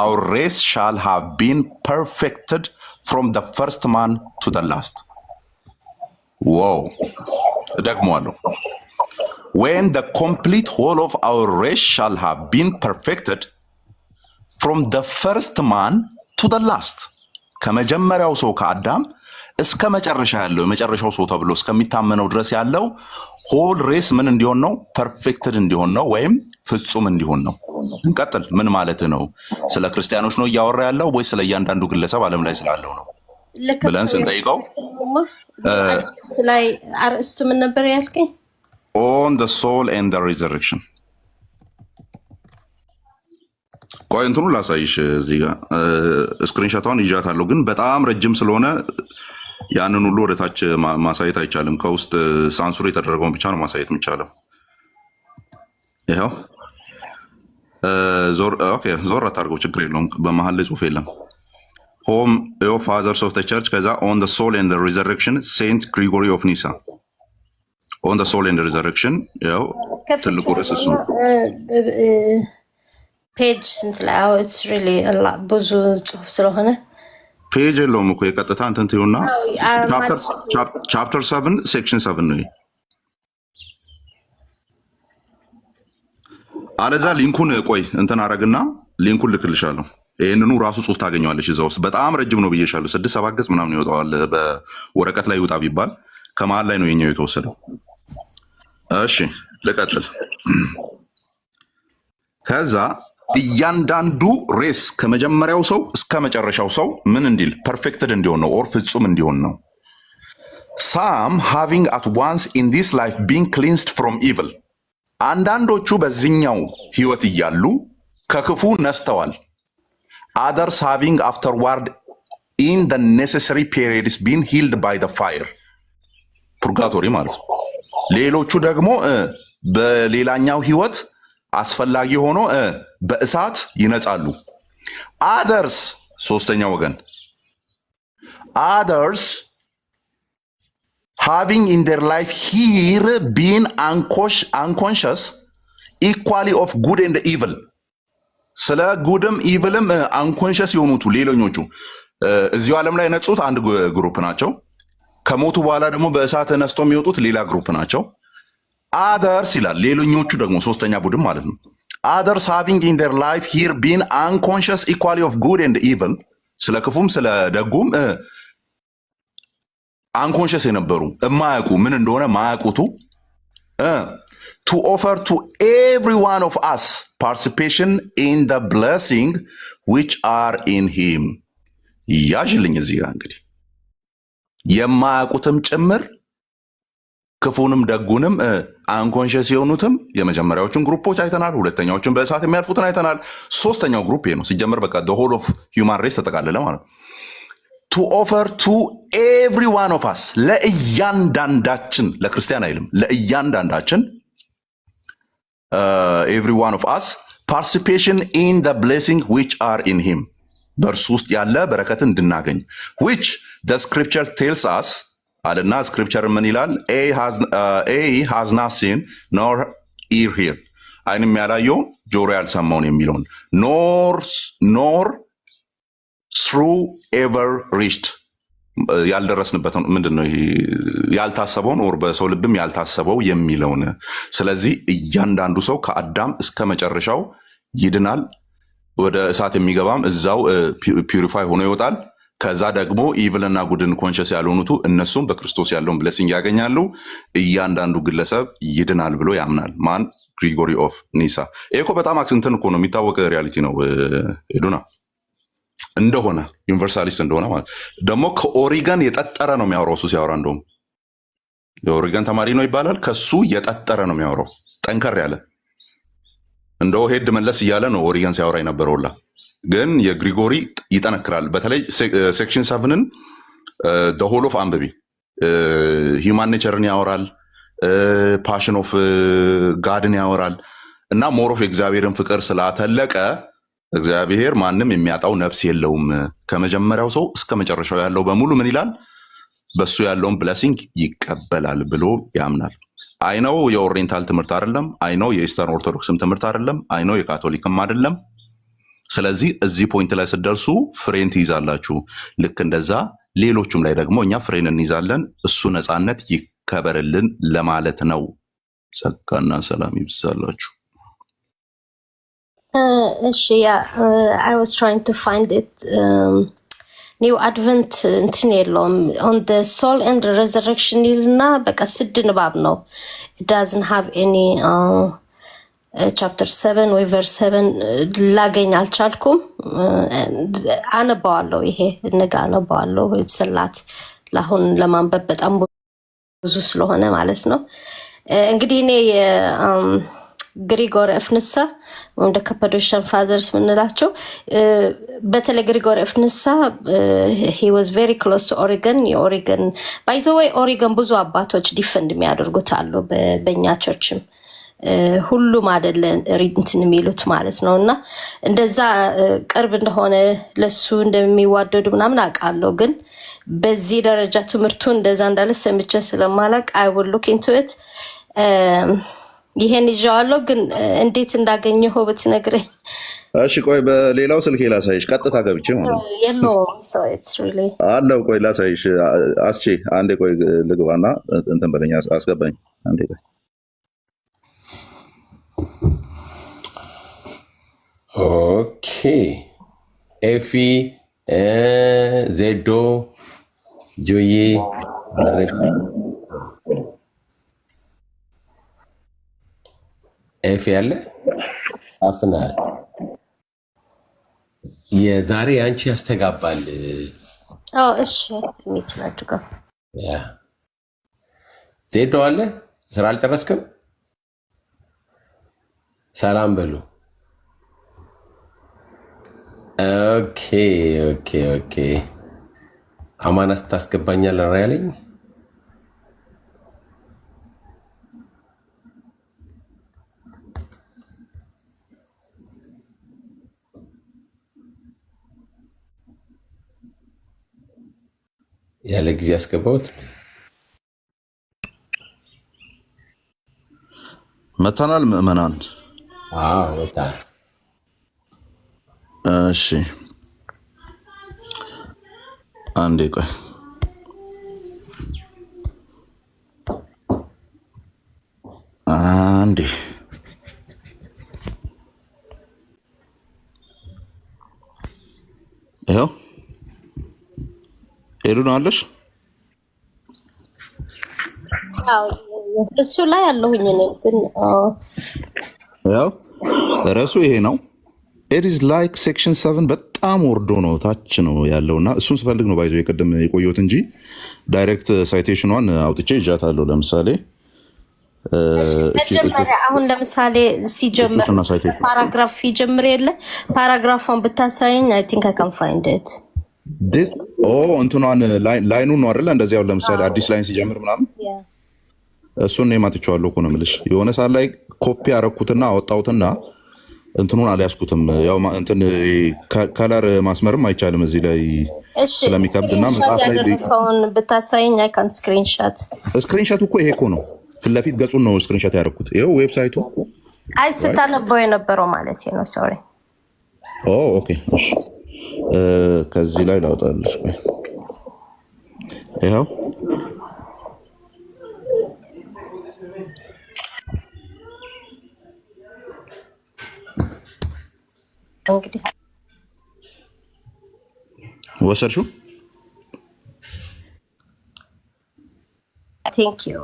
our race shall have been perfected from the first man to the last wow ደግሞአለሁ when the complete whole of our race shall have been perfected from the first man to the last ከመጀመሪያው ሰው ከአዳም እስከ መጨረሻ ያለው የመጨረሻው ሰው ተብሎ እስከሚታመነው ድረስ ያለው ሆል ሬስ ምን እንዲሆን ነው? ፐርፌክትድ እንዲሆን ነው ወይም ፍጹም እንዲሆን ነው። እንቀጥል። ምን ማለት ነው? ስለ ክርስቲያኖች ነው እያወራ ያለው ወይ ስለ እያንዳንዱ ግለሰብ ዓለም ላይ ስላለው ነው ብለን ስንጠይቀው ላይ አርእስቱ ምን ነበር ያልከኝ? on the soul and the resurrection ቆይ እንትኑ ላሳይሽ እዚህ ጋር ስክሪንሾቷን ይዣታለሁ ግን በጣም ረጅም ስለሆነ ያንን ሁሉ ወደታች ማሳየት አይቻልም። ከውስጥ ሳንሱር የተደረገውን ብቻ ነው ማሳየት የሚቻለው። ይሄው ዞር አታርገው ችግር የለውም። በመሀል ላይ ጽሁፍ የለም። ሆም ፋዘርስ ኦፍ ዘ ቸርች ከዛ on the soul and the resurrection Saint Gregory of Nyssa on the soul and the resurrection ያው ትልቁ ርዕስ እሱ ፔጅ ስንት ላይ it's really a lot ብዙ ጽሁፍ ስለሆነ ፔጅ የለውም እኮ የቀጥታ እንትን ትዩና ቻፕተር 7 ሴክሽን 7 ነው። አለዛ ሊንኩን ቆይ እንትን አረግና ሊንኩን ልክልሻለሁ። ይሄንኑ ራሱ ጽሁፍ ታገኘዋለሽ እዛ ውስጥ በጣም ረጅም ነው ብዬሻለሁ። 6-7 ገጽ ምናምን ይወጣዋል በወረቀት ላይ ይውጣ ቢባል ከመሀል ላይ ነው የኛው የተወሰደው። እሺ ልቀጥል። ከዛ እያንዳንዱ ሬስ ከመጀመሪያው ሰው እስከ መጨረሻው ሰው ምን እንዲል ፐርፌክትድ እንዲሆን ነው ኦር ፍጹም እንዲሆን ነው። some having at once in this life being cleansed from evil አንዳንዶቹ በዚህኛው ህይወት እያሉ ከክፉ ነስተዋል። others having afterward in the necessary periods been healed by the fire ፑርጋቶሪ ማለት ነው። ሌሎቹ ደግሞ በሌላኛው ህይወት አስፈላጊ ሆኖ በእሳት ይነጻሉ። others ሶስተኛ ወገን others having in their life here been unconscious equally of good and evil ስለ ጉድም ኢቭልም አንኮንሽስ የሆኑቱ ሌሎኞቹ እዚሁ ዓለም ላይ ነጹት አንድ ግሩፕ ናቸው። ከሞቱ በኋላ ደግሞ በእሳት ተነስቶ የሚወጡት ሌላ ግሩፕ ናቸው። others ይላል ሌሎኞቹ ደግሞ ሶስተኛ ቡድን ማለት ነው። others having in their life here been unconscious equally of good and evil ስለ ክፉም ስለ ደጉም አንኮንሽስ የነበሩ የማያውቁ ምን እንደሆነ ማያውቁቱ to offer to every one of us participation in the blessing which are in him ያዥልኝ እዚህ ጋር እንግዲህ የማያውቁትም ጭምር ክፉንም ደጉንም አንኮንሽስ የሆኑትም የመጀመሪያዎቹን ግሩፖች አይተናል። ሁለተኛዎቹን በእሳት የሚያልፉትን አይተናል። ሶስተኛው ግሩፕ ይሄ ነው። ሲጀመር በቃ ሆል ኦፍ ሂውማን ሬስ ተጠቃለለ ማለት ነው። ቱ ኦፈር ቱ ኤቭሪ ዋን ኦፍ አስ ለእያንዳንዳችን፣ ለክርስቲያን አይልም፣ ለእያንዳንዳችን ኤቭሪ ዋን ኦፍ አስ ፓርቲሲፔሽን ኢን ደ ብሌሲንግ ዊች አር ኢን ሂም በእርሱ ውስጥ ያለ በረከትን እንድናገኝ ዊች ደ ስክሪፕቸር ቴልስ አስ አለና ስክሪፕቸር ምን ይላል? ኤ ሃዝ ናት ሲን ኖር ኢር ሂርድ አይንም ያላየውን ጆሮ ያልሰማውን የሚለውን ኖር ስሩ ኤቨር ሪችድ ያልደረስንበት ምንድን ነው ይሄ? ያልታሰበውን ኦር በሰው ልብም ያልታሰበው የሚለውን። ስለዚህ እያንዳንዱ ሰው ከአዳም እስከ መጨረሻው ይድናል። ወደ እሳት የሚገባም እዛው ፒውሪፋይ ሆኖ ይወጣል። ከዛ ደግሞ ኢቭልና ጉድን ኮንሸስ ያልሆኑቱ እነሱም በክርስቶስ ያለውን ብሌሲንግ ያገኛሉ። እያንዳንዱ ግለሰብ ይድናል ብሎ ያምናል። ማን? ግሪጎሪ ኦፍ ኒሳ። ይሄ እኮ በጣም አክስንትን እኮ ነው፣ የሚታወቅ ሪያሊቲ ነው። ሄዱና እንደሆነ ዩኒቨርሳሊስት እንደሆነ ማለት ደግሞ ከኦሪገን የጠጠረ ነው የሚያወራው። እሱ ሲያወራ እንደውም የኦሪገን ተማሪ ነው ይባላል። ከሱ የጠጠረ ነው የሚያወራው፣ ጠንከር ያለ እንደው ሄድ መለስ እያለ ነው ኦሪገን ሲያወራ የነበረውላ። ግን የግሪጎሪ ይጠነክራል። በተለይ ሴክሽን 7ን ሆል ኦፍ አንብቢ። ሂውማን ኔቸርን ያወራል፣ ፓሽን ኦፍ ጋድን ያወራል እና ሞር ኦፍ የእግዚአብሔርን ፍቅር ስላተለቀ እግዚአብሔር ማንም የሚያጣው ነፍስ የለውም። ከመጀመሪያው ሰው እስከ መጨረሻው ያለው በሙሉ ምን ይላል? በሱ ያለውን ብለሲንግ ይቀበላል ብሎ ያምናል። አይነው የኦሪየንታል ትምህርት አይደለም። አይነው የኢስተርን ኦርቶዶክስም ትምህርት አይደለም። አይነው የካቶሊክም አይደለም። ስለዚህ እዚህ ፖይንት ላይ ስትደርሱ ፍሬን ትይዛላችሁ። ልክ እንደዛ ሌሎቹም ላይ ደግሞ እኛ ፍሬን እንይዛለን። እሱ ነፃነት ይከበርልን ለማለት ነው። ጸጋና ሰላም ይብዛላችሁ። እሺ ያ I was trying to find it ኒው አድቨንት እንትን የለውም on the soul and the resurrection ይልና በቃ 6 ንባብ ነው። it doesn't have any chapter 7 ወይ verse 7 ላገኝ አልቻልኩም። አነባዋለሁ፣ ይሄ ነገ አነባዋለሁ። የተሰላት ለአሁን ለማንበብ በጣም ብዙ ስለሆነ ማለት ነው። እንግዲህ እኔ ግሪጎሪ ኦፍ ኒሳ ወይም ደ ካፓዶሻን ፋዘርስ ምንላቸው በተለይ ግሪጎሪ ኦፍ ኒሳ he was very close to Oregon። የኦሪገን by the way ኦሪገን ብዙ አባቶች ዲፈንድ የሚያደርጉት አሉ በእኛ ቸርችም ሁሉም አይደለም እንትን የሚሉት ማለት ነው። እና እንደዛ ቅርብ እንደሆነ ለሱ እንደሚዋደዱ ምናምን አውቃለሁ። ግን በዚህ ደረጃ ትምህርቱ እንደዛ እንዳለ ሰምቼ ስለማላውቅ I will look into it። ይሄን ይዣዋለሁ፣ ግን እንዴት እንዳገኘው ብትነግረኝ። እሺ ቆይ በሌላው ስልክ ላሳይሽ፣ ቀጥታ ገብቼ ማለት ነው። የለውም so it's really አለው። ቆይ ላሳይሽ። አስቼ አንዴ ቆይ ልግባና እንትን በለኝ፣ አስገባኝ አንዴ ቆይ። ኦኬ ኤፊ ዜዶ ጆዬ ኤፊ ያለ አፍናል። የዛሬ አንቺ ያስተጋባል። እሺ ሚት ላድርጋ። ያ ዜዶ አለ። ስራ አልጨረስክም? ሰላም በሉ። ኦኬ ኦኬ ኦኬ። አማናስ ታስገባኛለህ ያለኝ ያለ ጊዜ አስገባሁት። መተናል ምእመናን። ወጣ። እሺ አንዴ ቆይ። አንዴ ይኸው ሄዱ ነው አለሽ? እሱ ላይ አለሁኝ እኔ ግን ያው ርዕሱ ይሄ ነው። ኢት ኢዝ ላይክ ሴክሽን 7 በጣም ወርዶ ነው ታች ነው ያለውና እሱን ስፈልግ ነው ባይዞ የቀደም የቆየሁት እንጂ ዳይሬክት ሳይቴሽኗን አውጥቼ ይዣታለሁ። ለምሳሌ መጀመሪያ አሁን ለምሳሌ ሲጀምር ፓራግራፍ ይጀምር የለ ፓራግራፉን ብታሳይኝ አይ ቲንክ አይ ካን ፋይንድ ኢት እንትኗን ላይኑን ነው አይደለ? እንደዚህ ያው ለምሳሌ አዲስ ላይን ሲጀምር ምናምን እሱን ነው የማትቻለሁ እኮ ነው የምልሽ። የሆነ ሰዓት ላይ ኮፒ አረኩትና አወጣሁትና እንትኑን አልያዝኩትም። ያው እንትን ከለር ማስመርም አይቻልም እዚህ ላይ ስለሚከብድና መጽሐፍ ላይ ብታሳይኝ አይ ካን ስክሪንሾት እኮ ይሄ እኮ ነው ፊት ለፊት ገጹን ነው ስክሪንሾት ያደረኩት። ይኸው ዌብሳይቱ አይ ስታነበው የነበረው ማለት ነው። ሶሪ ኦኬ ከዚህ ላይ ላውጣልሽ። ይኸው እንግዲህ ወሰድሽው? ቴንክ ዩ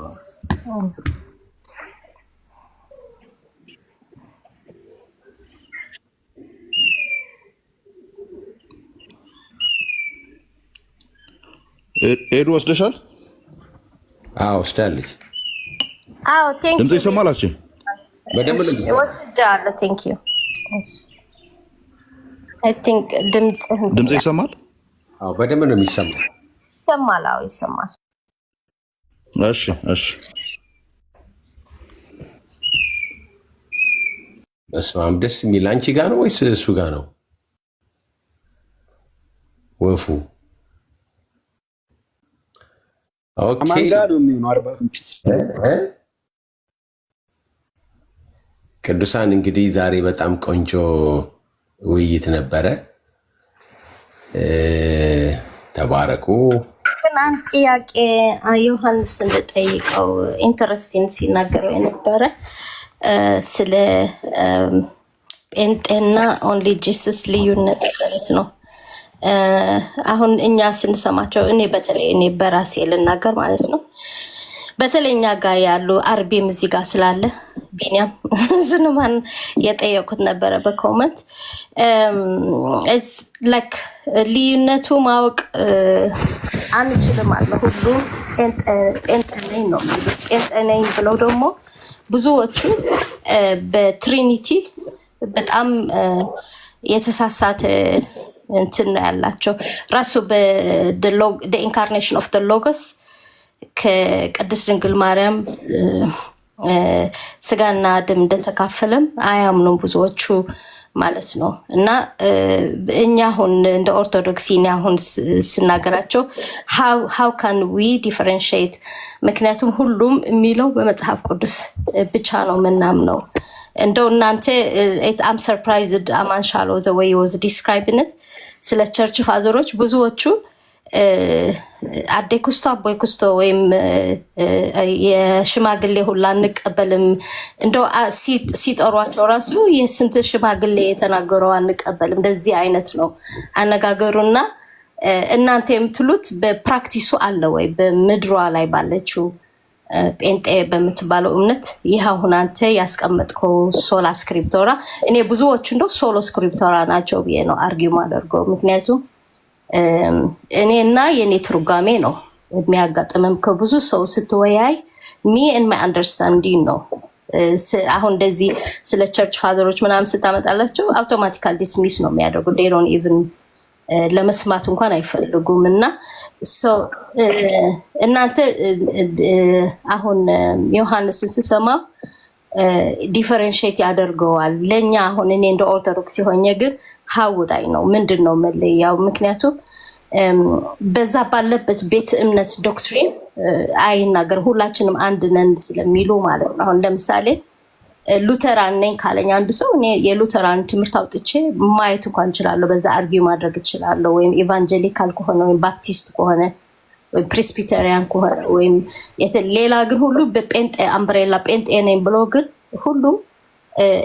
ኤዱ ወስደሻል? አዎ ወስዳለች። አዎ ቴንክ ዩ ድምጽ ይሰማል? አቺ በደንብ ነው ወስጃለሁ። ቴንክ ዩ አይ ቲንክ ድምጽ ይሰማል? አዎ በደንብ ነው የሚሰማው። ይሰማል? አዎ ይሰማል። እሺ በስማም ደስ የሚል አንቺ ጋር ነው ወይስ እሱ ጋር ነው ወፉ? ኦኬ ማንጋ ነው የሚሆነው 40 ምንጭ ቅዱሳን እንግዲህ ዛሬ በጣም ቆንጆ ውይይት ነበረ። ተባረኩ። ግን አንድ ጥያቄ ዮሐንስ እንደጠይቀው ኢንተረስቲንግ ሲናገረው የነበረ ስለ ጴንጤና ኦንሊ ጂሰስ ልዩነት ማለት ነው። አሁን እኛ ስንሰማቸው እኔ በራሴ ልናገር ማለት ነው። በተለይ እኛ ጋር ያሉ አርቢም እዚህ ጋር ስላለ ቢኒያም ዝንማን የጠየቁት ነበረ በኮመንት ላይክ ልዩነቱ ማወቅ አንችልም አለ። ሁሉም ጴንጤ ነኝ ነው የሚሉት። ጴንጤ ነኝ ብለው ደግሞ ብዙዎቹ በትሪኒቲ በጣም የተሳሳተ እንትን ነው ያላቸው። ራሱ ኢንካርኔሽን ኦፍ ሎጎስ ከቅድስት ድንግል ማርያም ስጋና ደም እንደተካፈለም አያምኑም ብዙዎቹ ማለት ነው። እና እኛ አሁን እንደ ኦርቶዶክስ አሁን ስናገራቸው ሃው ካን ዊ ዲፈረንሺየት? ምክንያቱም ሁሉም የሚለው በመጽሐፍ ቅዱስ ብቻ ነው ምናምነው። እንደው እናንተ አም ሰርፕራይዝድ አማንሻሎ ዘ ወይ ዋዝ ዲስክራይብነት ስለ ቸርች ፋዘሮች ብዙዎቹ አዴ ኩስቶ አቦይ ኩስቶ ወይም የሽማግሌ ሁላ አንቀበልም። እንደው ሲጠሯቸው ራሱ የስንት ሽማግሌ የተናገረው አንቀበልም። እንደዚህ አይነት ነው አነጋገሩና እናንተ የምትሉት በፕራክቲሱ አለ ወይ? በምድሯ ላይ ባለችው ጴንጤ በምትባለው እምነት ይህ አሁን አንተ ያስቀመጥከው ሶላ ስክሪፕቶራ፣ እኔ ብዙዎቹ እንደው ሶሎ ስክሪፕቶራ ናቸው ብዬ ነው አርጊው ማደርገው። ምክንያቱም እኔና የኔ ትርጓሜ ነው የሚያጋጥመም። ከብዙ ሰው ስትወያይ ሚ ኤንድ ማይ አንደርስታንዲንግ ነው። አሁን እንደዚህ ስለ ቸርች ፋዘሮች ምናምን ስታመጣላቸው አውቶማቲካል ዲስሚስ ነው የሚያደርጉ። ዴይ ዶንት ኢቭን ለመስማት እንኳን አይፈልጉም። እና እናንተ አሁን ዮሐንስን ስሰማ ዲፈረንሽት ያደርገዋል። ለእኛ አሁን እኔ እንደ ኦርቶዶክስ የሆኘ ግን ሀውዳይ ነው ምንድን ነው መለያው? ምክንያቱም በዛ ባለበት ቤት እምነት ዶክትሪን አይናገርም። ሁላችንም አንድ ነን ስለሚሉ ማለት ነው። አሁን ለምሳሌ ሉተራን ነኝ ካለኝ አንድ ሰው እኔ የሉተራን ትምህርት አውጥቼ ማየት እንኳን እችላለሁ፣ በዛ አርጊው ማድረግ እችላለሁ። ወይም ኢቫንጀሊካል ከሆነ ወይም ባፕቲስት ከሆነ ወይም ፕሬስቢተሪያን ከሆነ ወይም ሌላ ግን ሁሉ በጴንጤ አምብሬላ ጴንጤ ነኝ ብሎ ግን ሁሉም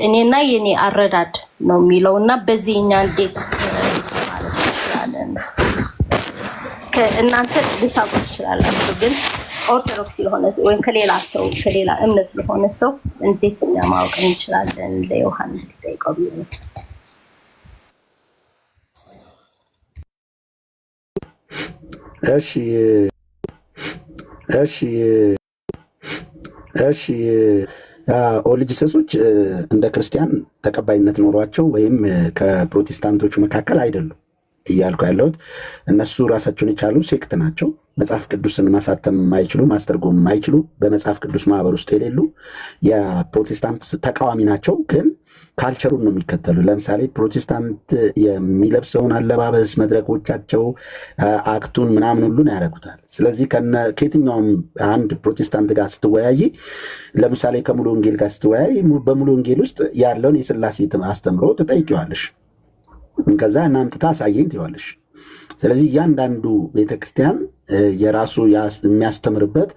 እኔና የኔ አረዳድ ነው የሚለው። እና በዚህ እኛ እንዴት ማለት እንችላለን? እናንተ ልታውቁ ትችላላችሁ፣ ግን ኦርቶዶክስ የሆነ ወይም ከሌላ ሰው ከሌላ እምነት የሆነ ሰው እንዴት እኛ ማወቅ እንችላለን? ለዮሐንስ ጠይቀው ቢሆን እሺ ኦልጂሰሶች እንደ ክርስቲያን ተቀባይነት ኖሯቸው ወይም ከፕሮቴስታንቶቹ መካከል አይደሉም እያልኩ ያለሁት። እነሱ ራሳቸውን የቻሉ ሴክት ናቸው። መጽሐፍ ቅዱስን ማሳተም የማይችሉ ማስተርጎም የማይችሉ በመጽሐፍ ቅዱስ ማህበር ውስጥ የሌሉ የፕሮቴስታንት ተቃዋሚ ናቸው። ግን ካልቸሩን ነው የሚከተሉ። ለምሳሌ ፕሮቴስታንት የሚለብሰውን አለባበስ፣ መድረኮቻቸው፣ አክቱን ምናምን ሁሉን ያደርጉታል። ስለዚህ ከየትኛውም አንድ ፕሮቴስታንት ጋር ስትወያይ፣ ለምሳሌ ከሙሉ ወንጌል ጋር ስትወያይ በሙሉ ወንጌል ውስጥ ያለውን የሥላሴ አስተምሮ ትጠይቂዋለሽ። ከዛ እናምጥታ አሳየኝ ትይዋለሽ። ስለዚህ እያንዳንዱ ቤተክርስቲያን የራሱ የሚያስተምርበት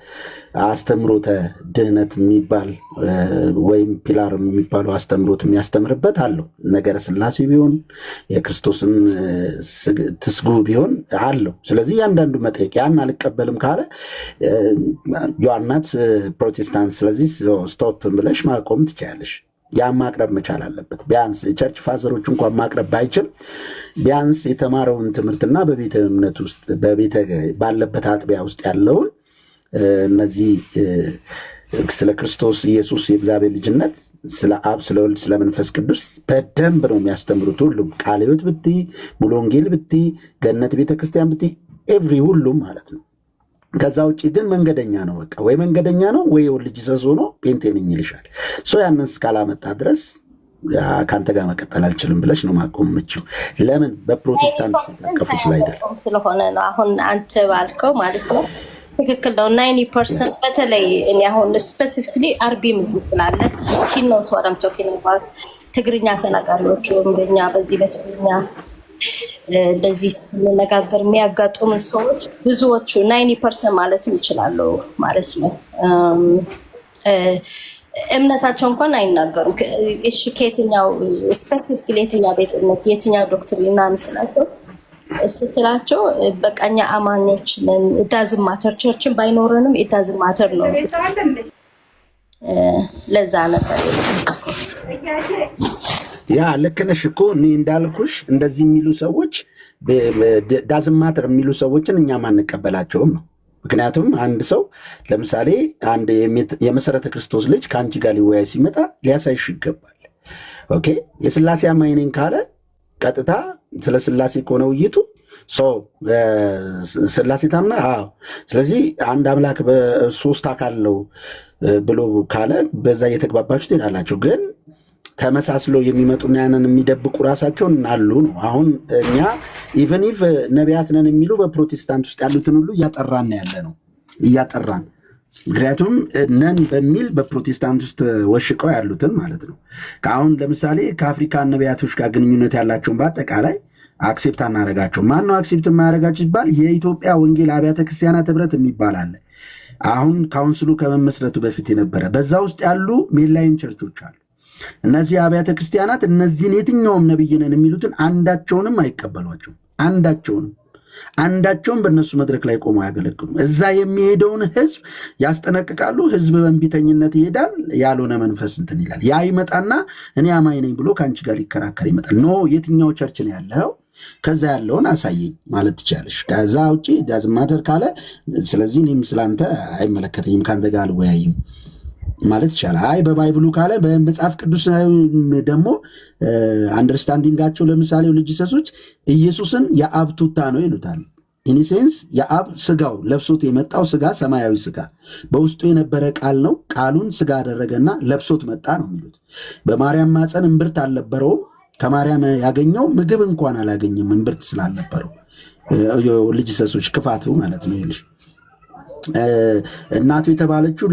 አስተምሮተ ድህነት የሚባል ወይም ፒላር የሚባለው አስተምሮት የሚያስተምርበት አለው። ነገረ ሥላሴ ቢሆን የክርስቶስን ትስጉ ቢሆን አለው። ስለዚህ እያንዳንዱ መጠየቅ ያን አልቀበልም ካለ ዮሐናት ፕሮቴስታንት፣ ስለዚህ ስቶፕ ብለሽ ማቆም ትችያለሽ። ያን ማቅረብ መቻል አለበት። ቢያንስ ቸርች ፋዘሮች እንኳን ማቅረብ ባይችል ቢያንስ የተማረውን ትምህርትና በቤተ እምነት ውስጥ ባለበት አጥቢያ ውስጥ ያለውን እነዚህ ስለ ክርስቶስ ኢየሱስ የእግዚአብሔር ልጅነት፣ ስለ አብ፣ ስለ ወልድ፣ ስለ መንፈስ ቅዱስ በደንብ ነው የሚያስተምሩት። ሁሉም ቃለ ሕይወት ብትይ፣ ሙሉ ወንጌል ብትይ፣ ገነት ቤተክርስቲያን ብትይ፣ ኤቭሪ ሁሉም ማለት ነው። ከዛ ውጭ ግን መንገደኛ ነው። በቃ ወይ መንገደኛ ነው ወይ ኦልጂሰስ ሆኖ ጴንጤ ነኝ ይልሻል። ያንን እስካላመጣ ድረስ ከአንተ ጋር መቀጠል አልችልም ብለሽ ነው ማቆም የምችው። ለምን? በፕሮቴስታንት ሲታቀፉ ስላይደለም ስለሆነ ነው። አሁን አንተ ባልከው ማለት ነው ትክክል ነው። 90% በተለይ እኔ አሁን ስፔሲፊክሊ አርቢ ምዝን ስላለ ኪኖ ወረም ቶኪን ባል ትግርኛ ተናጋሪዎች ወንደኛ በዚህ በትግርኛ እንደዚህ ስንነጋገር የሚያጋጥሙን ሰዎች ብዙዎቹ 90% ማለትም ይችላሉ ማለት ነው። እምነታቸው እንኳን አይናገሩም። እሺ ከየትኛው ስፔሲፊክ የትኛው ቤት እምነት የትኛው ዶክትሪን ምናምን ስትላቸው በቃ እኛ አማኞች ነን፣ ኢዳዝም ማተር ቸርችን ባይኖረንም ኢዳዝም ማተር ነው። ለዛ ነበር ያ ልክ ነሽ እኮ እኔ እንዳልኩሽ እንደዚህ የሚሉ ሰዎች ዳዝማተር የሚሉ ሰዎችን እኛም አንቀበላቸውም ነው። ምክንያቱም አንድ ሰው ለምሳሌ አንድ የመሰረተ ክርስቶስ ልጅ ከአንቺ ጋር ሊወያይ ሲመጣ ሊያሳይሽ ይገባል። ኦኬ የሥላሴ አማኝ ነኝ ካለ ቀጥታ ስለ ሥላሴ ከሆነ ውይይቱ ሥላሴ ታምና፣ ስለዚህ አንድ አምላክ በሶስት አካል ነው ብሎ ካለ በዛ እየተግባባችሁ ትሄዳላችሁ። ግን ተመሳስሎ የሚመጡና ያንን የሚደብቁ ራሳቸውን አሉ ነው። አሁን እኛ ኢቨን ኢፍ ነቢያት ነን የሚሉ በፕሮቴስታንት ውስጥ ያሉትን ሁሉ እያጠራን ያለ ነው እያጠራን። ምክንያቱም ነን በሚል በፕሮቴስታንት ውስጥ ወሽቀው ያሉትን ማለት ነው። አሁን ለምሳሌ ከአፍሪካን ነቢያቶች ጋር ግንኙነት ያላቸውን በአጠቃላይ አክሴፕት አናረጋቸው። ማን ነው አክሴፕት የማያደርጋቸው ሲባል የኢትዮጵያ ወንጌል አብያተ ክርስቲያናት ህብረት የሚባል አለ። አሁን ካውንስሉ ከመመስረቱ በፊት የነበረ በዛ ውስጥ ያሉ ሜንላይን ቸርቾች አሉ። እነዚህ አብያተ ክርስቲያናት እነዚህን የትኛውም ነብይ ነን የሚሉትን አንዳቸውንም አይቀበሏቸውም። አንዳቸውም በእነሱ መድረክ ላይ ቆመው አያገለግሉም። እዛ የሚሄደውን ህዝብ ያስጠነቅቃሉ። ህዝብ በእንቢተኝነት ይሄዳል። ያልሆነ መንፈስ እንትን ይላል። ያ ይመጣና እኔ አማኝ ነኝ ብሎ ከአንቺ ጋር ሊከራከር ይመጣል። ኖ የትኛው ቸርች ነው ያለው? ከዛ ያለውን አሳየኝ ማለት ትችላለሽ። ከዛ ውጭ ዳዝማተር ካለ ስለዚህ እኔም ስላንተ አይመለከተኝም ከአንተ ጋር አልወያይም ማለት ይቻላል። አይ በባይብሉ ካለ በመጽሐፍ ቅዱስ ደግሞ አንደርስታንዲንጋቸው ለምሳሌ ኦልጂሰሶች ኢየሱስን የአብ ቱታ ነው ይሉታል። ኢኒሴንስ የአብ ስጋው ለብሶት የመጣው ስጋ ሰማያዊ ስጋ በውስጡ የነበረ ቃል ነው። ቃሉን ስጋ አደረገና ለብሶት መጣ ነው የሚሉት። በማርያም ማፀን እምብርት አልነበረውም። ከማርያም ያገኘው ምግብ እንኳን አላገኝም እምብርት ስላልነበረው። ኦልጂሰሶች ክፋቱ ማለት ነው ይልሽ እናቱ የተባለችው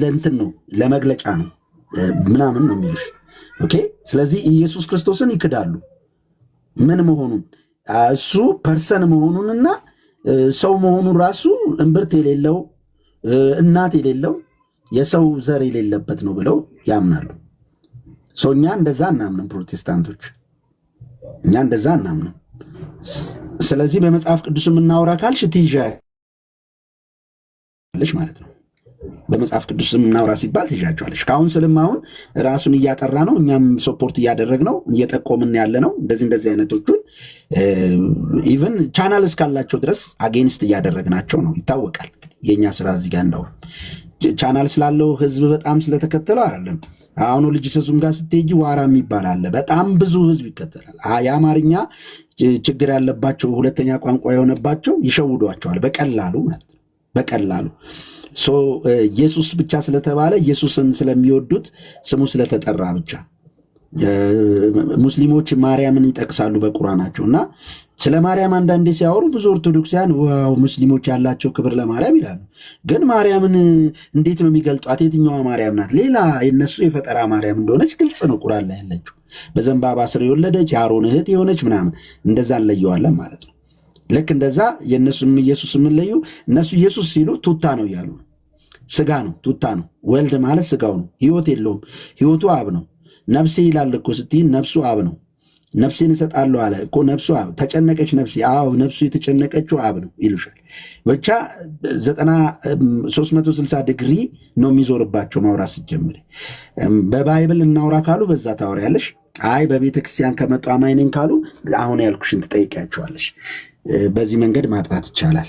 ለእንትን ነው ለመግለጫ ነው ምናምን ነው የሚሉሽ። ኦኬ ስለዚህ ኢየሱስ ክርስቶስን ይክዳሉ። ምን መሆኑን እሱ ፐርሰን መሆኑንና ሰው መሆኑን ራሱ እምብርት የሌለው እናት የሌለው የሰው ዘር የሌለበት ነው ብለው ያምናሉ። እኛ እንደዛ እናምንም ፕሮቴስታንቶች፣ እኛ እንደዛ እናምንም። ስለዚህ በመጽሐፍ ቅዱስ የምናወራ ካልሽ ትይዣለሽ ማለት ነው። በመጽሐፍ ቅዱስ የምናወራ ሲባል ትይዣቸዋለሽ። ካውንስልም አሁን ራሱን እያጠራ ነው። እኛም ሰፖርት እያደረግ ነው፣ እየጠቆምን ያለ ነው። እንደዚህ አይነቶቹን ኢቨን ቻናል እስካላቸው ድረስ አጌንስት እያደረግናቸው ነው። ይታወቃል የእኛ ስራ እዚህ ጋር እንደው ቻናል ስላለው ህዝብ በጣም ስለተከተለው አይደለም። አሁኑ ልጅ ሰሱም ጋር ስትሄጂ ዋራ የሚባል አለ። በጣም ብዙ ህዝብ ይከተላል። የአማርኛ ችግር ያለባቸው ሁለተኛ ቋንቋ የሆነባቸው ይሸውዷቸዋል በቀላሉ ማለት ነው። በቀላሉ ኢየሱስ ብቻ ስለተባለ ኢየሱስን ስለሚወዱት ስሙ ስለተጠራ ብቻ ሙስሊሞች ማርያምን ይጠቅሳሉ በቁርአናቸው እና ስለ ማርያም አንዳንዴ ሲያወሩ ብዙ ኦርቶዶክሳውያን ዋው ሙስሊሞች ያላቸው ክብር ለማርያም ይላሉ። ግን ማርያምን እንዴት ነው የሚገልጧት? የትኛዋ ማርያም ናት? ሌላ የነሱ የፈጠራ ማርያም እንደሆነች ግልጽ ነው ቁርአን ላይ ያለችው። በዘንባባ ስር የወለደች የአሮን እህት የሆነች ምናምን እንደዛ እንለየዋለን ማለት ነው። ልክ እንደዛ የእነሱም ኢየሱስ የምንለዩ እነሱ ኢየሱስ ሲሉ ቱታ ነው እያሉ ነው። ስጋ ነው፣ ቱታ ነው። ወልድ ማለት ስጋው ነው፣ ህይወት የለውም። ህይወቱ አብ ነው። ነፍሴ ይላል እኮ ስትይ ነፍሱ አብ ነው። ነፍሴን እሰጣለሁ አለ እኮ ነፍሱ አብ። ተጨነቀች ነፍሴ፣ አዎ ነፍሱ የተጨነቀችው አብ ነው ይሉሻል። ብቻ 360 ዲግሪ ነው የሚዞርባቸው ማውራት ስትጀምሪ። በባይብል እናውራ ካሉ በዛ ታወሪያለሽ። አይ በቤተ ክርስቲያን ከመጡ አማኝ ነኝ ካሉ አሁን ያልኩሽን ትጠይቂያቸዋለሽ። በዚህ መንገድ ማጥራት ይቻላል።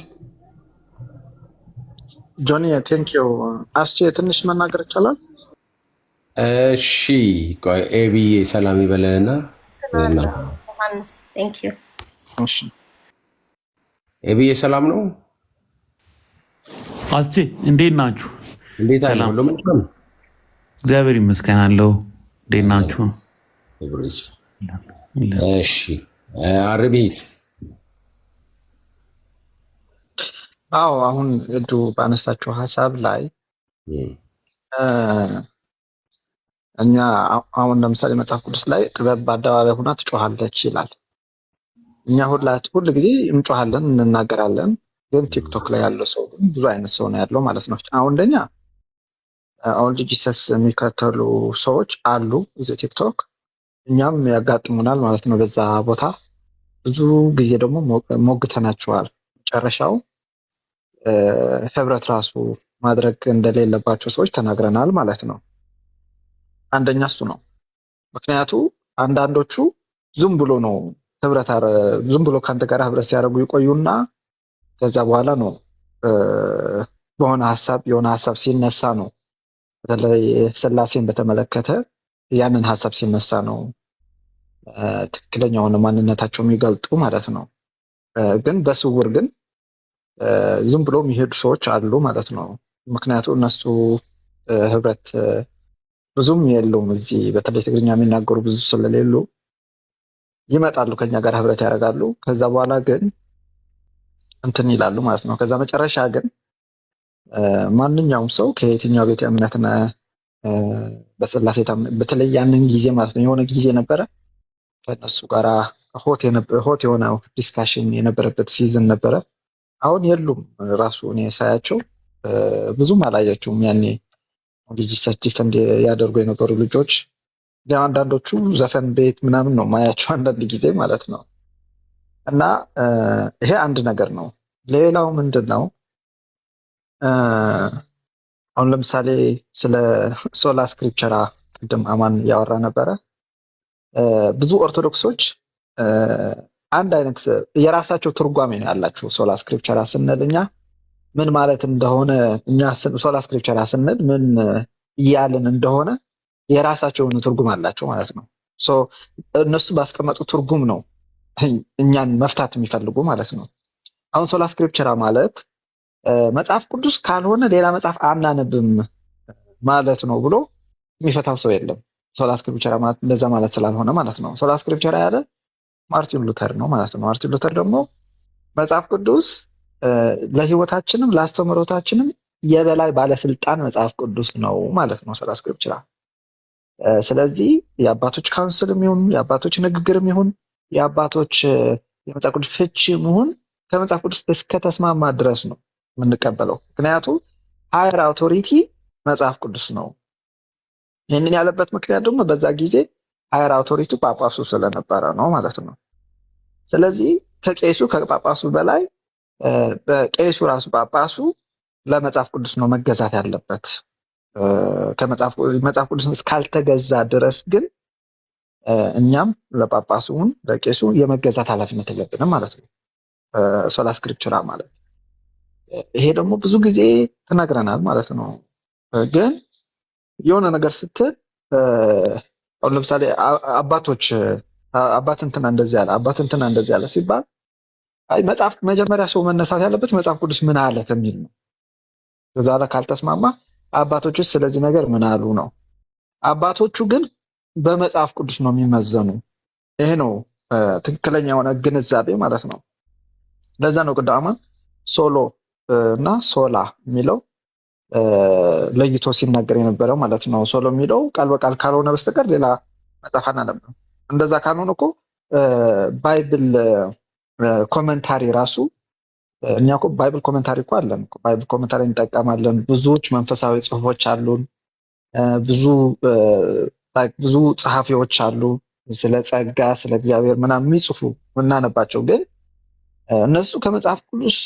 ጆኒ ቴንኪው። አስቼ ትንሽ መናገር ይቻላል? እሺ ኤቢዬ ሰላም ይበለንና ኤቢዬ ሰላም ነው። አስቼ እንዴት ናችሁ? እንዴት አለ? እግዚአብሔር ይመስገን አለው። እንዴት ናችሁ? እሺ አርቢት። አዎ አሁን እዱ ባነሳቸው ሀሳብ ላይ እኛ አሁን ለምሳሌ መጽሐፍ ቅዱስ ላይ ጥበብ በአደባባይ ሆና ትጮሃለች ይላል። እኛ ሁል ጊዜ እንጮሃለን እንናገራለን። ግን ቲክቶክ ላይ ያለው ሰው ግን ብዙ አይነት ሰው ነው ያለው ማለት ነው። አሁን እንደኛ አሁን ጂሰስ የሚከተሉ ሰዎች አሉ እዚህ ቲክቶክ፣ እኛም ያጋጥሙናል ማለት ነው። በዛ ቦታ ብዙ ጊዜ ደግሞ ሞግተናቸዋል። መጨረሻው ህብረት ራሱ ማድረግ እንደሌለባቸው ሰዎች ተናግረናል ማለት ነው። አንደኛ እሱ ነው። ምክንያቱ አንዳንዶቹ ዝም ብሎ ነው ዝም ብሎ ከአንተ ጋር ህብረት ሲያደርጉ ይቆዩና ከዛ በኋላ ነው የሆነ ሀሳብ ሲነሳ ነው። በተለይ ስላሴን በተመለከተ ያንን ሀሳብ ሲነሳ ነው ትክክለኛውን ማንነታቸው የሚገልጡ ማለት ነው። ግን በስውር ግን ዝም ብሎ የሚሄዱ ሰዎች አሉ ማለት ነው። ምክንያቱ እነሱ ህብረት ብዙም የለውም እዚህ በተለይ ትግርኛ የሚናገሩ ብዙ ስለሌሉ ይመጣሉ፣ ከኛ ጋር ህብረት ያደርጋሉ። ከዛ በኋላ ግን እንትን ይላሉ ማለት ነው። ከዛ መጨረሻ ግን ማንኛውም ሰው ከየትኛው ቤተ እምነት በስላሴ በተለይ ያንን ጊዜ ማለት ነው የሆነ ጊዜ ነበረ ከነሱ ጋር ሆት የሆነ ዲስካሽን የነበረበት ሲዝን ነበረ። አሁን የሉም። ራሱ እኔ ሳያቸው ብዙም አላያቸውም። ያኔ ልጅ ዲፈንድ ያደርጉ የነበሩ ልጆች አንዳንዶቹ ዘፈን ቤት ምናምን ነው ማያቸው አንዳንድ ጊዜ ማለት ነው። እና ይሄ አንድ ነገር ነው። ሌላው ምንድን ነው? አሁን ለምሳሌ ስለ ሶላ ስክሪፕቸራ ቅድም አማን ያወራ ነበረ። ብዙ ኦርቶዶክሶች አንድ አይነት የራሳቸው ትርጓሜ ነው ያላቸው። ሶላ ስክሪፕቸራ ስንል እኛ ምን ማለት እንደሆነ እኛ ሶላ ስክሪፕቸራ ስንል ምን እያልን እንደሆነ የራሳቸውን ትርጉም አላቸው ማለት ነው። እነሱ ባስቀመጡ ትርጉም ነው እኛን መፍታት የሚፈልጉ ማለት ነው። አሁን ሶላ ስክሪፕቸራ ማለት መጽሐፍ ቅዱስ ካልሆነ ሌላ መጽሐፍ አናነብም ማለት ነው ብሎ የሚፈታው ሰው የለም። ሶላ ስክሪፕቸራ ማለት እንደዛ ማለት ስላልሆነ ማለት ነው። ሶላ ስክሪፕቸራ ያለ ማርቲን ሉተር ነው ማለት ነው። ማርቲን ሉተር ደግሞ መጽሐፍ ቅዱስ ለህይወታችንም ለአስተምህሮታችንም የበላይ ባለስልጣን መጽሐፍ ቅዱስ ነው ማለት ነው ሶላ ስክሪፕቸራ። ስለዚህ የአባቶች ካውንስልም ይሁን የአባቶች ንግግርም ይሁን የአባቶች የመጽሐፍ ቅዱስ ፍቺም ይሁን ከመጽሐፍ ቅዱስ እስከ ተስማማ ድረስ ነው የምንቀበለው። ምክንያቱም ሃየር አውቶሪቲ መጽሐፍ ቅዱስ ነው። ይህንን ያለበት ምክንያት ደግሞ በዛ ጊዜ ሃየር አውቶሪቲ ጳጳሱ ስለነበረ ነው ማለት ነው። ስለዚህ ከቄሱ ከጳጳሱ በላይ በቄሱ ራሱ ጳጳሱ ለመጽሐፍ ቅዱስ ነው መገዛት ያለበት። መጽሐፍ ቅዱስ እስካልተገዛ ድረስ ግን እኛም ለጳጳሱን ለቄሱ የመገዛት ኃላፊነት የለብንም ማለት ነው። ሶላ ስክሪፕቸራ ማለት ይሄ ደግሞ ብዙ ጊዜ ተናግረናል ማለት ነው። ግን የሆነ ነገር ስትል አሁን ለምሳሌ አባቶች አባት እንትና እንደዚህ ያለ አባት እንትና እንደዚህ ያለ ሲባል አይ መጽሐፍ መጀመሪያ ሰው መነሳት ያለበት መጽሐፍ ቅዱስ ምን አለ ከሚል ነው። ከዛ ላይ ካልተስማማ አባቶች ስለዚህ ነገር ምን አሉ ነው። አባቶቹ ግን በመጽሐፍ ቅዱስ ነው የሚመዘኑ። ይሄ ነው ትክክለኛ የሆነ ግንዛቤ ማለት ነው። ለዛ ነው ቅዱስ አማን ሶሎ እና ሶላ የሚለው ለይቶ ሲናገር የነበረው ማለት ነው። ሶሎ የሚለው ቃል በቃል ካልሆነ በስተቀር ሌላ መጽሐፍ አናነብም። እንደዛ ካልሆነ እኮ ባይብል ኮመንታሪ ራሱ እኛ እኮ ባይብል ኮመንታሪ እኮ አለን እኮ ባይብል ኮመንታሪ እንጠቀማለን። ብዙዎች መንፈሳዊ ጽሁፎች አሉን። ብዙ ጸሐፊዎች አሉ ስለ ጸጋ ስለ እግዚአብሔር ምናምን የሚጽፉ እናነባቸው። ግን እነሱ ከመጽሐፍ ቅዱስ